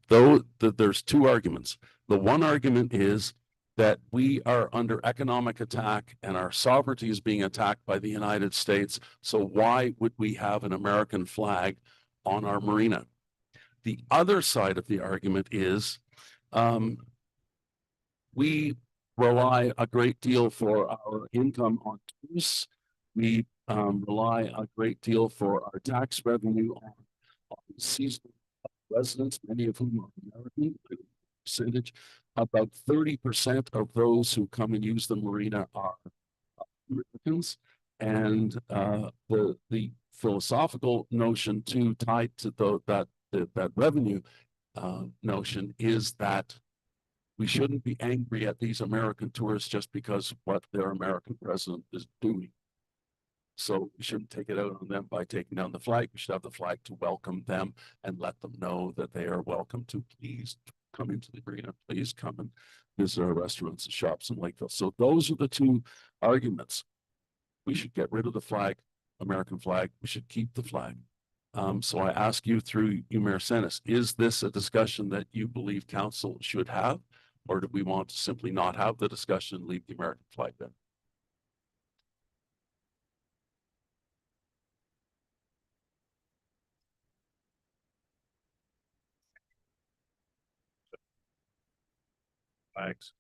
Though there's two arguments. The one argument is that we are under economic attack and our sovereignty is being attacked by the United States. So why would we have an American flag on our marina? The other side of the argument is we rely a great deal for our income on tourists. We rely a great deal for our tax revenue on seasonal residents, many of whom are American. Percentage, about 30% of those who come and use the marina are Americans. And the philosophical notion too tied to that revenue notion is that we shouldn't be angry at these American tourists just because what their American president is doing. So we shouldn't take it out on them by taking down the flag. We should have the flag to welcome them and let them know that they are welcome to please come into the arena. Please come and visit our restaurants and shops in Lakeville. So those are the two arguments. We should get rid of the flag, American flag. We should keep the flag. So I ask you through you, Mayor Sennis, is this a discussion that you believe council should have? Or do we want to simply not have the discussion and leave the American flag there? Flags.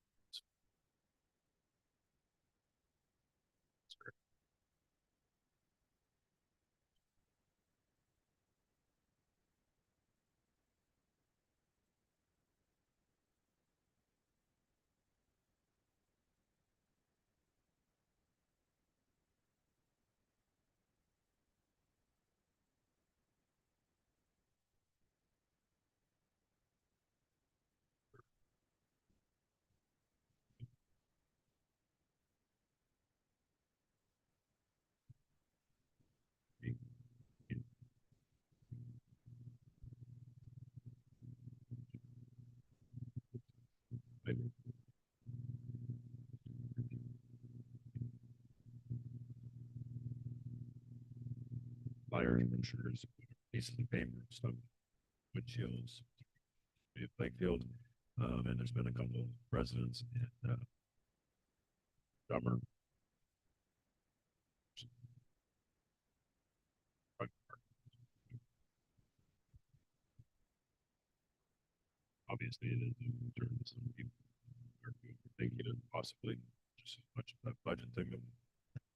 tires, insurance, pieces of paper, stuff, windshields, Lakefield, and there's been a couple of residents in Dummer. Obviously, it is in terms of people are thinking of possibly just as much of that budget thing that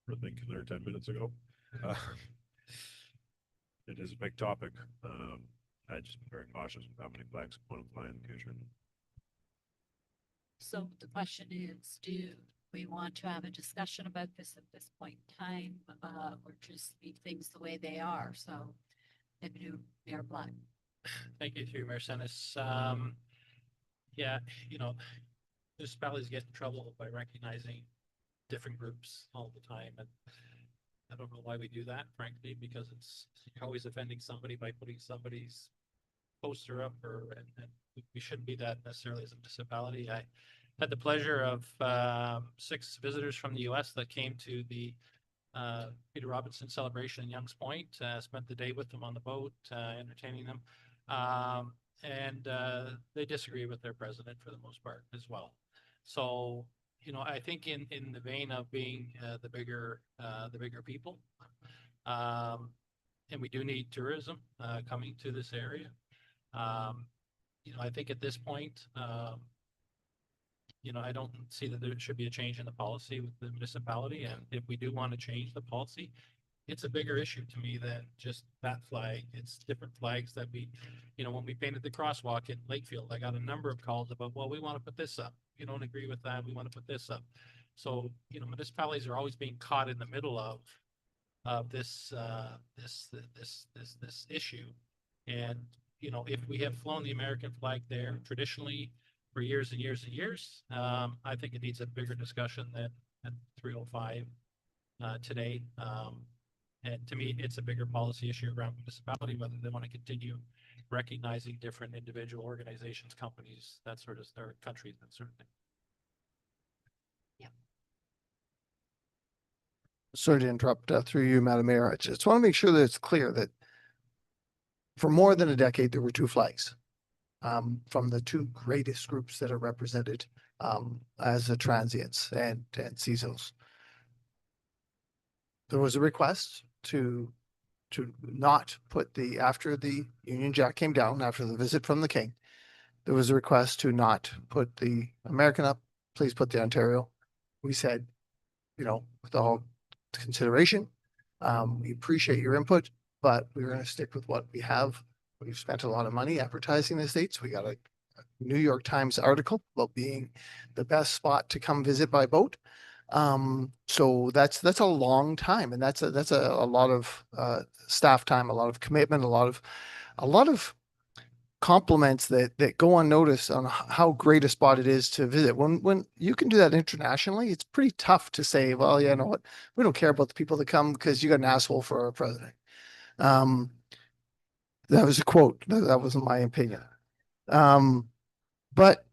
we're thinking there 10 minutes ago. It is a big topic. I just been very cautious with how many flags want to fly in the future. So the question is, do we want to have a discussion about this at this point in time, or just leave things the way they are? So, Deputy Mayor Black. Thank you, through you, Mayor Sennis. Yeah, you know, municipalities get in trouble by recognizing different groups all the time, and I don't know why we do that, frankly, because you're always offending somebody by putting somebody's poster up, and we shouldn't be that necessarily as a municipality. I had the pleasure of 6 visitors from the US that came to the Peter Robinson celebration in Youngs Point, spent the day with them on the boat, entertaining them. And they disagree with their president for the most part as well. So, you know, I think in the vein of being the bigger people, and we do need tourism coming to this area. You know, I think at this point, you know, I don't see that there should be a change in the policy with the municipality. And if we do want to change the policy, it's a bigger issue to me than just that flag. It's different flags that we, you know, when we painted the crosswalk in Lakefield, I got a number of calls about, well, we want to put this up. You don't agree with that. We want to put this up. So, you know, municipalities are always being caught in the middle of this issue. And, you know, if we have flown the American flag there traditionally for years and years and years, I think it needs a bigger discussion than 305 today. And to me, it's a bigger policy issue around municipality, whether they want to continue recognizing different individual organizations, companies, that sort of, or countries, that sort of thing. Sorry to interrupt through you, Madam Mayor. I just want to make sure that it's clear that for more than a decade, there were 2 flags from the 2 greatest groups that are represented as the transients and seasonals. There was a request to not put after the Union Jack came down, after the visit from the King, there was a request to not put the American up, please put the Ontario. We said, you know, with all consideration, we appreciate your input, but we're going to stick with what we have. We've spent a lot of money advertising the States. We got a New York Times article about being the best spot to come visit by boat. So that's a long time, and that's a lot of staff time, a lot of commitment, a lot of compliments that go unnoticed on how great a spot it is to visit. When you can do that internationally, it's pretty tough to say, well, yeah, you know what, we don't care about the people that come because you got an asshole for our president. That was a quote. That wasn't my opinion. But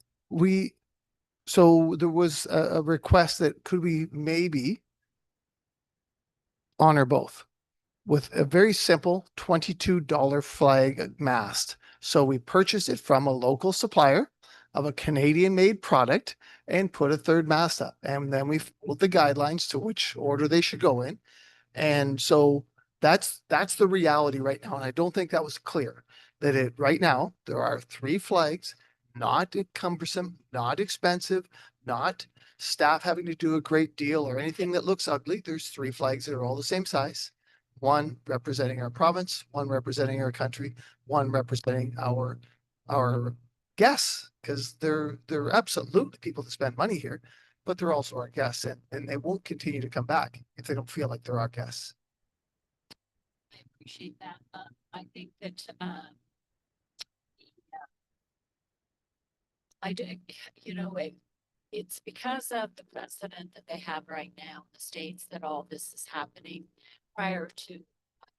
so there was a request that could we maybe honor both with a very simple $22 flag mast. So we purchased it from a local supplier of a Canadian made product and put a 3rd mast up. And then we followed the guidelines to which order they should go in. And so that's the reality right now. And I don't think that was clear that right now there are 3 flags, not cumbersome, not expensive, not staff having to do a great deal or anything that looks ugly. There's 3 flags that are all the same size. 1 representing our province, 1 representing our country, 1 representing our guests, because they're absolutely people that spend money here, but they're also our guests, and they won't continue to come back if they don't feel like they're our guests. I appreciate that. I think that I do, you know, it's because of the precedent that they have right now in the States that all this is happening. Prior to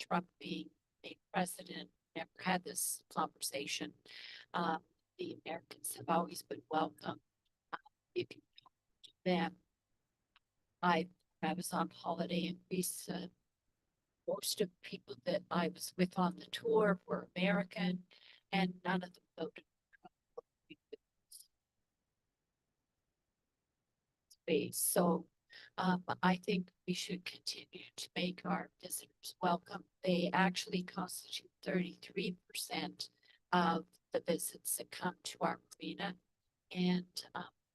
Trump being made president, never had this conversation. The Americans have always been welcome. You can talk to them. I was on holiday in Greece most of the people that I was with on the tour were American, and none of them voted. Space. So I think we should continue to make our visitors welcome. They actually constitute 33% of the visits that come to our marina. And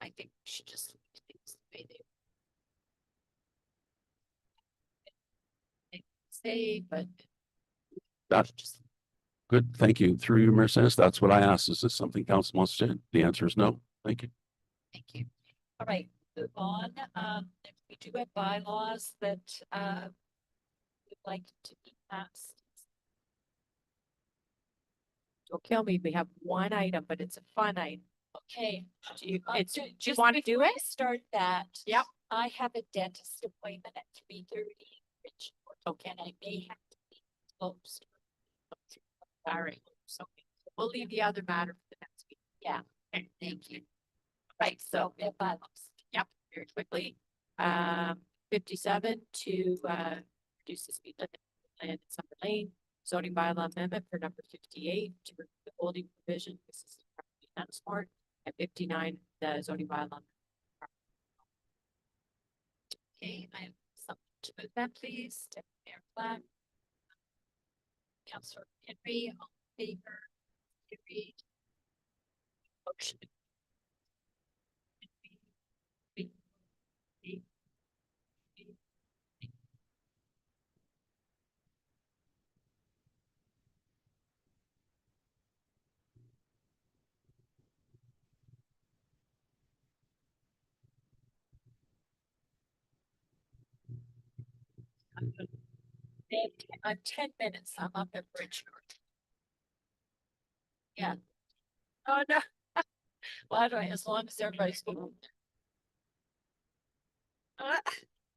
I think we should just leave things the way they say, but That, good, thank you. Through you, Mayor Sennis, that's what I asked. Is this something council wants to do? The answer is no. Thank you. thank you. All right, move on. We do have bylaws that we'd like to be passed. Don't kill me. We have one item, but it's a fun item. Okay. Do you, it's, do you Just want to do before it? I start that. Yep. I have a dentist appointment at 3:30. Okay, and I may have to be closed. All right, so we'll leave the other matter for the next week. Yeah, okay, thank you. Right, so we have bylaws. Yep, very quickly. 57 to reduce the speed limit in Summer Lane. Zoning bylaw amendment for number 58 to remove the holding provision. This is smart. At 59, the zoning bylaw. Okay, I have something to move that, please. Deputy Mayor Clark. Councillor Henry, all in favor? Carried. Motion. I'm 10 minutes. I'm up at Bridge North. Yeah. Oh, no. Well, anyway, as long as everybody's.